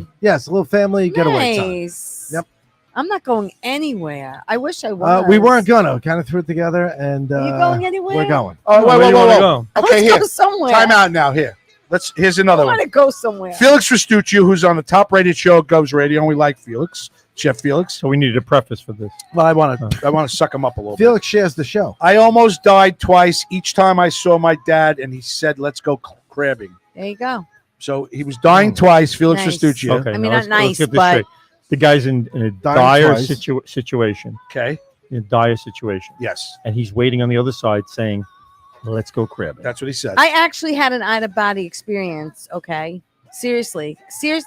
Speaker 4: vacay.
Speaker 3: Yes, a little family getaway time.
Speaker 4: Nice.
Speaker 3: Yep.
Speaker 4: I'm not going anywhere. I wish I was.
Speaker 3: We weren't gonna kind of threw it together, and
Speaker 4: Are you going anywhere?
Speaker 3: we're going.
Speaker 2: Oh,
Speaker 1: Where do you wanna go?
Speaker 2: Okay,
Speaker 4: Let's
Speaker 2: here.
Speaker 4: go somewhere.
Speaker 2: Time out now. Here. Here's
Speaker 4: I
Speaker 2: another
Speaker 4: want
Speaker 2: one.
Speaker 4: to go somewhere.
Speaker 2: Felix Restuccia, who's on the top rated show at Govs Radio, and we like Felix, Chef Felix.
Speaker 1: So we needed a preface for this.
Speaker 2: Well, I want to suck him up a little bit.
Speaker 3: Felix shares the show.
Speaker 2: I almost died twice. Each time I saw my dad, and he said, "Let's go crabbing."
Speaker 4: There you go.
Speaker 2: So he was dying twice. Felix
Speaker 4: Nice.
Speaker 2: Restuccia.
Speaker 1: Okay,
Speaker 4: I mean,
Speaker 1: now
Speaker 4: not nice,
Speaker 1: get this
Speaker 4: but-
Speaker 1: straight. The guy's in a
Speaker 3: Dying
Speaker 1: dire
Speaker 3: twice.
Speaker 1: situation.
Speaker 2: Okay.
Speaker 1: In a dire situation,
Speaker 2: Yes,
Speaker 1: and he's waiting on the other side, saying, "Let's go crabbing."
Speaker 2: that's what he said.
Speaker 4: I actually had an out of body experience. Okay. Seriously.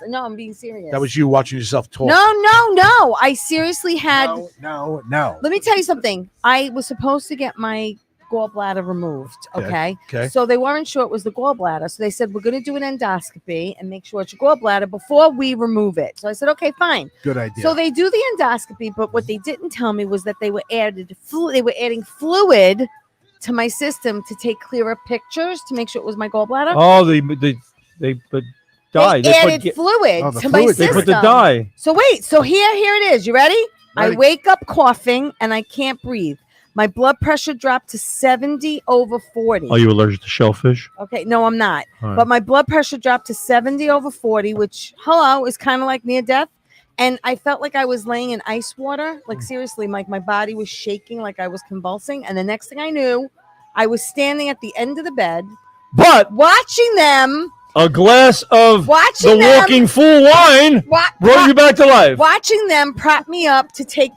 Speaker 4: No, I'm being serious.
Speaker 2: That was you watching yourself talk.
Speaker 4: No. I seriously had.
Speaker 3: No.
Speaker 4: Let me tell you something. I was supposed to get my gallbladder removed. Okay.
Speaker 2: Okay.
Speaker 4: So they weren't sure it was the gallbladder. So they said, we're going to do an endoscopy and make sure it's your gallbladder before we remove it. So I said, okay, fine.
Speaker 3: Good idea.
Speaker 4: So they do the endoscopy, but what they didn't tell me was that they were adding fluid to my system to take clearer pictures to make sure it was my gallbladder.
Speaker 1: Oh, they put dye.
Speaker 4: They added
Speaker 1: They
Speaker 4: fluid
Speaker 3: Oh, the
Speaker 4: to my
Speaker 3: fluid.
Speaker 1: they
Speaker 4: system.
Speaker 1: put the dye.
Speaker 4: So wait, so here it is. You ready? I
Speaker 3: Ready.
Speaker 4: wake up coughing and I can't breathe. My blood pressure dropped to 70 over 40.
Speaker 1: Are you allergic to shellfish?
Speaker 4: Okay, no, I'm not.
Speaker 1: All right.
Speaker 4: But my blood pressure dropped to 70 over 40, which, is kind of like near death. And I felt like I was laying in ice water. Like, seriously, like my body was shaking like I was convulsing. And the next thing I knew, I was standing at the end of the bed,
Speaker 1: But
Speaker 4: watching them,
Speaker 1: a glass of the
Speaker 4: watching them,
Speaker 1: Walking Fool wine brought you back to life.
Speaker 4: watching them prop me up to take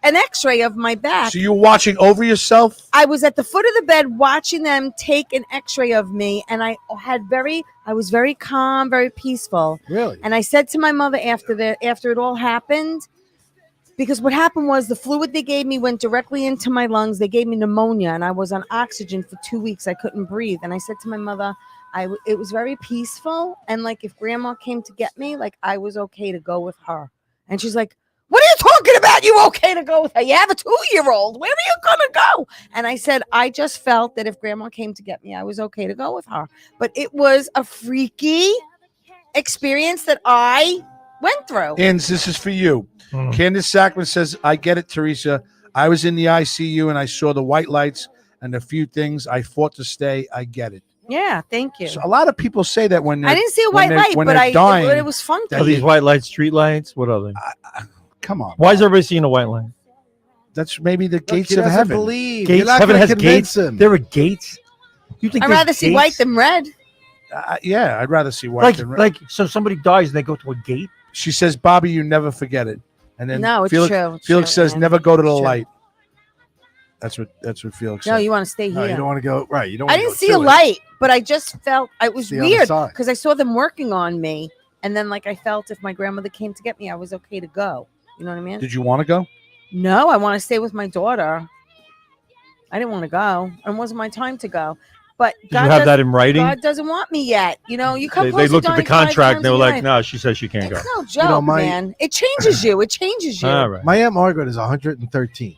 Speaker 4: an x-ray of my back.
Speaker 2: So you're watching over yourself.
Speaker 4: I was at the foot of the bed watching them take an x-ray of me, and I was very calm, very peaceful.
Speaker 3: really?
Speaker 4: And I said to my mother after it all happened, because what happened was the fluid they gave me went directly into my lungs. They gave me pneumonia, and I was on oxygen for 2 weeks. I couldn't breathe, and I said to my mother, it was very peaceful, and like if Grandma came to get me, like I was okay to go with her. And she's like, "What are you talking about? You okay to go with her? You have a 2-year-old. Where are you gonna go?" And I said, I just felt that if Grandma came to get me, I was okay to go with her. But it was a freaky experience that I went through.
Speaker 2: And this is for you. Candace Sackman says, I get it, Teresa. I was in the ICU and I saw the white lights and a few things. I fought to stay. I get it.
Speaker 4: Yeah, thank you.
Speaker 2: So a lot of people say that when
Speaker 4: I didn't see a white light, but it was fun.
Speaker 1: Are these white lights street lights? What are they?
Speaker 2: Come on.
Speaker 1: Why is everybody seeing a white light?
Speaker 2: That's maybe the gates
Speaker 3: He
Speaker 2: of
Speaker 3: doesn't
Speaker 2: heaven.
Speaker 3: believe.
Speaker 1: Gates?
Speaker 3: You're not
Speaker 1: Heaven
Speaker 3: gonna
Speaker 1: has
Speaker 3: convince
Speaker 1: gates.
Speaker 3: him.
Speaker 1: There are gates. You think
Speaker 4: I'd
Speaker 1: there's
Speaker 4: rather see
Speaker 1: gates?
Speaker 4: white than red.
Speaker 2: Yeah, I'd rather see white than red.
Speaker 1: Like so somebody dies and they go to a gate.
Speaker 2: She says, Bobby, you never forget it. And then
Speaker 4: No, it's
Speaker 2: Felix,
Speaker 4: true. It's
Speaker 2: Felix
Speaker 4: true,
Speaker 2: says,
Speaker 4: man.
Speaker 2: never go to the
Speaker 4: It's true.
Speaker 2: light. That's what Felix
Speaker 4: No,
Speaker 2: said.
Speaker 4: you want to stay
Speaker 3: No, you
Speaker 4: here.
Speaker 3: don't want to go right. You don't.
Speaker 4: I
Speaker 3: wanna
Speaker 4: didn't
Speaker 3: go
Speaker 4: see
Speaker 3: to
Speaker 4: a
Speaker 3: it.
Speaker 4: light, but I just felt it was
Speaker 3: The other
Speaker 4: weird
Speaker 3: side.
Speaker 4: because I saw them working on me, and then like I felt if my grandmother came to get me, I was okay to go. You know what I mean?
Speaker 2: Did you want to go?
Speaker 4: No, I want to stay with my daughter. I didn't want to go, and it wasn't my time to go. But
Speaker 1: Did you have that in writing?
Speaker 4: God doesn't want me yet. You know, you come.
Speaker 1: They
Speaker 4: close to
Speaker 1: looked at the
Speaker 4: dying 5
Speaker 1: contract and they were
Speaker 4: times in
Speaker 1: like,
Speaker 4: life.
Speaker 1: "No, she says she can't go."
Speaker 4: It's no joke,
Speaker 3: my-
Speaker 4: man. It changes you. It changes you.
Speaker 1: All right.
Speaker 3: My Aunt Margaret is 113. No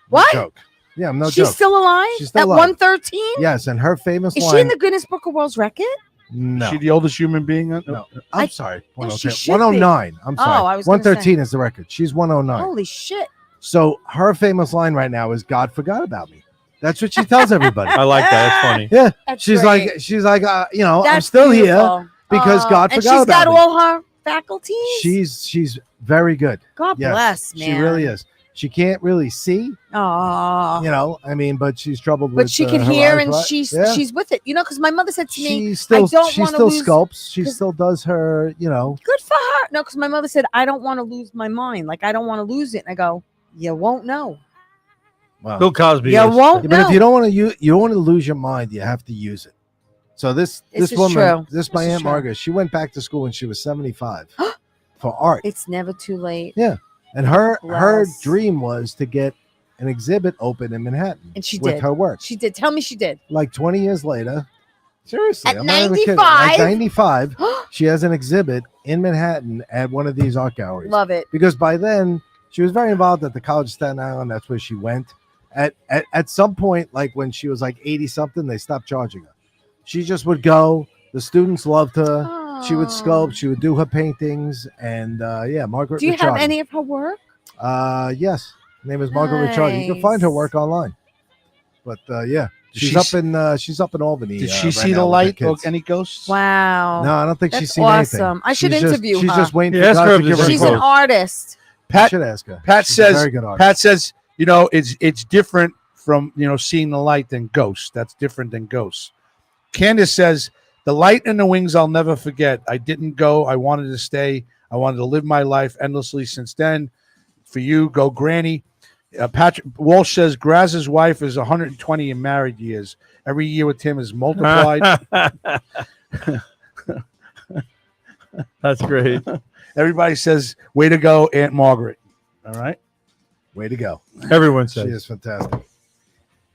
Speaker 4: What?
Speaker 3: joke. Yeah, I'm no
Speaker 4: She's
Speaker 3: joke.
Speaker 4: still alive.
Speaker 3: She's still
Speaker 4: at
Speaker 3: alive.
Speaker 4: 113.
Speaker 3: Yes, and her famous
Speaker 4: Is
Speaker 3: line.
Speaker 4: she in the Guinness Book of World Record?
Speaker 3: No.
Speaker 2: Is she the oldest human being?
Speaker 3: No. I'm sorry.
Speaker 4: Yeah, she
Speaker 3: 109.
Speaker 4: should
Speaker 3: 109. I'm sorry.
Speaker 4: Oh, I was gonna
Speaker 3: 113 is the record. She's 109.
Speaker 4: Holy shit!
Speaker 3: So her famous line right now is "God forgot about me." That's what she tells everybody.
Speaker 1: I like that. That's funny.
Speaker 3: Yeah,
Speaker 4: That's
Speaker 3: she's
Speaker 4: great.
Speaker 3: like, you know, I'm
Speaker 4: That's
Speaker 3: still here
Speaker 4: beautiful.
Speaker 3: because God
Speaker 4: and
Speaker 3: forgot
Speaker 4: she's
Speaker 3: about
Speaker 4: got
Speaker 3: me.
Speaker 4: all her faculties.
Speaker 3: She's very good.
Speaker 4: God
Speaker 3: Yes,
Speaker 4: bless, man.
Speaker 3: She really is. She can't really see,
Speaker 4: Oh,
Speaker 3: you know. I mean, but she's troubled with.
Speaker 4: but she can
Speaker 3: her
Speaker 4: hear,
Speaker 3: eyes,
Speaker 4: and
Speaker 3: right?
Speaker 4: she's
Speaker 3: Yeah.
Speaker 4: she's with it. You know, because my mother said to me,
Speaker 3: She still
Speaker 4: I don't
Speaker 3: she
Speaker 4: wanna
Speaker 3: still
Speaker 4: lose-
Speaker 3: sculpts. She
Speaker 4: 'cause-
Speaker 3: still does her, you know.
Speaker 4: "Good for her." No, because my mother said, "I don't want to lose my mind. Like I don't want to lose it." And I go, "You won't know.
Speaker 3: Wow.
Speaker 1: Bill Cosby.
Speaker 4: You
Speaker 1: is-
Speaker 4: won't
Speaker 3: Yeah, but if
Speaker 4: know."
Speaker 3: you don't want to you don't want to lose your mind, you have to use it. So this
Speaker 4: This is
Speaker 3: woman,
Speaker 4: true.
Speaker 3: this my
Speaker 4: This is
Speaker 3: Aunt
Speaker 4: true.
Speaker 3: Margaret, she went back to school when she was 75 for art.
Speaker 4: It's never too late.
Speaker 3: Yeah. And her
Speaker 4: Bless.
Speaker 3: dream was to get an exhibit open in Manhattan.
Speaker 4: And she
Speaker 3: with
Speaker 4: did.
Speaker 3: her work.
Speaker 4: She did. Tell me she did.
Speaker 3: Like 20 years later. Seriously.
Speaker 4: At
Speaker 3: I'm not even kidding.
Speaker 4: 95?
Speaker 3: At 95, she has an exhibit in Manhattan at one of these art galleries.
Speaker 4: Love it.
Speaker 3: Because by then she was very involved at the College of Staten Island. That's where she went. At some point, like when she was like 80 something, they stopped charging her. She just would go. The students loved her. She would sculpt. She would do her paintings. And yeah, Margaret
Speaker 4: Do you
Speaker 3: Ricciardi.
Speaker 4: have any of her work?
Speaker 3: Yes. Her name is Margaret Ricciardi. You can find her
Speaker 4: Nice.
Speaker 3: work online. But yeah,
Speaker 2: Did
Speaker 3: she's up in Albany.
Speaker 2: Did she
Speaker 3: right
Speaker 2: see
Speaker 3: now
Speaker 2: the
Speaker 3: with her
Speaker 2: light or
Speaker 3: kids.
Speaker 2: any ghosts?
Speaker 4: Wow.
Speaker 3: No, I don't think
Speaker 4: That's
Speaker 3: she's seen
Speaker 4: awesome.
Speaker 3: anything.
Speaker 4: I should
Speaker 3: She's just-
Speaker 4: interview
Speaker 3: She's
Speaker 4: her.
Speaker 3: just waiting
Speaker 1: Yeah,
Speaker 3: for
Speaker 1: ask
Speaker 3: God
Speaker 1: her
Speaker 3: to
Speaker 1: if
Speaker 3: give her
Speaker 1: there's
Speaker 3: a
Speaker 4: She's
Speaker 1: any
Speaker 4: an
Speaker 3: call.
Speaker 4: artist.
Speaker 3: I
Speaker 2: Pat
Speaker 3: should ask her.
Speaker 2: Pat
Speaker 3: She's a
Speaker 2: says
Speaker 3: very good artist.
Speaker 2: Pat says, you know, it's different from, you know, seeing the light than ghosts. That's different than ghosts. Candace says, the light and the wings I'll never forget. I didn't go. I wanted to stay. I wanted to live my life endlessly since then. For you, go Granny. Patrick Walsh says Graz's wife is 120 in married years. Every year with him is multiplied.
Speaker 1: That's great.
Speaker 2: Everybody says, way to go, Aunt Margaret. All right.
Speaker 3: Way to go.
Speaker 1: Everyone
Speaker 3: She
Speaker 1: says.
Speaker 3: is fantastic.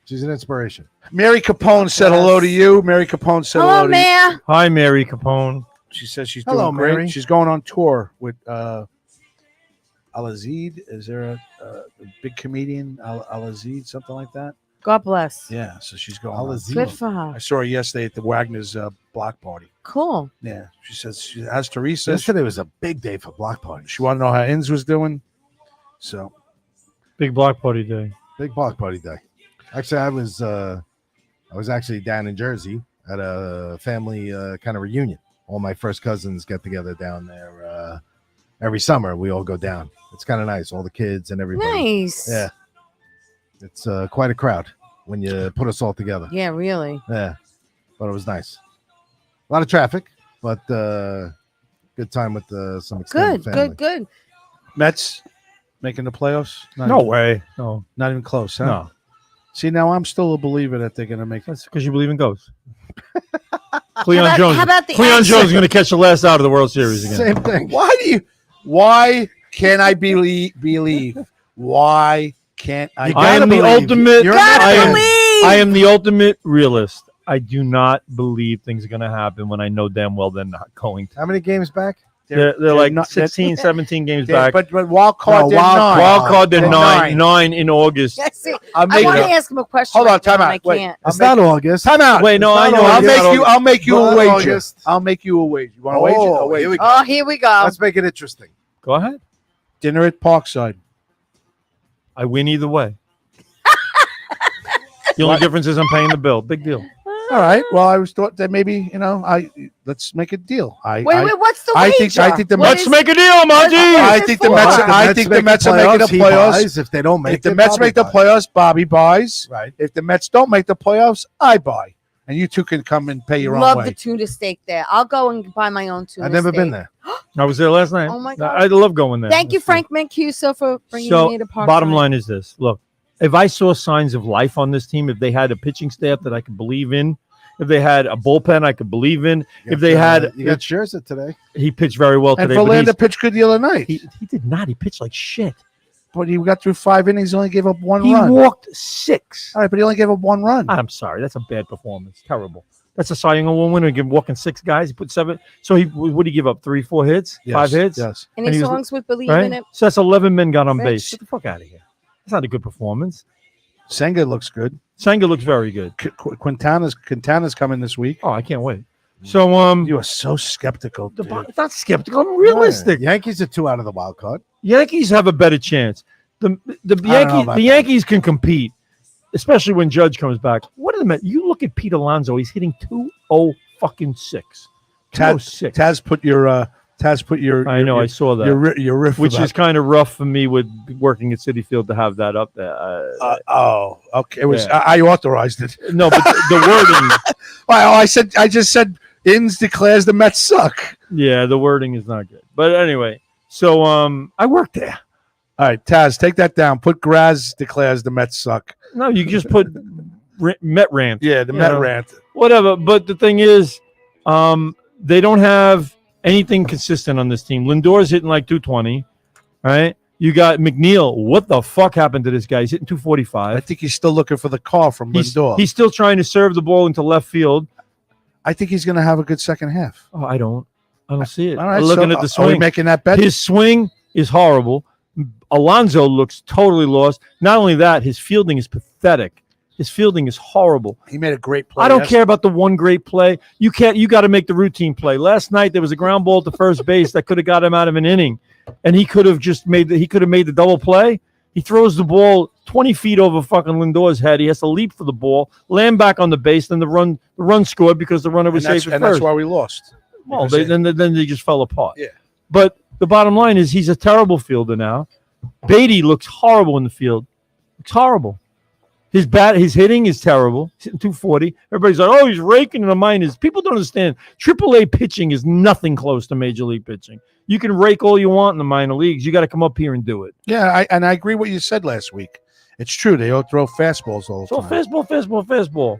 Speaker 3: She's an inspiration.
Speaker 2: Mary Capone said hello to you. Mary Capone said hello,
Speaker 4: Hello,
Speaker 2: to
Speaker 4: Mayor.
Speaker 1: Hi, Mary Capone.
Speaker 2: you. She says she's
Speaker 3: Hello,
Speaker 2: doing great.
Speaker 3: Mary.
Speaker 2: She's going on tour with Al-Azid. Is there a big comedian, Al-Azid, something like that?
Speaker 4: God bless.
Speaker 2: Yeah, so she's going on.
Speaker 3: Al-Azid.
Speaker 4: Good for her.
Speaker 2: I saw her yesterday at the Wagner's block party.
Speaker 4: Cool.
Speaker 2: Yeah, she says she has Teresa.
Speaker 3: Yesterday was a big day for block parties.
Speaker 2: She wanted to know how Inns was doing. So
Speaker 1: Big block party day.
Speaker 3: Big block party day. Actually, I was actually down in Jersey at a family kind of reunion. All my first cousins get together down there every summer. We all go down. It's kind of nice. All the kids and everybody.
Speaker 4: Nice.
Speaker 3: Yeah. It's quite a crowd when you put us all together.
Speaker 4: Yeah, really.
Speaker 3: Yeah. But it was nice. A lot of traffic, but good time with some extended
Speaker 4: Good,
Speaker 3: family.
Speaker 4: good.
Speaker 2: Mets making the playoffs?
Speaker 1: No way. No.
Speaker 2: Not even close, huh?
Speaker 1: No.
Speaker 2: See, now I'm still a believer that they're going to make it.
Speaker 1: That's because you believe in ghosts. Cleon
Speaker 4: How
Speaker 1: Jones.
Speaker 4: about the
Speaker 1: Cleon
Speaker 4: answer?
Speaker 1: Jones is going to catch the last out of the World Series again.
Speaker 3: Same thing.
Speaker 2: Why can I believe? Why can't I?
Speaker 1: I am the ultimate.
Speaker 3: You're
Speaker 1: I am the ultimate realist. I do not believe things are going to happen when I know damn well they're not going to.
Speaker 3: How many games back?
Speaker 1: They're like
Speaker 2: not-
Speaker 1: 16, 17 games
Speaker 2: Yeah,
Speaker 1: back.
Speaker 2: but wild card,
Speaker 3: No,
Speaker 2: they're
Speaker 3: wild
Speaker 2: nine.
Speaker 1: Wild card, they're
Speaker 2: They're
Speaker 1: nine in August.
Speaker 4: Yes, see,
Speaker 2: I'll
Speaker 4: I
Speaker 2: make
Speaker 4: want
Speaker 2: it
Speaker 4: to
Speaker 2: up.
Speaker 4: ask him a question.
Speaker 2: Hold on,
Speaker 4: right now,
Speaker 2: time
Speaker 4: and
Speaker 2: out.
Speaker 4: I
Speaker 2: Wait.
Speaker 4: can't.
Speaker 3: It's not August.
Speaker 2: Time out.
Speaker 1: Wait, no, I know.
Speaker 2: I'll
Speaker 1: it's not
Speaker 2: I'll make you a
Speaker 3: Not
Speaker 2: wager.
Speaker 3: August.
Speaker 2: I'll make you a wager. You want to wager?
Speaker 3: Oh,
Speaker 2: I'll wager.
Speaker 3: here we go.
Speaker 4: Oh, here we go.
Speaker 3: Let's make it interesting.
Speaker 1: Go ahead.
Speaker 2: Dinner at Parkside.
Speaker 1: I win either way. The only difference is I'm paying the bill. Big deal.
Speaker 2: All right. Well, I was thought that maybe let's make a deal.
Speaker 4: Wait, what's the
Speaker 2: I
Speaker 4: wager?
Speaker 2: think the
Speaker 4: What
Speaker 2: Mets
Speaker 4: is-
Speaker 1: Let's make a deal, Monty.
Speaker 2: I think the Mets. I think the Mets are making the
Speaker 3: he
Speaker 2: playoffs.
Speaker 3: buys. If they don't make
Speaker 2: If the
Speaker 3: it,
Speaker 2: Mets
Speaker 3: Bobby
Speaker 2: make the
Speaker 3: buys.
Speaker 2: playoffs, Bobby buys.
Speaker 3: Right.
Speaker 2: If the Mets don't make the playoffs, I buy. And you two can come and pay your own
Speaker 4: Love
Speaker 2: way.
Speaker 4: the tuna steak there. I'll go and buy my own tuna
Speaker 3: I've never
Speaker 4: steak.
Speaker 3: been there.
Speaker 1: I was there last night.
Speaker 4: Oh, my God.
Speaker 1: I love going there.
Speaker 4: Thank you,
Speaker 1: That's
Speaker 4: Frank Mancuso, for bringing
Speaker 1: So,
Speaker 4: me to Park.
Speaker 1: bottom line is this. Look, if I saw signs of life on this team, if they had a pitching staff that I could believe in, if they had a bullpen I could believe in, if they had,
Speaker 3: you got Scherzer today.
Speaker 1: he pitched very well
Speaker 2: And
Speaker 1: today. but
Speaker 2: Verlander pitched good the other night.
Speaker 1: he did not. He pitched like shit.
Speaker 2: But he got through 5 innings, only gave up one
Speaker 1: He
Speaker 2: run.
Speaker 1: walked 6.
Speaker 2: All right, but he only gave up one run.
Speaker 1: I'm sorry. That's a bad performance. Terrible. That's a Cy Young Award winner. Give walking 6 guys. He put 7. So what did he give up? 3, 4 hits?
Speaker 2: Yes,
Speaker 1: 5 hits?
Speaker 2: Yes.
Speaker 4: Any
Speaker 1: and he was-
Speaker 4: songs with Believe
Speaker 1: Right?
Speaker 4: in It?
Speaker 1: So that's 11 men got on
Speaker 4: Rich.
Speaker 1: base. Get the fuck out of here. That's not a good performance.
Speaker 2: Senga looks good.
Speaker 1: Senga looks very good.
Speaker 2: Quintana's coming this week.
Speaker 1: Oh, I can't wait. So
Speaker 2: You are so skeptical.
Speaker 1: the,
Speaker 2: dude.
Speaker 1: not skeptical. I'm realistic.
Speaker 3: Yankees are 2 out of the wild card.
Speaker 1: Yankees have a better chance. The
Speaker 3: know
Speaker 1: Yankees
Speaker 3: about
Speaker 1: the
Speaker 3: that.
Speaker 1: Yankees can compete, especially when Judge comes back. What are the Mets? You look at Pete Alonso. He's hitting 206.
Speaker 2: Taz,
Speaker 1: 206.
Speaker 2: Taz put your.
Speaker 1: I know. I saw that.
Speaker 2: Your riff,
Speaker 1: Which
Speaker 2: about-
Speaker 1: is kind of rough for me with working at Citi Field to have that up there.
Speaker 2: okay. It was.
Speaker 1: Yeah.
Speaker 2: I authorized it.
Speaker 1: No, but the wording,
Speaker 2: Well, I just said. Inns declares the Mets suck.
Speaker 1: yeah, the wording is not good. But anyway, so I worked there.
Speaker 2: All right, Taz, take that down. Put Graz declares the Mets suck.
Speaker 1: No, you just put Met rant.
Speaker 2: Yeah, the
Speaker 1: You
Speaker 2: Met
Speaker 1: know.
Speaker 2: rant.
Speaker 1: Whatever. But the thing is, they don't have anything consistent on this team. Lindor's hitting like 220, right? You got McNeil. What the fuck happened to this guy? He's hitting
Speaker 2: I
Speaker 1: 245.
Speaker 2: think he's still looking for the call from Lindor.
Speaker 1: He's still trying to serve the ball into left field.
Speaker 2: I think he's going to have a good second half.
Speaker 1: Oh, I don't see it.
Speaker 2: All right,
Speaker 1: Looking
Speaker 2: so
Speaker 1: at the
Speaker 2: are we
Speaker 1: swing.
Speaker 2: making that bet?
Speaker 1: His swing is horrible. Alonso looks totally lost. Not only that, his fielding is pathetic. His fielding is horrible.
Speaker 2: He made a great play.
Speaker 1: I don't care about the one great play. You got to make the routine play. Last night there was a ground ball to first base that could have got him out of an inning, and he could have made the double play. He throws the ball 20 feet over fucking Lindor's head. He has to leap for the ball, land back on the base, then the run scored because the runner was safe at
Speaker 2: And
Speaker 1: first.
Speaker 2: that's why we lost.
Speaker 1: Well,
Speaker 2: Because
Speaker 1: then they just fell apart.
Speaker 2: Yeah.
Speaker 1: But the bottom line is he's a terrible fielder now. Beatty looks horrible in the field. Looks horrible. His hitting is terrible. He's hitting 240. Everybody's like, oh, he's raking in the minors. People don't understand. AAA pitching is nothing close to Major League pitching. You can rake all you want in the minor leagues. You got to come up here and do it.
Speaker 2: Yeah, I agree what you said last week. It's true. They all throw fastballs all the
Speaker 1: So
Speaker 2: time.
Speaker 1: fastball.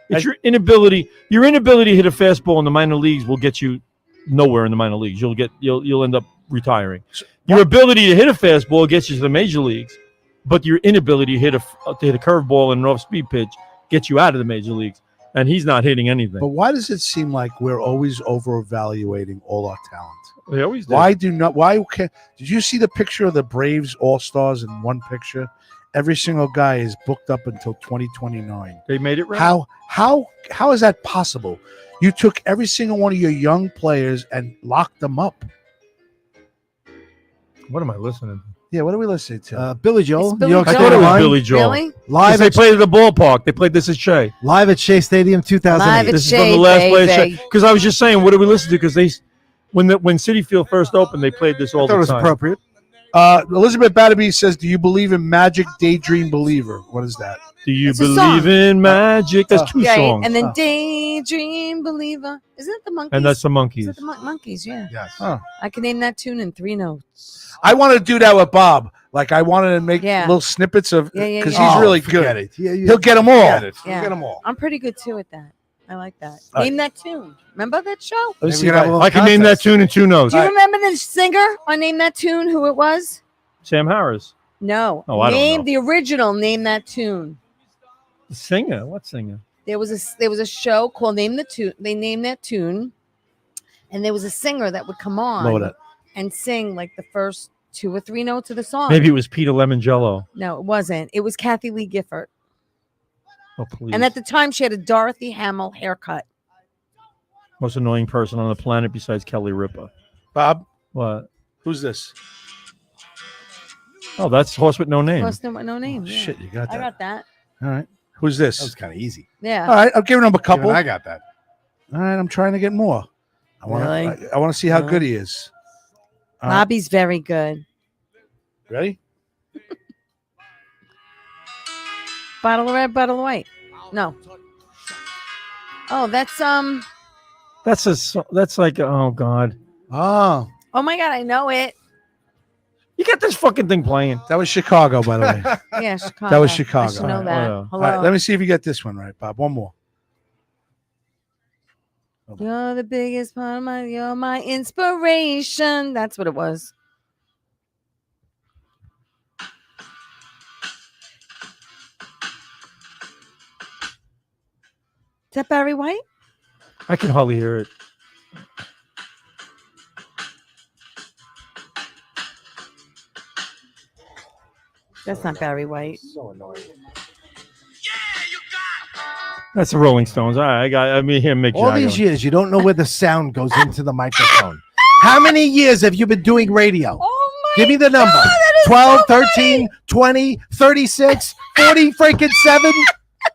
Speaker 1: It's your inability to hit a fastball in the minor leagues will get you nowhere in the minor leagues. You'll end up retiring. Your ability to hit a fastball gets you to the major leagues, but your inability to hit a curveball and an off-speed pitch gets you out of the major leagues. And he's not hitting anything.
Speaker 2: But why does it seem like we're always over-evaluating all our talent?
Speaker 1: They always do.
Speaker 2: Why can't? Did you see the picture of the Braves All-Stars in one picture? Every single guy is booked up until 2029.
Speaker 1: They made it right.
Speaker 2: How is that possible? You took every single one of your young players and locked them up.
Speaker 1: What am I listening to?
Speaker 2: Yeah, what are we listening to?
Speaker 3: Billy Joel.
Speaker 4: It's Billy
Speaker 3: New York
Speaker 1: I
Speaker 3: State
Speaker 1: thought it was
Speaker 3: Line,
Speaker 1: Billy Joel.
Speaker 4: Really?
Speaker 3: Live
Speaker 1: They
Speaker 3: at,
Speaker 1: played at the ballpark. They played This Is Shea.
Speaker 3: live at Shea Stadium 2008.
Speaker 4: Live at
Speaker 1: This is from
Speaker 4: Shea,
Speaker 1: the last play
Speaker 4: baby.
Speaker 1: of Shea. Because I was just saying, what did we listen to? Because when Citi Field first opened, they played this all
Speaker 3: I thought it
Speaker 1: the
Speaker 3: was
Speaker 1: time.
Speaker 3: appropriate.
Speaker 2: Elizabeth Batterby says, "Do you believe in magic, daydream believer?" What is that?
Speaker 1: Do you
Speaker 4: It's a
Speaker 1: believe
Speaker 4: song.
Speaker 1: in magic? That's two
Speaker 4: Yeah,
Speaker 1: songs.
Speaker 4: and then Daydream Believer. Isn't it the Monkeys?
Speaker 1: And that's the
Speaker 4: Is
Speaker 1: Monkeys.
Speaker 4: it the Monkeys? Yeah.
Speaker 3: Yes.
Speaker 2: Oh.
Speaker 4: I can name that tune in 3 notes.
Speaker 2: I want to do that with Bob. Like I wanted to make
Speaker 4: Yeah.
Speaker 2: little snippets of
Speaker 4: Yeah,
Speaker 2: because
Speaker 4: yeah.
Speaker 2: he's
Speaker 3: Oh,
Speaker 2: really
Speaker 3: forget
Speaker 2: good.
Speaker 3: it. Yeah,
Speaker 2: He'll get them all.
Speaker 3: Forget it.
Speaker 4: Yeah.
Speaker 3: Forget them all.
Speaker 4: I'm pretty good too at that. I like that.
Speaker 2: All
Speaker 4: Name that tune. Remember that show?
Speaker 2: Let's
Speaker 3: Maybe
Speaker 2: see
Speaker 3: we
Speaker 2: if
Speaker 3: can have a little
Speaker 1: I can name that
Speaker 3: contest.
Speaker 1: tune in 2 notes.
Speaker 4: Do you remember the singer on Name That Tune? Who it was?
Speaker 1: Sam Harris.
Speaker 4: No.
Speaker 1: Oh, I don't
Speaker 4: Name
Speaker 1: know.
Speaker 4: the original. Name That Tune.
Speaker 1: The singer. What singer?
Speaker 4: There was a show called Name the Tune. They named that tune, and there was a singer that would come
Speaker 2: Load
Speaker 4: on
Speaker 2: it.
Speaker 4: and sing like the first 2 or 3 notes of the song.
Speaker 1: Maybe it was Peter Lemongello.
Speaker 4: No, it wasn't. It was Kathy Lee Gifford.
Speaker 1: Oh, please.
Speaker 4: And at the time, she had a Dorothy Hamill haircut.
Speaker 1: Most annoying person on the planet besides Kelly Ripa.
Speaker 2: Bob,
Speaker 1: What?
Speaker 2: who's this?
Speaker 1: Oh, that's Horse with No Name.
Speaker 4: Plus, no name.
Speaker 2: Oh,
Speaker 4: yeah.
Speaker 2: shit, you got that.
Speaker 4: I got that.
Speaker 2: All right. Who's this?
Speaker 3: That was kind of easy.
Speaker 4: Yeah.
Speaker 2: All right, I'm giving him a couple.
Speaker 3: Even I got that.
Speaker 2: All right, I'm trying to get more. I want to.
Speaker 4: Really?
Speaker 2: I want to see how
Speaker 4: No.
Speaker 2: good he is. All right,
Speaker 4: Bobby's very good.
Speaker 2: ready?
Speaker 4: Bottle of red, bottle of white. No. Oh, that's
Speaker 1: That's like, oh God.
Speaker 2: Oh,
Speaker 4: Oh my God, I know it.
Speaker 1: You got this fucking thing playing.
Speaker 2: that was Chicago, by the way.
Speaker 4: Yeah, Chicago.
Speaker 2: That was
Speaker 4: I
Speaker 2: Chicago.
Speaker 4: should know
Speaker 1: All right,
Speaker 4: that.
Speaker 1: well,
Speaker 2: All right,
Speaker 4: Hello.
Speaker 2: let me see if you get this one right, Bob. One more.
Speaker 4: You're the biggest part of my. You're my inspiration. That's what it was. Is that Barry White?
Speaker 1: I can hardly hear it.
Speaker 4: That's not Barry White.
Speaker 3: So annoying.
Speaker 1: That's the Rolling Stones. All right, I mean, here, Mick
Speaker 3: All
Speaker 1: Jagger.
Speaker 3: these years, you don't know where the sound goes into the microphone. How many years have you been doing radio?
Speaker 4: Oh my!
Speaker 3: Give me the number.
Speaker 4: God, that is
Speaker 3: 12,
Speaker 4: so
Speaker 3: 13, 20, 36, 40, freaking 7.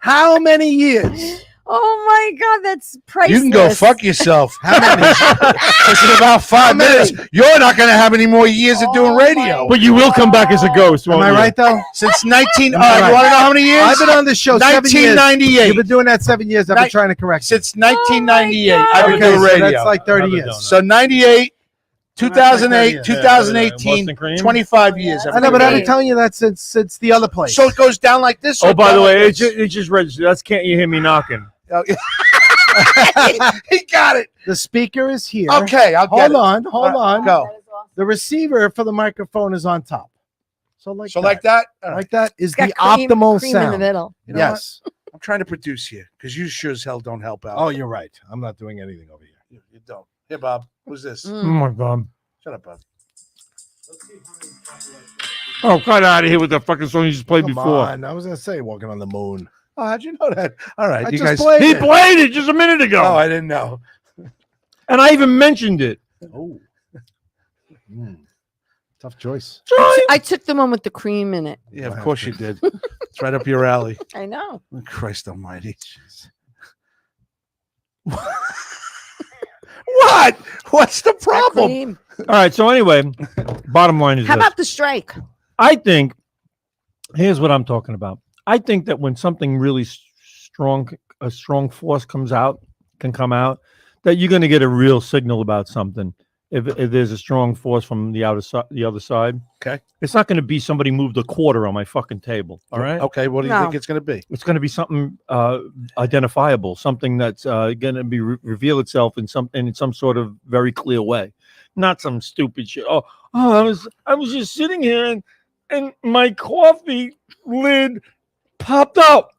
Speaker 3: How many years?
Speaker 4: Oh my God, that's priceless.
Speaker 2: You can go fuck yourself.
Speaker 3: How many?
Speaker 2: It's in about 5 minutes. You're not going to have any more years of doing
Speaker 4: Oh
Speaker 2: radio.
Speaker 1: But you will come back as a ghost,
Speaker 3: Am
Speaker 1: won't
Speaker 3: I
Speaker 1: you?
Speaker 3: right, though?
Speaker 2: Since 19,
Speaker 3: Am I right?
Speaker 2: you want to know how many years?
Speaker 3: I've been on this show 7 years.
Speaker 2: 1998.
Speaker 3: You've been doing that 7 years. I've been
Speaker 2: Ni-
Speaker 3: trying to correct you.
Speaker 2: Since 1998,
Speaker 4: Oh my
Speaker 2: I've been
Speaker 3: Okay,
Speaker 2: doing
Speaker 3: so
Speaker 2: radio.
Speaker 3: that's like 30
Speaker 1: I've been
Speaker 3: years.
Speaker 1: doing that.
Speaker 2: So 98,
Speaker 3: Yeah,
Speaker 2: 2008,
Speaker 3: yeah,
Speaker 2: 2018,
Speaker 1: Boston Cream.
Speaker 2: 25 years.
Speaker 3: I know, but I've been
Speaker 4: Great.
Speaker 3: telling you that since the other place.
Speaker 2: So it goes down like this.
Speaker 1: Oh,
Speaker 2: or
Speaker 1: by
Speaker 2: down
Speaker 1: the
Speaker 2: like
Speaker 1: way,
Speaker 2: this?
Speaker 1: it just registered. That's Can't You Hear Me Knocking.
Speaker 2: He got it.
Speaker 3: The speaker is here.
Speaker 2: Okay, I'll get
Speaker 3: Hold
Speaker 2: it.
Speaker 3: on, hold on.
Speaker 2: Go.
Speaker 4: That is awesome.
Speaker 3: The receiver for the microphone is on top. So like
Speaker 2: So
Speaker 3: that.
Speaker 2: like that? All right.
Speaker 3: Like that is
Speaker 4: It's
Speaker 3: the
Speaker 4: got cream
Speaker 3: optimal
Speaker 4: in the
Speaker 3: sound.
Speaker 4: middle.
Speaker 2: You know
Speaker 3: Yes.
Speaker 2: I'm trying to produce here because you sure as hell don't help out.
Speaker 3: Oh, you're right. I'm not doing anything over here.
Speaker 2: You don't. Here, Bob. Who's this?
Speaker 1: Oh
Speaker 4: Mm.
Speaker 1: my God.
Speaker 2: Shut up, Bob.
Speaker 1: Oh, cut out of here with the fucking song you just played
Speaker 3: Come
Speaker 1: before.
Speaker 3: on. I was gonna say walking on the moon.
Speaker 2: Oh, how'd you know that? All right,
Speaker 3: I
Speaker 2: you
Speaker 3: just
Speaker 2: guys.
Speaker 3: played
Speaker 1: He
Speaker 3: it.
Speaker 1: played it just a minute ago.
Speaker 2: Oh, I didn't know.
Speaker 1: And I even mentioned it.
Speaker 3: Oh. Mm. Tough choice.
Speaker 4: I took the one with the cream in it.
Speaker 2: Yeah, of course you did. It's right up your alley.
Speaker 4: I know.
Speaker 2: Oh, Christ Almighty. What? What's the
Speaker 4: That
Speaker 2: problem?
Speaker 4: cream.
Speaker 1: All right. So anyway, bottom line is
Speaker 4: How
Speaker 1: this.
Speaker 4: about the strike?
Speaker 1: I think here's what I'm talking about. I think that when something really strong, a strong force can come out, that you're going to get a real signal about something. If there's a strong force from the other side,
Speaker 2: Okay.
Speaker 1: it's not going to be somebody moved a quarter on my fucking table. All right.
Speaker 2: Okay, what do you
Speaker 4: No.
Speaker 2: think it's going to be?
Speaker 1: It's going to be something identifiable, something that's going to be reveal itself in some sort of very clear way, not some stupid shit. Oh, I was just sitting here and my coffee lid popped up,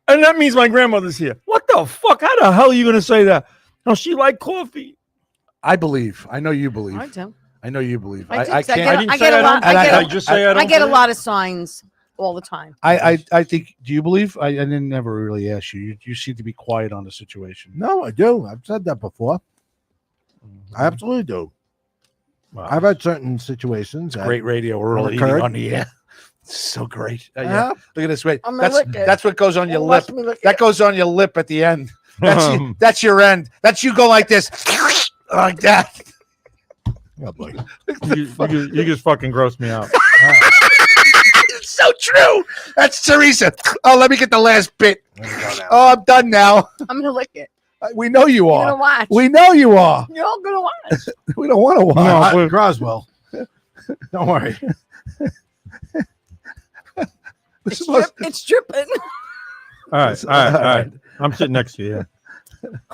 Speaker 1: and that means my grandmother's here. What the fuck? How the hell are you going to say that? No, she liked coffee.
Speaker 2: I believe. I know you believe.
Speaker 4: I do.
Speaker 2: I know you believe.
Speaker 4: I do,
Speaker 2: I
Speaker 4: 'cause I
Speaker 2: can't.
Speaker 1: I
Speaker 4: get-
Speaker 1: didn't
Speaker 4: I
Speaker 1: say
Speaker 4: get a
Speaker 1: I
Speaker 4: lot-
Speaker 1: don't.
Speaker 4: I get
Speaker 1: Did
Speaker 4: a-
Speaker 1: I just say I don't.
Speaker 4: I get a
Speaker 1: believe?
Speaker 4: lot of signs all the time.
Speaker 2: I think. Do you believe? I didn't never really ask you. You seem to be quiet on the situation.
Speaker 3: No, I do. I've said that before. I absolutely do.
Speaker 1: Wow.
Speaker 3: I've had certain situations. that-
Speaker 2: Great radio. We're all eating
Speaker 3: Occurred.
Speaker 2: on the air. It's so great. Yeah.
Speaker 3: Yeah.
Speaker 2: Look at this. Wait.
Speaker 4: I'm gonna lick it.
Speaker 2: That's what goes on your lip.
Speaker 4: Watch me lick
Speaker 2: That
Speaker 4: it.
Speaker 2: goes on your lip at the end. That's your end. That's you go like this, like that.
Speaker 3: Oh, boy.
Speaker 1: You just fucking grossed me out.
Speaker 2: It's so true. That's Teresa. Oh, let me get the last bit.
Speaker 3: There we go now.
Speaker 2: Oh, I'm done now.
Speaker 4: I'm gonna lick it.
Speaker 2: We know you
Speaker 4: You're gonna
Speaker 2: are.
Speaker 4: watch.
Speaker 2: We know you are.
Speaker 4: You're all gonna watch.
Speaker 2: We don't want to watch.
Speaker 1: No,
Speaker 3: I,
Speaker 1: but-
Speaker 3: Groswell. Don't worry.
Speaker 2: This
Speaker 4: It's,
Speaker 2: must-
Speaker 4: it's dripping.
Speaker 1: All right. I'm sitting next to you. Yeah.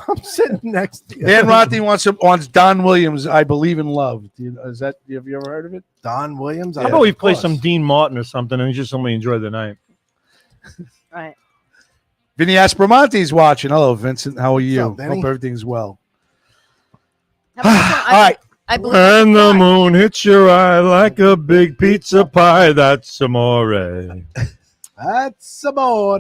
Speaker 3: I'm sitting next to you.
Speaker 2: Dan Rothny wants Don Williams. I Believe in Love. Have you ever heard of it?
Speaker 3: Don Williams.
Speaker 1: How about we play some Dean Martin or something and just somebody enjoy the night?
Speaker 4: Right.
Speaker 2: Vinny Aspromonte's watching. Hello, Vincent. How are you?
Speaker 3: What's up, Vinny?
Speaker 2: Hope everything's well.
Speaker 4: All right. I believe
Speaker 1: When the moon hits your eye like a big pizza pie, that's amore.
Speaker 3: That's amore.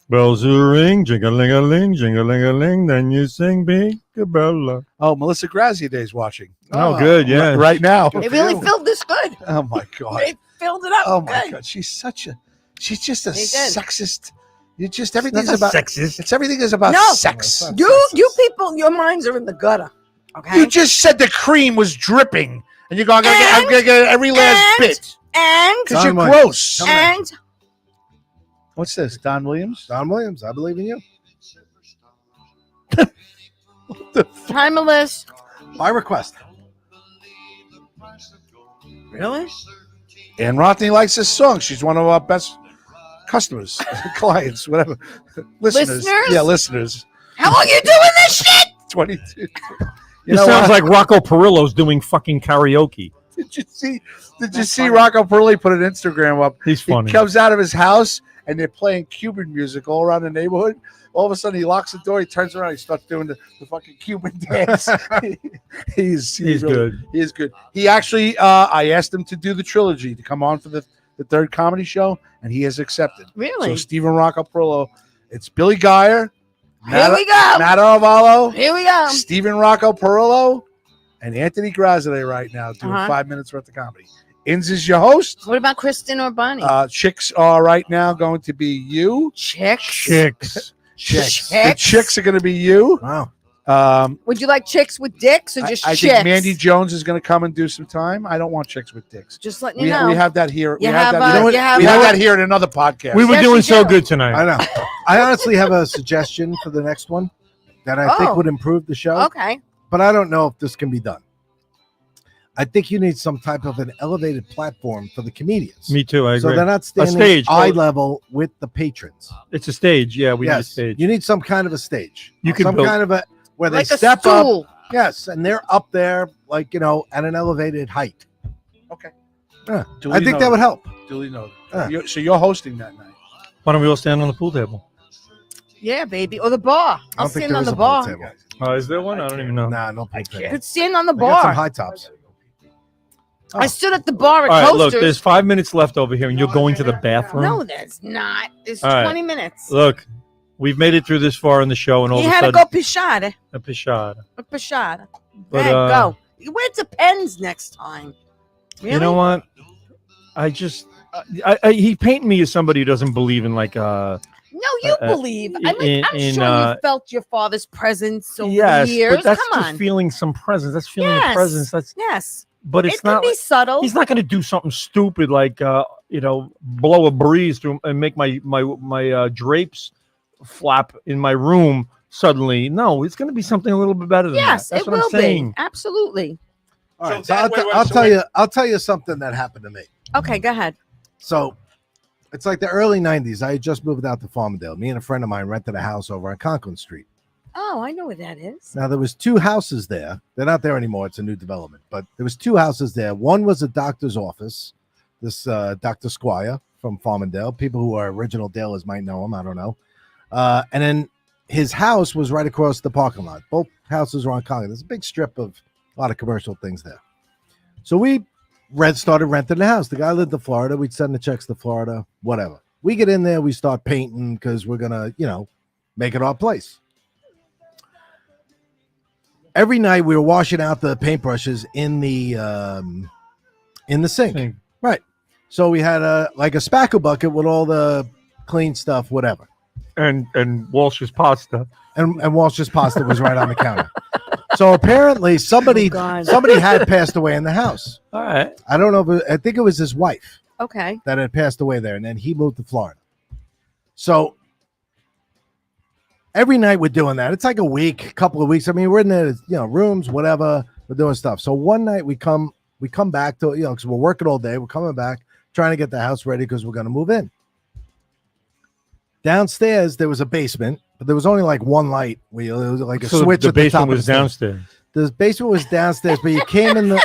Speaker 1: Bells will ring, jing-a-ling-a-ling, then you sing Peekabella.
Speaker 2: Oh, Melissa Graziadei's watching.
Speaker 1: Oh, good, yeah.
Speaker 2: Right now.
Speaker 4: They really filled this good.
Speaker 2: Oh my God.
Speaker 4: They filled it up.
Speaker 2: Oh my
Speaker 4: good.
Speaker 2: God. She's just a
Speaker 4: They did.
Speaker 2: sexist. You just everything's
Speaker 1: Not
Speaker 2: about
Speaker 1: sexist.
Speaker 2: It's everything is about
Speaker 4: No.
Speaker 2: sex.
Speaker 4: You people, your minds are in the gutter. Okay.
Speaker 2: You just said the cream was dripping, and you're going, I'm gonna get every last bit
Speaker 4: And
Speaker 2: because you're
Speaker 3: Don Williams.
Speaker 2: gross.
Speaker 4: and
Speaker 2: What's this? Don Williams?
Speaker 3: Don Williams. I believe in you.
Speaker 4: timeless.
Speaker 3: By request.
Speaker 4: Really?
Speaker 2: And Rothny likes this song. She's one of our best customers, clients, whatever. Listeners.
Speaker 4: Listeners?
Speaker 2: Yeah, listeners.
Speaker 4: How long you doing this shit?
Speaker 2: 22. You
Speaker 1: It
Speaker 2: know
Speaker 1: sounds
Speaker 2: what?
Speaker 1: like Rocco Perillo's doing fucking karaoke.
Speaker 2: Did you see
Speaker 4: funny.
Speaker 2: Rocco Perli put an Instagram up?
Speaker 1: He's funny.
Speaker 2: He comes out of his house and they're playing Cuban music all around the neighborhood. All of a sudden he locks the door, he turns around, he starts doing the fucking Cuban dance. he's
Speaker 1: He's
Speaker 2: really-
Speaker 1: good.
Speaker 2: He is good. He actually I asked him to do the trilogy to come on for the third comedy show, and he has accepted.
Speaker 4: Really?
Speaker 2: So Stephen Rocco Perlo, it's Billy Geyer,
Speaker 4: Here we go.
Speaker 2: Matt Arvalo,
Speaker 4: Here we go.
Speaker 2: Stephen Rocco Perillo, and Anthony Grazide right now doing
Speaker 4: Uh-huh.
Speaker 2: 5 minutes worth of comedy. Inz is your host.
Speaker 4: What about Kristen or Bonnie?
Speaker 2: Chicks are right now going to be you.
Speaker 4: Chicks.
Speaker 1: Chicks.
Speaker 3: Chicks.
Speaker 2: The chicks are going to be you.
Speaker 3: Wow.
Speaker 4: Would you like chicks with dicks or just
Speaker 2: I
Speaker 4: chicks?
Speaker 2: think Mandy Jones is going to come and do some time. I don't want chicks with dicks.
Speaker 4: Just letting
Speaker 2: We,
Speaker 4: you know.
Speaker 2: we have that here.
Speaker 4: You
Speaker 2: we
Speaker 4: have,
Speaker 2: have that.
Speaker 4: you have,
Speaker 2: we have that here in another podcast.
Speaker 1: We were
Speaker 4: Yes,
Speaker 1: doing
Speaker 4: we
Speaker 1: so
Speaker 4: do.
Speaker 1: good tonight.
Speaker 3: I know. I honestly have a suggestion for the next one that I think
Speaker 4: Oh.
Speaker 3: would improve the show,
Speaker 4: Okay.
Speaker 3: but I don't know if this can be done. I think you need some type of an elevated platform for the comedians.
Speaker 1: Me too. I
Speaker 3: So
Speaker 1: agree.
Speaker 3: they're not standing
Speaker 1: stage.
Speaker 3: eye level with the patrons.
Speaker 1: It's a stage. Yeah, we need a
Speaker 3: Yes,
Speaker 1: stage.
Speaker 3: you need some kind of a stage.
Speaker 1: You can
Speaker 3: some
Speaker 1: build-
Speaker 3: kind of a where they
Speaker 4: Like a
Speaker 3: step up.
Speaker 4: stool.
Speaker 3: Yes, and they're up there, like at an elevated height.
Speaker 2: Okay.
Speaker 3: Yeah,
Speaker 2: Duly
Speaker 3: I think that would help.
Speaker 2: Duly noted.
Speaker 3: Yeah.
Speaker 2: So you're hosting that night.
Speaker 1: Why don't we all stand on the pool table?
Speaker 4: Yeah, baby. Or the bar.
Speaker 3: I
Speaker 4: I'll
Speaker 3: don't think
Speaker 4: stand
Speaker 3: there
Speaker 4: on
Speaker 3: is
Speaker 4: the
Speaker 3: a pool
Speaker 4: bar.
Speaker 3: table.
Speaker 1: Is there one? I don't even know.
Speaker 3: Nah, no pool
Speaker 4: You
Speaker 3: table.
Speaker 4: could stand on the
Speaker 3: They got some
Speaker 4: bar.
Speaker 3: high tops.
Speaker 4: I stood at the bar at
Speaker 1: All right, look,
Speaker 4: Coasters.
Speaker 1: there's 5 minutes left over here, and you're going to the bathroom.
Speaker 4: No, there's not. There's
Speaker 1: All right.
Speaker 4: 20 minutes.
Speaker 1: Look, we've made it through this far in the show, and all
Speaker 4: You
Speaker 1: of a
Speaker 4: had to
Speaker 1: sudden,
Speaker 4: go pishada.
Speaker 1: a pishada.
Speaker 4: A pishada.
Speaker 1: But,
Speaker 4: Hey, go. You wear Depends next time. Really?
Speaker 1: You know what? I just, he painted me as somebody who doesn't believe in like,
Speaker 4: No, you believe. I'm
Speaker 1: in,
Speaker 4: sure you felt your father's presence over the years.
Speaker 1: but that's
Speaker 4: Come
Speaker 1: just
Speaker 4: on.
Speaker 1: feeling some presence. That's feeling
Speaker 4: Yes.
Speaker 1: a presence. That's,
Speaker 4: Yes.
Speaker 1: but it's
Speaker 4: It can
Speaker 1: not.
Speaker 4: be subtle.
Speaker 1: He's not going to do something stupid like, blow a breeze through and make my drapes flap in my room suddenly. No, it's going to be something a little bit better than
Speaker 4: Yes,
Speaker 1: that. That's
Speaker 4: it
Speaker 1: what
Speaker 4: will
Speaker 1: I'm saying.
Speaker 4: be. Absolutely.
Speaker 3: All right,
Speaker 2: So
Speaker 3: so I'll tell you something that happened to me.
Speaker 4: Okay, go ahead.
Speaker 3: So it's like the early 90s. I had just moved out to Farmingdale. Me and a friend of mine rented a house over on Conklin Street.
Speaker 4: Oh, I know where that is.
Speaker 3: Now there was two houses there. They're not there anymore. It's a new development. But there was two houses there. One was a doctor's office. This Dr. Squire from Farmingdale. People who are original Dalers might know him. I don't know. And then his house was right across the parking lot. Both houses were on Conklin. There's a big strip of a lot of commercial things there. So we started renting the house. The guy lived in Florida. We'd send the checks to Florida, whatever. We get in there. We start painting because we're going to, make it our place. Every night we were washing out the paintbrushes in the sink.
Speaker 1: Sink.
Speaker 3: Right. So we had a spackle bucket with all the clean stuff, whatever.
Speaker 1: And Walsh's pasta.
Speaker 3: And Walsh's pasta was right on the counter. So apparently somebody
Speaker 4: God.
Speaker 3: had passed away in the house.
Speaker 1: All right.
Speaker 3: I don't know I think it was his wife
Speaker 4: Okay.
Speaker 3: that had passed away there, and then he moved to Florida. So every night we're doing that. It's like a week, couple of weeks. I mean, we're in the rooms, whatever. We're doing stuff. So one night we come back to because we're working all day. We're coming back, trying to get the house ready because we're going to move in. Downstairs there was a basement but there was only like one light. It was like a
Speaker 1: So
Speaker 3: switch
Speaker 1: the
Speaker 3: at the top
Speaker 1: basement was
Speaker 3: of the stairs.
Speaker 1: downstairs.
Speaker 3: The basement was downstairs, but you came in the.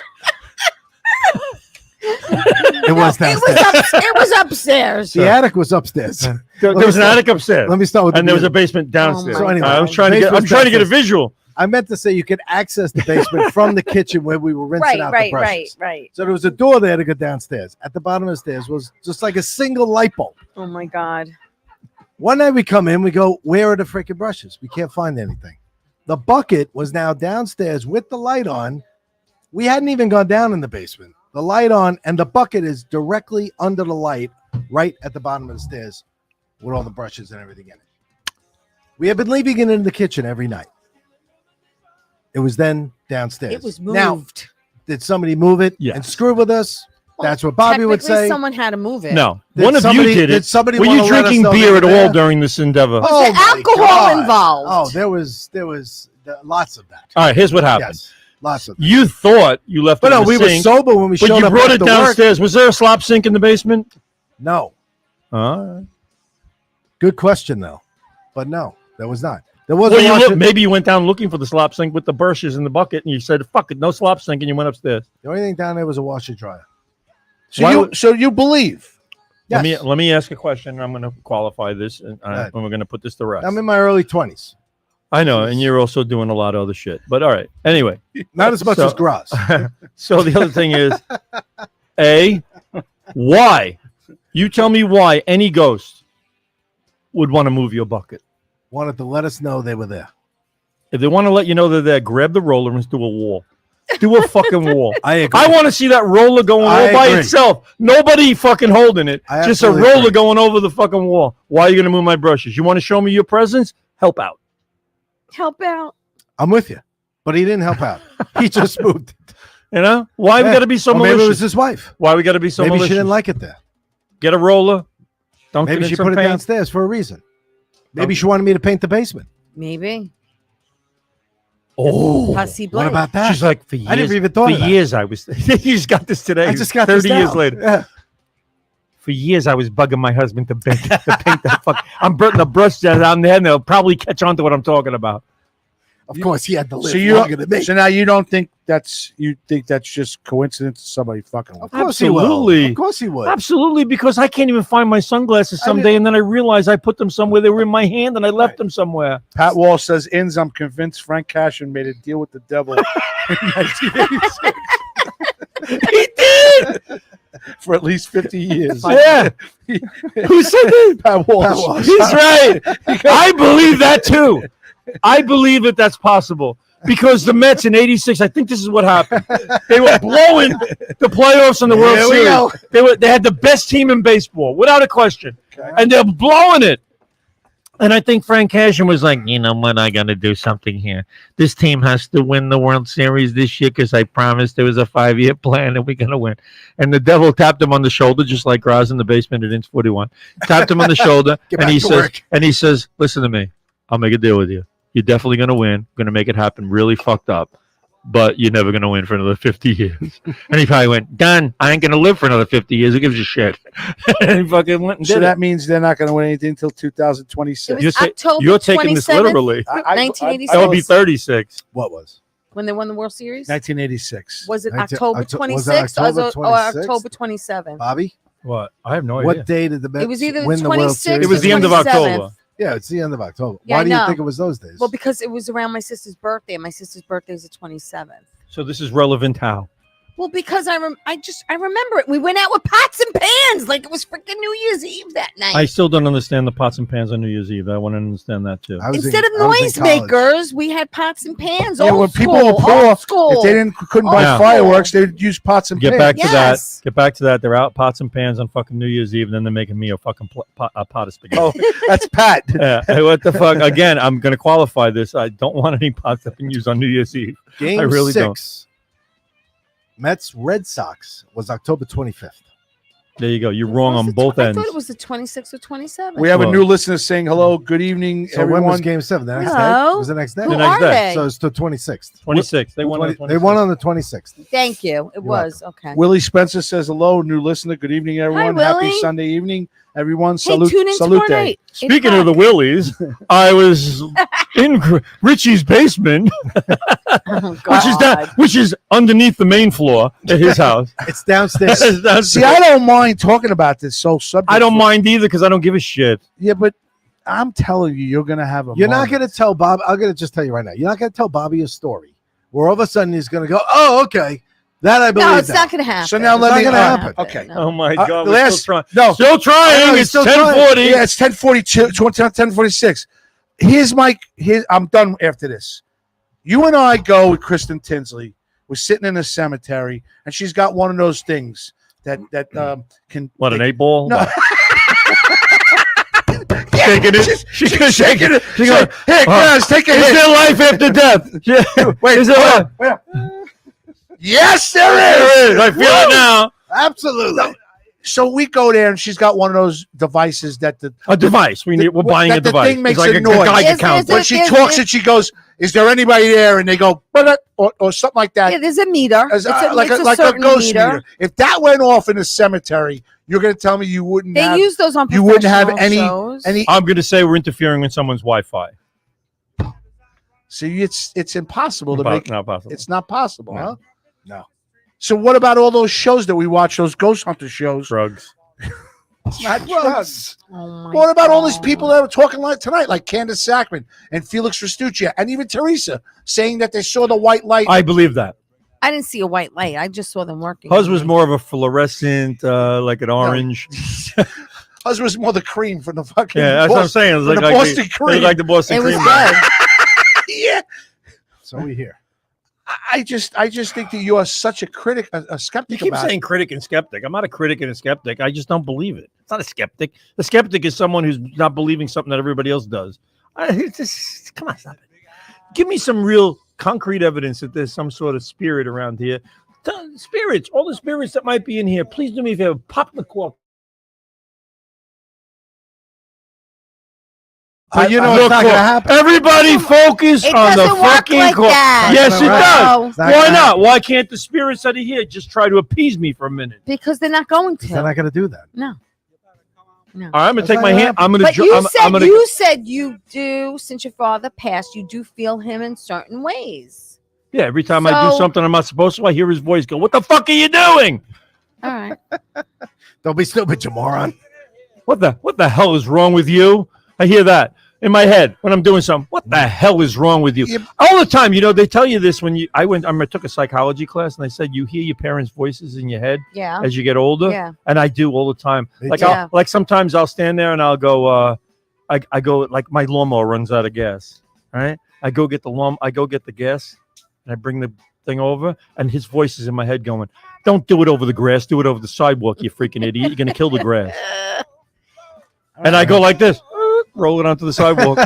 Speaker 3: It was downstairs.
Speaker 4: It was upstairs.
Speaker 3: The attic was upstairs.
Speaker 1: There was an attic upstairs.
Speaker 3: Let me start with
Speaker 1: and there was a
Speaker 3: beginning.
Speaker 1: basement downstairs.
Speaker 4: Oh my
Speaker 3: So anyway,
Speaker 1: I was trying to get. I'm
Speaker 3: basement's
Speaker 1: trying to get a
Speaker 3: downstairs.
Speaker 1: visual.
Speaker 3: I meant to say you could access the basement from the kitchen where we were rinsing out the brushes.
Speaker 4: Right.
Speaker 3: So there was a door there to go downstairs. At the bottom of the stairs was just like a single light bulb.
Speaker 4: Oh my God.
Speaker 3: One night we come in, we go, where are the freaking brushes? We can't find anything. The bucket was now downstairs with the light on. We hadn't even gone down in the basement. The light on, and the bucket is directly under the light, right at the bottom of the stairs, with all the brushes and everything in it. We have been leaving it in the kitchen every night. It was then downstairs.
Speaker 4: It was moved.
Speaker 3: Now, did somebody move it
Speaker 1: Yes.
Speaker 3: and screw with us?
Speaker 4: Well,
Speaker 3: That's what Bobby would
Speaker 4: technically
Speaker 3: say.
Speaker 4: Someone had to move it.
Speaker 1: No,
Speaker 3: Did
Speaker 1: one of you
Speaker 3: somebody-
Speaker 1: did it.
Speaker 3: did somebody
Speaker 1: Were
Speaker 3: wanna
Speaker 1: you
Speaker 3: let us
Speaker 1: drinking
Speaker 3: know they
Speaker 1: beer
Speaker 3: were
Speaker 1: at all
Speaker 3: there?
Speaker 1: during this endeavor?
Speaker 4: Was there
Speaker 3: my
Speaker 4: alcohol
Speaker 3: God.
Speaker 4: involved?
Speaker 3: Oh, there was lots of that.
Speaker 1: All right, here's what happened.
Speaker 3: Yes, lots of that.
Speaker 1: You thought you left
Speaker 3: But
Speaker 1: it
Speaker 3: no,
Speaker 1: in the
Speaker 3: we were
Speaker 1: sink,
Speaker 3: sober when we
Speaker 1: but
Speaker 3: showed
Speaker 1: you
Speaker 3: up
Speaker 1: brought it
Speaker 3: after work.
Speaker 1: downstairs. Was there a slop sink in the basement?
Speaker 3: No.
Speaker 1: All right.
Speaker 3: Good question, though. But no, there was not. There was
Speaker 1: Well,
Speaker 3: a
Speaker 1: you
Speaker 3: washer-
Speaker 1: maybe you went down looking for the slop sink with the brushes in the bucket, and you said, "Fuck it, no slop sink," and you went upstairs.
Speaker 3: The only thing down there was a washer dryer.
Speaker 2: So you believe?
Speaker 3: Yes.
Speaker 1: Let me ask a question. And I'm going to qualify this, and
Speaker 3: ahead.
Speaker 1: we're going to put this to rest.
Speaker 3: I'm in my early 20s.
Speaker 1: I know, and you're also doing a lot of other shit. But all right. Anyway,
Speaker 3: Not as much
Speaker 1: So-
Speaker 3: as Graz.
Speaker 1: so the other thing is, why? You tell me why any ghost would want to move your bucket.
Speaker 3: Wanted to let us know they were there.
Speaker 1: If they want to let you know they're there, grab the roller and do a wall. Do a fucking wall.
Speaker 3: I agree.
Speaker 1: I want to see that roller going
Speaker 3: I
Speaker 1: all by
Speaker 3: agree.
Speaker 1: itself. Nobody fucking holding it.
Speaker 3: I
Speaker 1: Just a
Speaker 3: absolutely
Speaker 1: roller
Speaker 3: agree.
Speaker 1: going over the fucking wall. Why are you going to move my brushes? You want to show me your presence? Help out.
Speaker 4: Help out.
Speaker 3: I'm with you. But he didn't help out. He just moved.
Speaker 1: You know? Why we
Speaker 3: Yeah.
Speaker 1: got to be so
Speaker 3: Or maybe it was
Speaker 1: malicious?
Speaker 3: his wife.
Speaker 1: Why we got to be so
Speaker 3: Maybe
Speaker 1: malicious?
Speaker 3: she didn't like it there.
Speaker 1: Get a roller. Don't
Speaker 3: Maybe
Speaker 1: get
Speaker 3: she
Speaker 1: some
Speaker 3: put it
Speaker 1: paint.
Speaker 3: downstairs for a reason. Maybe
Speaker 1: Okay.
Speaker 3: she wanted me to paint the basement.
Speaker 4: Maybe.
Speaker 1: Oh,
Speaker 4: Pussy
Speaker 3: What
Speaker 4: Blake.
Speaker 3: about that?
Speaker 1: she's like, for years.
Speaker 3: I never even thought
Speaker 1: for
Speaker 3: of that.
Speaker 1: years I was. You just got this today.
Speaker 3: I just got
Speaker 1: 30
Speaker 3: this
Speaker 1: years
Speaker 3: down.
Speaker 1: later.
Speaker 3: Yeah.
Speaker 1: For years I was bugging my husband to paint that fuck. I'm burning the brush down there, and they'll probably catch on to what I'm talking about.
Speaker 3: Of course, he had to live
Speaker 2: So you
Speaker 3: longer than me.
Speaker 2: so now you don't think that's just coincidence? Somebody fucking with
Speaker 3: Of
Speaker 2: you.
Speaker 3: course he will.
Speaker 1: Absolutely.
Speaker 3: Of course he would.
Speaker 1: Absolutely, because I can't even find my sunglasses
Speaker 3: I
Speaker 1: someday,
Speaker 3: didn't-
Speaker 1: and then I realized I put them somewhere. They were in my hand, and I left
Speaker 3: Right.
Speaker 1: them somewhere.
Speaker 2: Pat Wall says, "Inns, I'm convinced Frank Cashin made a deal with the devil in 1986
Speaker 1: He did.
Speaker 2: for at least 50 years."
Speaker 1: Yeah. Who said that?
Speaker 2: Pat Walsh.
Speaker 3: Pat Walsh.
Speaker 1: He's right. I believe that too. I believe that that's possible because the Mets in '86. I think this is what happened. They were blowing the playoffs in the World
Speaker 3: Here we
Speaker 1: Series.
Speaker 3: go.
Speaker 1: They had the best team in baseball, without a question, and they're blowing it. And I think Frank Cashin was like, you know what, I got to do something here. This team has to win the World Series this year because I promised there was a 5-year plan and we're going to win. And the devil tapped him on the shoulder, just like Graz in the basement at Inch 41. Tapped him on the shoulder,
Speaker 3: Get
Speaker 1: and
Speaker 3: back
Speaker 1: he
Speaker 3: to
Speaker 1: says,
Speaker 3: work.
Speaker 1: listen to me. I'll make a deal with you. You're definitely going to win. Going to make it happen really fucked up. But you're never going to win for another 50 years. And he probably went, done. I ain't going to live for another 50 years. Who gives a shit? And he fucking went and
Speaker 2: So
Speaker 1: did
Speaker 2: that
Speaker 1: it.
Speaker 2: means they're not going to win anything until
Speaker 4: It
Speaker 2: 2026.
Speaker 4: was October
Speaker 1: You're taking this
Speaker 4: 27th,
Speaker 1: literally.
Speaker 4: 1986.
Speaker 1: That would be 36.
Speaker 3: What was?
Speaker 4: When they won the World Series?
Speaker 2: 1986.
Speaker 4: Was it
Speaker 3: 19
Speaker 4: October
Speaker 3: was it
Speaker 4: 26th
Speaker 3: October
Speaker 4: or
Speaker 3: 26th?
Speaker 4: October 27th?
Speaker 3: Bobby?
Speaker 1: What? I have no idea.
Speaker 3: What day did the Mets
Speaker 4: It was either
Speaker 3: win the World
Speaker 4: 26th
Speaker 3: Series?
Speaker 1: It was the end of
Speaker 4: 27th.
Speaker 1: October.
Speaker 3: Yeah, it's the end of October.
Speaker 4: Yeah,
Speaker 3: Why
Speaker 4: I
Speaker 3: do you
Speaker 4: know.
Speaker 3: think it was those days?
Speaker 4: Well, because it was around my sister's birthday, and my sister's birthday is the 27th.
Speaker 1: So this is relevant how?
Speaker 4: Well, because I remember it. We went out with pots and pans like it was freaking New Year's Eve that night.
Speaker 1: I still don't understand the pots and pans on New Year's Eve. I want to understand that too.
Speaker 3: I was
Speaker 4: Instead
Speaker 3: in-
Speaker 4: of
Speaker 3: I was in college.
Speaker 4: noisemakers, we had pots and pans.
Speaker 2: Yeah,
Speaker 4: old
Speaker 2: when people
Speaker 4: school,
Speaker 2: were poor,
Speaker 4: old school.
Speaker 2: If they couldn't buy
Speaker 1: Yeah.
Speaker 2: fireworks, they'd use pots and
Speaker 1: Get
Speaker 2: pans.
Speaker 1: back to that.
Speaker 4: Yes.
Speaker 1: Get back to that. They're out pots and pans on fucking New Year's Eve, and then they're making me a fucking pot of spaghetti.
Speaker 2: Oh, that's Pat.
Speaker 1: Yeah, hey, what the fuck? Again, I'm going to qualify this. I don't want any pots that can use on New Year's Eve.
Speaker 3: Game
Speaker 1: I really
Speaker 3: 6. Mets Red Sox was October 25th.
Speaker 1: There you go. You're wrong
Speaker 4: Was
Speaker 1: on
Speaker 4: it
Speaker 1: both
Speaker 4: I
Speaker 1: ends.
Speaker 4: thought it was the 26th or 27th.
Speaker 2: We have a
Speaker 1: Well-
Speaker 2: new listener saying hello. Good evening,
Speaker 3: So
Speaker 2: everyone.
Speaker 3: when was Game 7? The next day?
Speaker 4: Hello?
Speaker 3: It was the next day.
Speaker 4: Who
Speaker 1: The next
Speaker 4: are
Speaker 1: day.
Speaker 4: they?
Speaker 3: So it's the 26th.
Speaker 1: 26. They won. On the
Speaker 3: 20 they won
Speaker 1: 26th.
Speaker 3: on the 26th.
Speaker 4: Thank you. It
Speaker 3: You're
Speaker 4: was okay.
Speaker 2: Willie Spencer says hello, new listener. Good evening, everyone. Happy
Speaker 4: Willie.
Speaker 2: Sunday evening. Everyone,
Speaker 4: Hey, tune in
Speaker 2: salute
Speaker 4: tomorrow
Speaker 2: day.
Speaker 4: night.
Speaker 1: Speaking of the Willies, I was in Richie's basement,
Speaker 4: Oh,
Speaker 1: which is underneath the main floor at his house.
Speaker 3: It's downstairs.
Speaker 2: See, I don't mind talking about this subject.
Speaker 1: I don't mind either because I don't give a shit.
Speaker 2: Yeah, but I'm telling you, you're gonna have a.
Speaker 3: You're not
Speaker 2: moment.
Speaker 3: going to tell Bob. I'm going to just tell you right now. You're not going to tell Bobby a story where all of a sudden he's going to go, "Oh, okay, that I believe."
Speaker 4: No, it's
Speaker 3: that.
Speaker 4: not going to happen.
Speaker 2: So now
Speaker 3: It's
Speaker 2: let
Speaker 3: not
Speaker 2: me.
Speaker 3: gonna happen.
Speaker 2: Okay.
Speaker 4: No.
Speaker 1: Oh my
Speaker 2: Uh,
Speaker 1: God,
Speaker 2: the
Speaker 1: we're
Speaker 2: last-
Speaker 1: still trying.
Speaker 2: No,
Speaker 1: Still trying.
Speaker 3: I know, he's
Speaker 1: It's
Speaker 3: still trying.
Speaker 1: 10:40.
Speaker 2: Yeah, it's 10:42, 10:46. Here's I'm done after this. You and I go with Kristen Tinsley. We're sitting in a cemetery, and she's got one of those things that can.
Speaker 1: What, an 8-ball?
Speaker 2: No.
Speaker 1: Shaking it. She's shaking it.
Speaker 2: She's like, "Hey, guys, take a
Speaker 1: Is
Speaker 2: hit."
Speaker 1: there life after death? Yeah.
Speaker 2: Wait,
Speaker 1: Is there life?
Speaker 2: wait. Yes, there is.
Speaker 1: I feel it now.
Speaker 3: Absolutely.
Speaker 2: So we go there, and she's got one of those devices that the
Speaker 1: A device. We're buying a
Speaker 2: that the
Speaker 1: device.
Speaker 2: thing makes
Speaker 1: it's like
Speaker 2: a noise.
Speaker 1: Geiger
Speaker 4: Yes,
Speaker 1: counter.
Speaker 2: when she
Speaker 4: Yes,
Speaker 2: talks,
Speaker 4: yes.
Speaker 2: and she goes, "Is there anybody there?" And they go, "But," or something like that.
Speaker 4: Yeah, there's a meter.
Speaker 2: As,
Speaker 4: It's a,
Speaker 2: like
Speaker 4: it's
Speaker 2: a
Speaker 4: certain
Speaker 2: ghost
Speaker 4: meter.
Speaker 2: meter. If that went off in a cemetery, you're going to tell me you wouldn't
Speaker 4: They
Speaker 2: have
Speaker 4: use those on
Speaker 2: you wouldn't have
Speaker 4: professional shows.
Speaker 2: any.
Speaker 1: I'm going to say we're interfering with someone's Wi-Fi.
Speaker 2: See, it's impossible to make.
Speaker 1: Not possible.
Speaker 2: It's not possible,
Speaker 1: No.
Speaker 2: huh?
Speaker 3: No.
Speaker 2: So what about all those shows that we watch? Those ghost hunter shows.
Speaker 1: drugs.
Speaker 2: It's not drugs.
Speaker 4: Oh my
Speaker 2: What about all these
Speaker 4: God.
Speaker 2: people that were talking like tonight, like Candace Sackman and Felix Restuccia, and even Teresa, saying that they saw the white light?
Speaker 1: I believe that.
Speaker 4: I didn't see a white light. I just saw them working.
Speaker 1: Hers was more of a fluorescent, like an orange.
Speaker 2: Hers was more the cream from the fucking.
Speaker 1: Yeah, that's what I'm saying. It was
Speaker 2: from
Speaker 1: like,
Speaker 2: the
Speaker 1: like
Speaker 2: Boston
Speaker 1: the,
Speaker 2: cream.
Speaker 1: like the Boston
Speaker 4: It was
Speaker 1: cream.
Speaker 4: good.
Speaker 2: Yeah,
Speaker 3: So we hear.
Speaker 2: I just think that you are such a critic, a skeptic
Speaker 1: You keep
Speaker 2: about it.
Speaker 1: saying critic and skeptic. I'm not a critic and a skeptic. I just don't believe it. It's not a skeptic. A skeptic is someone who's not believing something that everybody else does. Come on, stop it. Give me some real concrete evidence that there's some sort of spirit around here. Spirits, all the spirits that might be in here. Please do me a favor. Pop the cork.
Speaker 3: But you know
Speaker 1: Look,
Speaker 3: it's not going to happen.
Speaker 1: Everybody focus
Speaker 4: It
Speaker 1: on the
Speaker 4: doesn't work
Speaker 1: fucking
Speaker 4: like
Speaker 1: cork.
Speaker 4: that.
Speaker 1: Yes, it
Speaker 3: Right.
Speaker 1: does.
Speaker 3: It's not
Speaker 1: Why
Speaker 3: gonna
Speaker 1: not?
Speaker 3: happen.
Speaker 1: Why can't the spirits that are here just try to appease me for a minute?
Speaker 4: Because they're not going
Speaker 3: They're not
Speaker 4: to.
Speaker 3: going to do that.
Speaker 4: No.
Speaker 1: All right, I'm gonna
Speaker 3: That's
Speaker 1: take
Speaker 3: not
Speaker 1: my
Speaker 3: gonna
Speaker 1: hand. I'm gonna.
Speaker 4: But
Speaker 1: dr-
Speaker 4: you
Speaker 1: I'm
Speaker 4: said
Speaker 1: gonna.
Speaker 4: you said you do, since your father passed, you do feel him in certain ways.
Speaker 1: Yeah, every time I do
Speaker 4: So-
Speaker 1: something I'm not supposed to, I hear his voice go, "What the fuck are you doing?
Speaker 4: All right.
Speaker 3: Don't be stupid, you moron.
Speaker 1: What the hell is wrong with you?" I hear that in my head when I'm doing something. What the hell is wrong with you?
Speaker 2: Yeah.
Speaker 1: All the time, they tell you this when I took a psychology class and they said you hear your parents' voices in your head
Speaker 4: Yeah.
Speaker 1: as you get older.
Speaker 4: Yeah.
Speaker 1: And I do all the time.
Speaker 3: Me
Speaker 1: Like
Speaker 3: too.
Speaker 4: Yeah.
Speaker 1: like sometimes I'll stand there and I'll go, I go like my lawnmower runs out of gas. All right. I go get the gas and I bring the thing over and his voice is in my head going, "Don't do it over the grass, do it over the sidewalk, you freaking idiot. You're gonna kill the grass." And I go like this, roll it onto the sidewalk.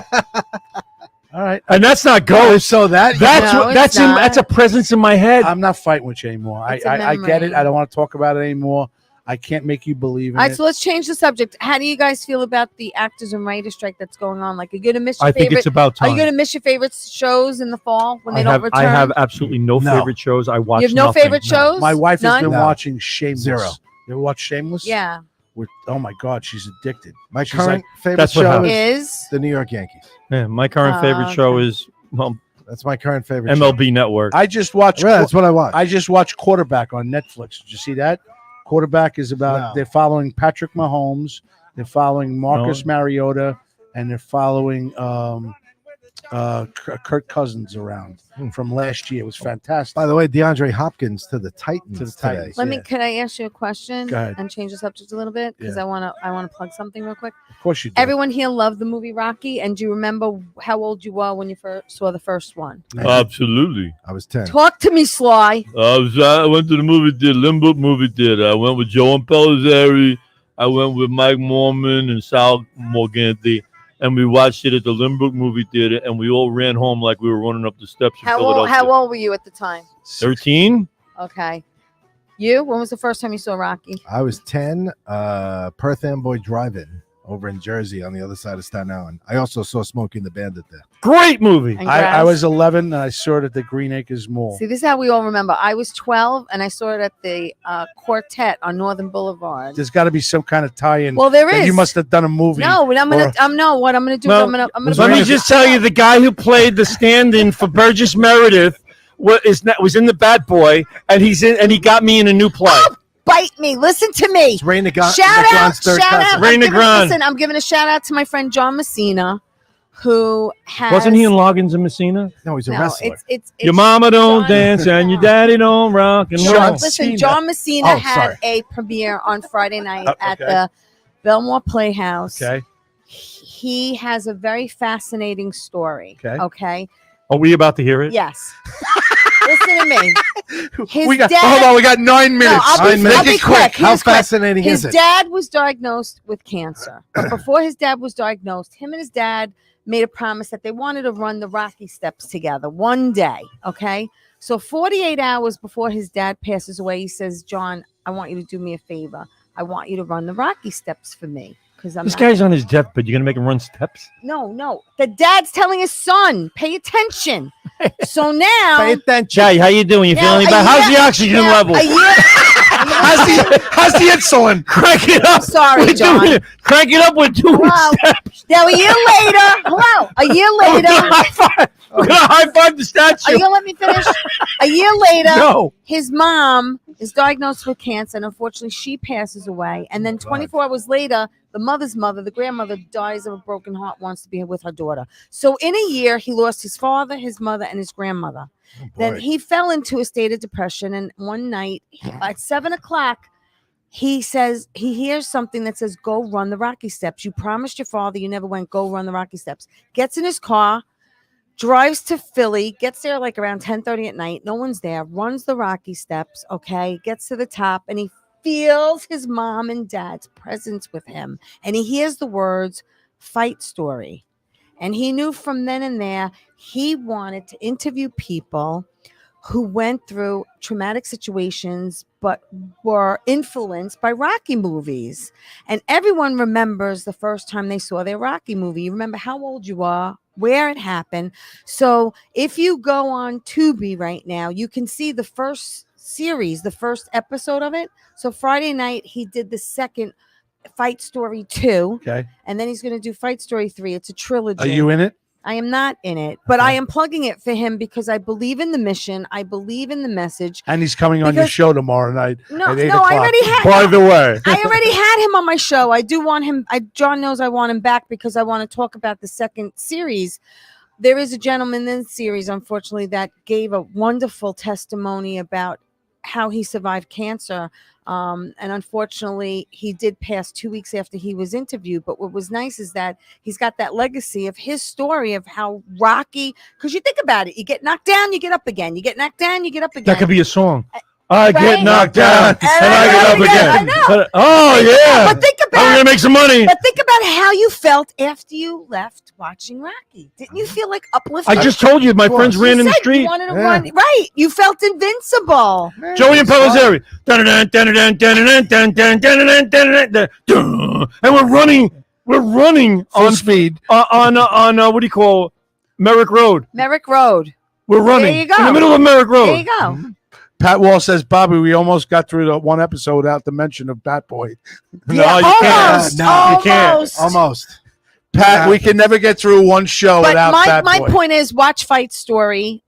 Speaker 2: All right,
Speaker 1: And that's not ghost.
Speaker 3: So that
Speaker 4: No, it's not.
Speaker 1: That's a presence in my head.
Speaker 2: I'm not fighting with you anymore.
Speaker 4: It's a
Speaker 2: I get it.
Speaker 4: memory.
Speaker 2: I don't want to talk about it anymore. I can't make you believe in
Speaker 4: All right,
Speaker 2: it.
Speaker 4: so let's change the subject. How do you guys feel about the actors and writers strike that's going on? Like, are you going to miss your
Speaker 1: I think
Speaker 4: favorite?
Speaker 1: it's about
Speaker 4: Are
Speaker 1: time.
Speaker 4: you going to miss your favorite shows in the fall when they don't return?
Speaker 1: I have absolutely no
Speaker 3: No.
Speaker 1: favorite shows. I watch
Speaker 4: You have no
Speaker 1: nothing.
Speaker 4: favorite shows?
Speaker 2: My wife has
Speaker 4: None?
Speaker 2: been
Speaker 3: No.
Speaker 2: watching Shameless.
Speaker 3: Zero.
Speaker 2: You ever watch Shameless?
Speaker 4: Yeah.
Speaker 2: Oh my God, she's addicted.
Speaker 3: my
Speaker 2: She's
Speaker 3: current favorite
Speaker 1: that's what
Speaker 3: show
Speaker 1: happens.
Speaker 3: is
Speaker 4: Is
Speaker 3: the New York Yankees.
Speaker 1: Yeah, my current
Speaker 4: Oh,
Speaker 1: favorite show
Speaker 4: okay.
Speaker 1: is
Speaker 3: That's my current favorite
Speaker 1: MLB Network.
Speaker 2: I just watched.
Speaker 3: show. Really, that's what I watch.
Speaker 2: I just watched Quarterback on Netflix. Did you see that? Quarterback is about
Speaker 3: No.
Speaker 2: they're following Patrick Mahomes, they're following Marcus Mariota, and they're following Kirk Cousins around from last year. It was fantastic.
Speaker 3: By the way, DeAndre Hopkins to the Titans
Speaker 2: To the
Speaker 3: today.
Speaker 2: Titans.
Speaker 4: let me.
Speaker 2: Yeah.
Speaker 4: Could I ask you a question
Speaker 2: Go ahead.
Speaker 4: and change the subject a little bit because
Speaker 2: Yeah.
Speaker 4: I want to plug something real quick.
Speaker 2: Of course you do.
Speaker 4: Everyone here loved the movie Rocky, and do you remember how old you were when you first saw the first one?
Speaker 1: Absolutely.
Speaker 3: I was 10.
Speaker 4: Talk to me, Sly.
Speaker 1: I went to the movie theater, Limbo movie theater. I went with Joe and Pellizzari. I went with Mike Mormon and Sal Morganti. And we watched it at the Limbrook movie theater, and we all ran home like we were running up the steps in
Speaker 4: How
Speaker 1: Philadelphia.
Speaker 4: old were you at the time?
Speaker 1: 13?
Speaker 4: Okay. You? When was the first time you saw Rocky?
Speaker 3: I was 10. Perth Amboy Drive-In. over in Jersey on the other side of Staten Island. I also saw Smokey and the Bandit there.
Speaker 1: Great movie.
Speaker 4: And
Speaker 2: I
Speaker 4: Grass.
Speaker 2: was 11 and I saw it at the Green Acres Mall.
Speaker 4: See, this is how we all remember. I was 12 and I saw it at the Quartet on Northern Boulevard.
Speaker 2: There's got to be some kind of tie-in.
Speaker 4: Well, there
Speaker 2: that
Speaker 4: is.
Speaker 2: You must have done a movie.
Speaker 4: No, and I'm gonna.
Speaker 2: or-
Speaker 4: No, what I'm gonna do?
Speaker 1: No,
Speaker 4: is I'm gonna.
Speaker 1: Let me just tell you, the guy who played the stand-in for Burgess Meredith was in the Bat Boy, and he got me in a new play.
Speaker 4: Oh, bite me. Listen to me.
Speaker 3: It's Ray Negron's
Speaker 4: Shout out.
Speaker 3: third
Speaker 4: Shout
Speaker 3: cousin.
Speaker 4: out.
Speaker 1: Ray Negron.
Speaker 4: Listen, I'm giving a shout out to my friend John Messina, who has.
Speaker 1: Wasn't he in Loggins and Messina?
Speaker 3: No, he's a
Speaker 4: No,
Speaker 3: wrestler.
Speaker 4: it's
Speaker 1: Your mama don't
Speaker 4: John-
Speaker 1: dance and your daddy don't rock and
Speaker 4: John,
Speaker 1: roll.
Speaker 4: listen, John Messina
Speaker 3: Oh,
Speaker 4: had
Speaker 3: sorry.
Speaker 4: a premiere on Friday night at
Speaker 2: okay.
Speaker 4: the Belmore Playhouse.
Speaker 2: Okay.
Speaker 4: He has a very fascinating story.
Speaker 2: Okay.
Speaker 4: Okay.
Speaker 1: Are we about to hear it?
Speaker 4: Yes. Listen to me. His
Speaker 2: We got.
Speaker 4: dad-
Speaker 2: Hold on. We got 9 minutes.
Speaker 4: I'll be
Speaker 2: Make it quick.
Speaker 4: quick.
Speaker 3: How
Speaker 4: Here's quick.
Speaker 3: fascinating
Speaker 4: His
Speaker 3: is it?
Speaker 4: dad was diagnosed with cancer. But before his dad was diagnosed, him and his dad made a promise that they wanted to run the Rocky Steps together one day. Okay. So 48 hours before his dad passes away, he says, John, I want you to do me a favor. I want you to run the Rocky Steps for me. Because I'm
Speaker 1: This
Speaker 4: not-
Speaker 1: guy's on his deathbed. You're gonna make him run steps?
Speaker 4: No. The dad's telling his son, pay attention. So now
Speaker 3: Pay attention.
Speaker 1: Jay, how you doing? You
Speaker 4: Now,
Speaker 1: feeling
Speaker 4: a
Speaker 1: better? How's
Speaker 4: year-
Speaker 1: the oxygen
Speaker 4: now,
Speaker 1: level?
Speaker 4: A year,
Speaker 2: How's the insulin?
Speaker 1: Crank it up.
Speaker 4: Sorry,
Speaker 1: We're
Speaker 4: John.
Speaker 1: doing it. Crank it up. We're doing
Speaker 4: Hello.
Speaker 1: steps.
Speaker 4: Now, a year later, a year
Speaker 1: We're
Speaker 4: later,
Speaker 1: gonna high five. We're gonna high five the
Speaker 4: are
Speaker 1: statue.
Speaker 4: you gonna let me finish? A year later,
Speaker 1: No.
Speaker 4: his mom is diagnosed with cancer, and unfortunately, she passes away. And then 24 hours later, the mother's mother, the grandmother, dies of a broken heart, wants to be with her daughter. So in a year, he lost his father, his mother, and his grandmother. Then he fell into a state of depression, and one night at 7:00, he says he hears something that says, "Go run the Rocky Steps. You promised your father you never went. Go run the Rocky Steps." Gets in his car, drives to Philly, gets there like around 10:30 at night. No one's there. Runs the Rocky Steps. Okay, gets to the top, and he feels his mom and dad's presence with him, and he hears the words "fight story." And he knew from then and there he wanted to interview people who went through traumatic situations but were influenced by Rocky movies. And everyone remembers the first time they saw their Rocky movie. You remember how old you are, where it happened. So if you go on Tubi right now, you can see the first series, the first episode of it. So Friday night, he did the second Fight Story 2,
Speaker 2: Okay.
Speaker 4: and then he's going to do Fight Story 3. It's a trilogy.
Speaker 2: Are you in it?
Speaker 4: I am not in it, but I am plugging it for him because I believe in the mission. I believe in the message.
Speaker 2: And he's coming on your
Speaker 4: Because-
Speaker 2: show tomorrow night.
Speaker 4: No,
Speaker 2: at 8
Speaker 4: no, I
Speaker 2: o'clock.
Speaker 4: already had.
Speaker 1: By the way,
Speaker 4: I already had him on my show. I do want him. John knows I want him back because I want to talk about the second series. There is a gentleman in the series, unfortunately, that gave a wonderful testimony about how he survived cancer. And unfortunately, he did pass 2 weeks after he was interviewed. But what was nice is that he's got that legacy of his story of how Rocky, because you think about it, you get knocked down, you get up again. You get knocked down, you get up again.
Speaker 1: that could be a song. I
Speaker 4: Right?
Speaker 1: get knocked down and I get up
Speaker 4: I
Speaker 1: again.
Speaker 4: know.
Speaker 1: Oh yeah.
Speaker 4: But think
Speaker 1: I'm
Speaker 4: about
Speaker 1: gonna make some money.
Speaker 4: But think about how you felt after you left watching Rocky. Didn't you feel like uplifted?
Speaker 1: I just told you my friends
Speaker 4: You
Speaker 1: ran in the
Speaker 4: said
Speaker 1: street.
Speaker 4: You wanted to
Speaker 3: Yeah.
Speaker 4: run, right? You felt invincible.
Speaker 1: Joey and Pellizzeri. And we're running
Speaker 2: Full
Speaker 1: on
Speaker 2: speed.
Speaker 1: on what do you call Merrick Road?
Speaker 4: Merrick Road.
Speaker 1: We're running
Speaker 4: There you go.
Speaker 1: in the middle of Merrick Road.
Speaker 4: There you go.
Speaker 2: Pat Wall says, Bobby, we almost got through the one episode without the mention of Bat Boy.
Speaker 1: No,
Speaker 4: Yeah,
Speaker 1: you can't.
Speaker 4: almost,
Speaker 3: No,
Speaker 1: you can't.
Speaker 4: almost.
Speaker 3: Almost.
Speaker 2: Pat, we can never get through one show
Speaker 4: But
Speaker 2: without
Speaker 4: my
Speaker 2: Bat Boy.
Speaker 4: point is, watch Fight Story,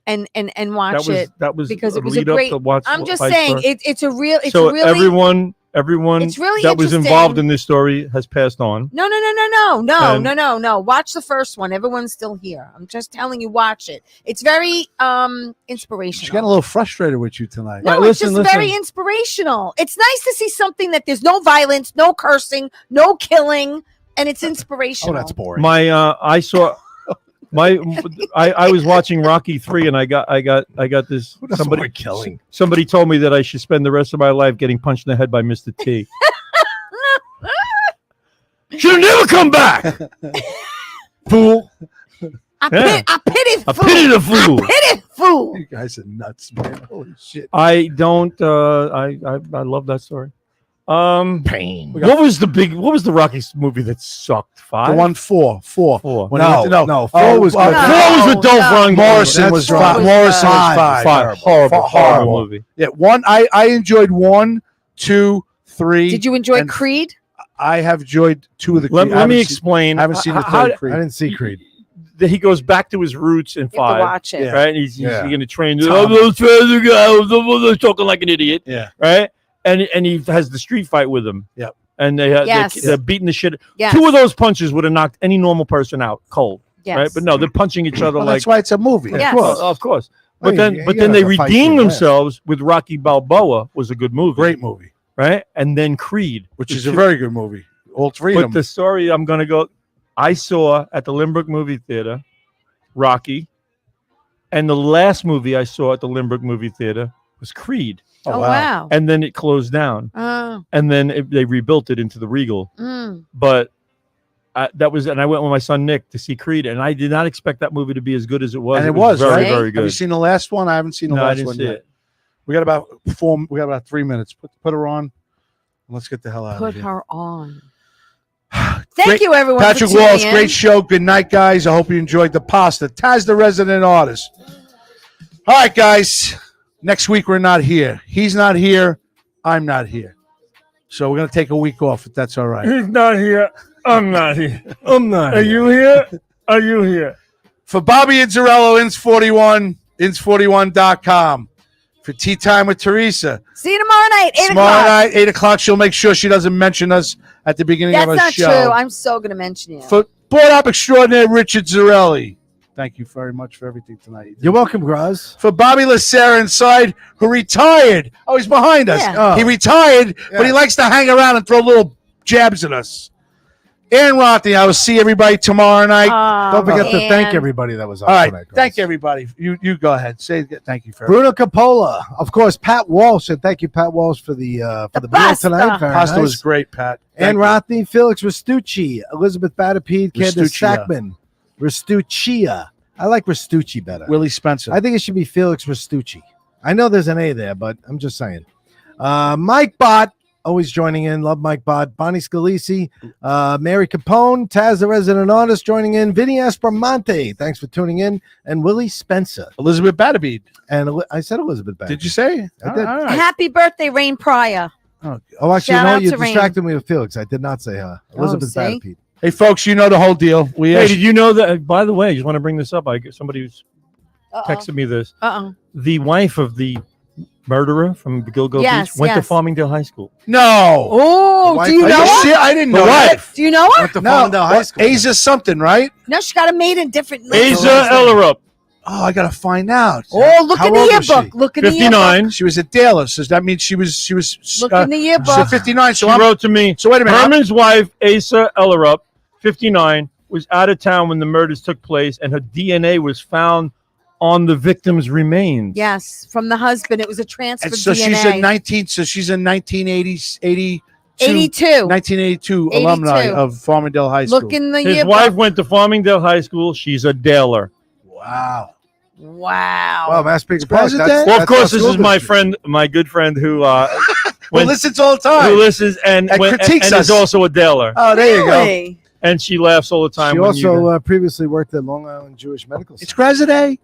Speaker 4: and watch it.
Speaker 1: That was
Speaker 4: because
Speaker 1: a
Speaker 4: it was a
Speaker 1: lead up
Speaker 4: great-
Speaker 1: to watch.
Speaker 4: I'm just
Speaker 1: Fight
Speaker 4: saying,
Speaker 1: Story.
Speaker 4: it's a real. It's
Speaker 1: so
Speaker 4: a really.
Speaker 1: everyone
Speaker 4: It's really
Speaker 1: that was
Speaker 4: interesting.
Speaker 1: involved in this story has passed on.
Speaker 4: No.
Speaker 1: And-
Speaker 4: Watch the first one. Everyone's still here. I'm just telling you, watch it. It's very inspirational.
Speaker 2: She's getting a little frustrated with you tonight.
Speaker 4: No,
Speaker 1: Right,
Speaker 4: it's just very inspirational. It's nice to see something that there's no violence, no cursing, no killing, and it's
Speaker 3: Oh,
Speaker 4: inspirational.
Speaker 3: that's boring.
Speaker 1: I saw I was watching Rocky 3 and I got this
Speaker 3: Who doesn't like killing?
Speaker 1: somebody told me that I should spend the rest of my life getting punched in the head by Mr. T. Should never come back. Fool.
Speaker 4: I
Speaker 1: Yeah.
Speaker 4: pity
Speaker 1: I
Speaker 4: fool.
Speaker 1: pity the fool.
Speaker 4: I pity fool.
Speaker 2: You guys are nuts, man. Holy shit.
Speaker 1: I don't I love that story. Pain. What was the Rocky movie that sucked? 5?
Speaker 2: The one 4.
Speaker 1: Four.
Speaker 2: When he went to-
Speaker 3: No, 4 was good.
Speaker 1: 4 was with Dolph Lundgren.
Speaker 2: Morrison was
Speaker 3: That's
Speaker 2: 5.
Speaker 3: right.
Speaker 2: Morrison was 5.
Speaker 1: 5. Horrible movie.
Speaker 2: Yeah, 1. I enjoyed 1, 2, 3.
Speaker 4: Did you enjoy
Speaker 2: and
Speaker 4: Creed?
Speaker 2: I have enjoyed 2 of the.
Speaker 1: Let
Speaker 2: I
Speaker 1: me
Speaker 2: haven't
Speaker 1: explain.
Speaker 2: I haven't seen the
Speaker 1: how-
Speaker 2: third Creed.
Speaker 3: I didn't see Creed.
Speaker 1: He goes back to his roots in
Speaker 4: You have to
Speaker 1: 5.
Speaker 4: watch it.
Speaker 2: Yeah.
Speaker 1: Right? And he's
Speaker 3: Yeah.
Speaker 1: going to train.
Speaker 2: Tom.
Speaker 1: They're talking like an idiot.
Speaker 2: Yeah.
Speaker 1: Right? And he has the street fight with him.
Speaker 2: Yep.
Speaker 1: And
Speaker 4: Yes.
Speaker 1: they're beating the shit.
Speaker 4: Yes.
Speaker 1: 2 of those punches would have knocked any normal person out cold.
Speaker 4: Yes.
Speaker 1: Right? But no, they're punching each other
Speaker 2: Well,
Speaker 1: like.
Speaker 2: that's why it's a movie.
Speaker 4: Yes.
Speaker 1: Of course.
Speaker 3: Well,
Speaker 1: But then,
Speaker 3: you
Speaker 1: but
Speaker 3: gotta
Speaker 1: then they
Speaker 3: have to fight
Speaker 1: redeem
Speaker 3: to win.
Speaker 1: themselves with Rocky Balboa. Was a good movie.
Speaker 2: Great movie,
Speaker 1: Right? And then Creed,
Speaker 2: which is a very good movie. All 3
Speaker 1: But
Speaker 2: of them.
Speaker 1: the story I'm going to go. I saw at the Lynbrook movie theater, Rocky, and the last movie I saw at the Lynbrook movie theater was Creed,
Speaker 4: Oh, wow.
Speaker 1: and then it closed down,
Speaker 4: Oh,
Speaker 1: and then they rebuilt it into the Regal. But that was, and I went with my son Nick to see Creed, and I did not expect that movie to be as good as it was.
Speaker 2: And it was
Speaker 1: very,
Speaker 2: right?
Speaker 1: very
Speaker 2: Have
Speaker 1: good.
Speaker 2: you seen the last one? I haven't seen the
Speaker 1: No, I
Speaker 2: last
Speaker 1: didn't
Speaker 2: one
Speaker 1: see
Speaker 2: yet.
Speaker 1: it.
Speaker 2: We got about 4. We got about 3 minutes. Put her on. Let's get the hell out
Speaker 4: put
Speaker 2: of here.
Speaker 4: her on. Thank
Speaker 2: Great-
Speaker 4: you, everyone.
Speaker 2: Patrick
Speaker 4: for tuning
Speaker 2: Walsh,
Speaker 4: in.
Speaker 2: great show. Good night, guys. I hope you enjoyed the pasta. Taz, the resident artist. All right, guys. Next week, we're not here. He's not here. I'm not here. So we're going to take a week off, if that's all right.
Speaker 1: He's not here. I'm not here.
Speaker 3: I'm not.
Speaker 1: Are you here? Are you here?
Speaker 2: For Bobby Inzarello, Ins41, ins41.com. For Tea Time with Teresa.
Speaker 4: See you tomorrow night, 8
Speaker 2: Tomorrow
Speaker 4: o'clock.
Speaker 2: night, 8 o'clock. She'll make sure she doesn't mention us at the beginning
Speaker 4: That's
Speaker 2: of our
Speaker 4: not
Speaker 2: show.
Speaker 4: true. I'm so going to mention you.
Speaker 2: For board up extraordinaire Richard Zarelli. Thank you very much for everything tonight.
Speaker 3: You're welcome, Graz.
Speaker 2: For Bobby Lacerra inside, who retired. Oh, he's behind us.
Speaker 4: Yeah.
Speaker 3: Oh.
Speaker 2: He retired, but he likes to hang around and throw little jabs at us. Aaron Rothney, I will see everybody tomorrow night.
Speaker 3: Don't forget to thank
Speaker 4: man.
Speaker 3: everybody that was on
Speaker 2: All right.
Speaker 3: tonight. Graz.
Speaker 2: Thank everybody. You go ahead. Say thank you for
Speaker 3: Bruno Capola, of course, Pat Walsh, and thank you, Pat Walsh, for the meal
Speaker 4: pasta.
Speaker 3: tonight. Very
Speaker 2: Pasta
Speaker 3: nice.
Speaker 2: was great, Pat.
Speaker 3: And
Speaker 2: Thank you.
Speaker 3: Rothney, Felix Restucci, Elizabeth Batapede, Candace
Speaker 2: Restuccia.
Speaker 3: Sackman, Restuccia. I like Restucci better.
Speaker 2: Willie Spencer.
Speaker 3: I think it should be Felix Restucci. I know there's an A there, but I'm just saying. Mike Bott, always joining in. Love Mike Bott. Bonnie Scalisi, Mary Capone, Taz, the resident artist, joining in. Vinny Espramonte, thanks for tuning in. And Willie Spencer.
Speaker 2: Elizabeth Batterbead.
Speaker 3: And I said Elizabeth Batapede.
Speaker 2: Did you say?
Speaker 3: I did.
Speaker 2: All right.
Speaker 4: Happy birthday, Rain Pryor.
Speaker 3: Oh, actually,
Speaker 4: Shout out
Speaker 3: you
Speaker 4: to Rain.
Speaker 3: distracted me with Felix. I did not say her. Elizabeth
Speaker 4: see?
Speaker 3: Batapede.
Speaker 2: Hey, folks, you know the whole deal.
Speaker 1: Hey, did you know that? By the way, I just want to bring this up. Somebody who's
Speaker 4: Uh-oh.
Speaker 1: texted me this.
Speaker 4: Uh-oh.
Speaker 1: The wife of the murderer from Gilgo
Speaker 4: Yes,
Speaker 1: Beach went to
Speaker 4: yes.
Speaker 1: Farmingdale High School.
Speaker 2: No.
Speaker 4: Oh,
Speaker 3: wife-
Speaker 4: do you
Speaker 3: Are
Speaker 4: know
Speaker 2: you
Speaker 4: her?
Speaker 2: serious? I didn't know
Speaker 1: The
Speaker 2: that.
Speaker 1: wife.
Speaker 4: Do you know her?
Speaker 3: Went to
Speaker 2: No,
Speaker 3: Farmingdale High School.
Speaker 2: Asa something, right?
Speaker 4: No, she got a maid in different
Speaker 1: Asa
Speaker 4: names.
Speaker 1: Ellerup,
Speaker 2: Oh, I gotta find out.
Speaker 4: Oh, look
Speaker 3: How
Speaker 4: in the
Speaker 3: old was
Speaker 4: yearbook.
Speaker 3: she?
Speaker 4: Look in the yearbook.
Speaker 1: 59.
Speaker 2: She was a Dale, so that means she was
Speaker 4: Look in the yearbook.
Speaker 2: so 59.
Speaker 1: She
Speaker 2: So I'm
Speaker 1: wrote to me.
Speaker 2: so wait a minute.
Speaker 1: Herman's wife, Asa Ellerup, 59, was out of town when the murders took place, and her DNA was found on the victim's remains.
Speaker 4: Yes, from the husband. It was a transfer
Speaker 2: And so
Speaker 4: DNA.
Speaker 2: she's a 19. So she's a 1982
Speaker 4: 82.
Speaker 2: 1982
Speaker 4: 82.
Speaker 2: alumni of Farmingdale High School.
Speaker 4: Look in the
Speaker 1: His
Speaker 4: yearbook.
Speaker 1: wife went to Farmingdale High School. She's a Daler.
Speaker 2: Wow.
Speaker 4: Wow.
Speaker 3: Well, Mass Speaker
Speaker 2: President?
Speaker 1: Well, of course, this is my friend, my good friend who
Speaker 2: Well,
Speaker 1: went-
Speaker 2: listens all the
Speaker 1: who
Speaker 2: time.
Speaker 1: listens and
Speaker 2: And critiques
Speaker 1: and is
Speaker 2: us.
Speaker 1: also a Daler.
Speaker 2: Oh, there you go.
Speaker 4: Really?
Speaker 1: And she laughs all the time.
Speaker 3: She
Speaker 1: when
Speaker 3: also previously worked at Long Island Jewish Medical
Speaker 2: It's
Speaker 3: Center.
Speaker 2: Graziday.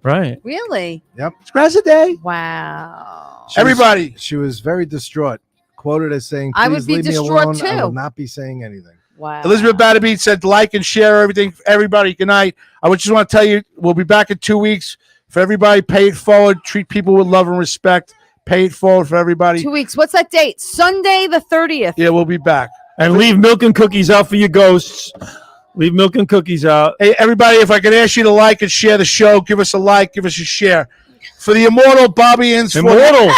Speaker 1: right.
Speaker 4: Really?
Speaker 2: It's Graziday.
Speaker 4: Wow.
Speaker 2: Everybody.
Speaker 3: She was very distraught. Quoted as saying,
Speaker 4: I would
Speaker 3: "Please
Speaker 4: be
Speaker 3: leave me
Speaker 4: distraught
Speaker 3: alone. I
Speaker 4: too."
Speaker 3: will not be saying anything."
Speaker 4: Wow.
Speaker 2: Elizabeth Batterbeat said like and share everything. Everybody, good night. I would just want to tell you, we'll be back in 2 weeks. For everybody, pay it forward. Treat people with love and respect. Pay it forward for everybody.
Speaker 4: 2 weeks. What's that date? Sunday the 30th.
Speaker 2: Yeah, we'll be back.
Speaker 1: And leave milk and cookies out for your ghosts. Leave milk and cookies out.
Speaker 2: Hey, everybody, if I could ask you to like and share the show, give us a like, give us a share. For the immortal Bobby Inns,
Speaker 1: Immortal.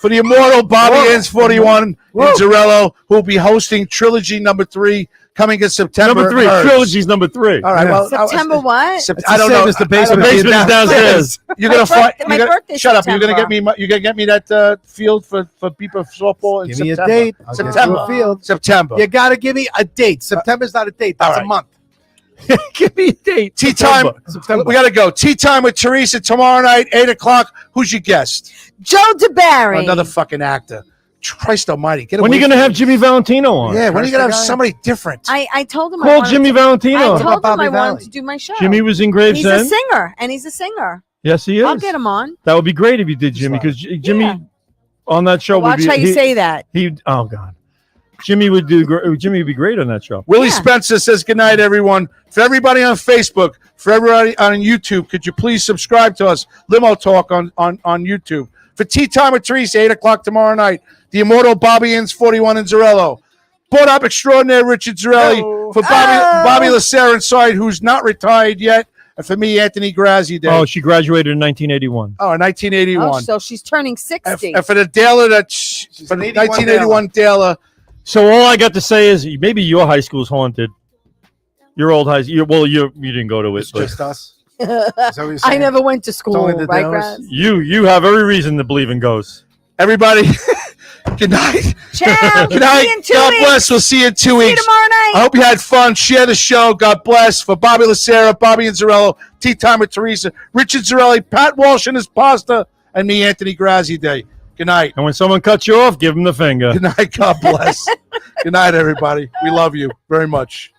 Speaker 2: for the immortal Bobby Inns 41
Speaker 3: Whoa.
Speaker 2: Inzarello, who will be hosting trilogy number 3 coming in September.
Speaker 1: Number 3.
Speaker 2: Hers.
Speaker 1: Trilogy's number 3.
Speaker 2: All right.
Speaker 3: Yeah.
Speaker 2: Well,
Speaker 4: September what?
Speaker 2: I don't know.
Speaker 3: It's the
Speaker 1: The
Speaker 3: basement.
Speaker 1: basement is downstairs.
Speaker 2: You're gonna
Speaker 4: My
Speaker 2: find.
Speaker 4: birthday- my birthday's
Speaker 2: Shut up. You're gonna
Speaker 4: September.
Speaker 2: get me that field for Beeper softball in
Speaker 3: Give me a
Speaker 2: September.
Speaker 3: date. I'll get you
Speaker 2: September.
Speaker 3: a field.
Speaker 2: September.
Speaker 3: You got to give me a date. September's not a date. That's
Speaker 2: all right.
Speaker 3: a month.
Speaker 1: Give me a date.
Speaker 2: Tea time.
Speaker 3: September.
Speaker 2: We got to go. Tea time with Teresa tomorrow night, 8 o'clock. Who's your guest?
Speaker 4: Joe DeBarry.
Speaker 2: Another fucking actor. Christ Almighty, get
Speaker 1: When are
Speaker 2: away
Speaker 1: you going to
Speaker 2: from
Speaker 1: have
Speaker 2: me.
Speaker 1: Jimmy Valentino on?
Speaker 2: Yeah, when are you gonna have
Speaker 3: First guy?
Speaker 2: somebody different?
Speaker 4: I told him I
Speaker 1: Call
Speaker 4: wanted
Speaker 1: Jimmy
Speaker 4: to,
Speaker 1: Valentino.
Speaker 4: I
Speaker 3: What
Speaker 4: told
Speaker 3: about
Speaker 4: him I
Speaker 3: Bobby
Speaker 4: wanted
Speaker 3: Valley?
Speaker 4: to do my show.
Speaker 1: Jimmy was in
Speaker 4: He's a
Speaker 1: Gravesend.
Speaker 4: singer, and he's a singer.
Speaker 1: Yes, he is.
Speaker 4: I'll get him on.
Speaker 1: That would be great if you did, Jimmy, because Jimmy
Speaker 4: Yeah.
Speaker 1: on that show would
Speaker 4: Watch
Speaker 1: be.
Speaker 4: how you say that.
Speaker 1: He. Oh God, Jimmy would do. Jimmy would be great on that show.
Speaker 2: Willie
Speaker 4: Yeah.
Speaker 2: Spencer says good night, everyone. For everybody on Facebook, for everybody on YouTube, could you please subscribe to us? Limo Talk on YouTube. For Tea Time with Teresa, 8 o'clock tomorrow night. The immortal Bobby Inns, 41 in Zarello. Bought up extraordinary Richard Zarelli.
Speaker 3: Oh.
Speaker 2: For Bobby Lacerra inside, who's not retired yet. And for me, Anthony Grazzi Day.
Speaker 1: Oh, she graduated in 1981.
Speaker 2: Oh, 1981.
Speaker 4: Oh, so she's turning 60.
Speaker 2: And for the Dela, for the 1981 Dela.
Speaker 1: So all I got to say is maybe your high school's haunted. Your old high school. Well, you didn't go to it.
Speaker 3: It's
Speaker 1: But
Speaker 3: just us. Is that what you're
Speaker 4: I
Speaker 3: saying?
Speaker 4: never went to school,
Speaker 3: only the
Speaker 4: right,
Speaker 3: Dallas.
Speaker 4: Graz?
Speaker 1: you have every reason to believe in ghosts.
Speaker 2: Everybody, good night.
Speaker 4: Ciao.
Speaker 2: Good night.
Speaker 4: See you in 2
Speaker 2: God
Speaker 4: weeks.
Speaker 2: bless. We'll see you in 2
Speaker 4: See you
Speaker 2: weeks.
Speaker 4: tomorrow night.
Speaker 2: I hope you had fun. Share the show. God bless. For Bobby Lacerra, Bobby Inzarello, Tea Time with Teresa, Richard Zarelli, Pat Walsh and his pasta, and me, Anthony Grazzi Day. Good night.
Speaker 1: And when someone cuts you off, give them the finger.
Speaker 2: Good night. God bless. Good night, everybody. We love you very much.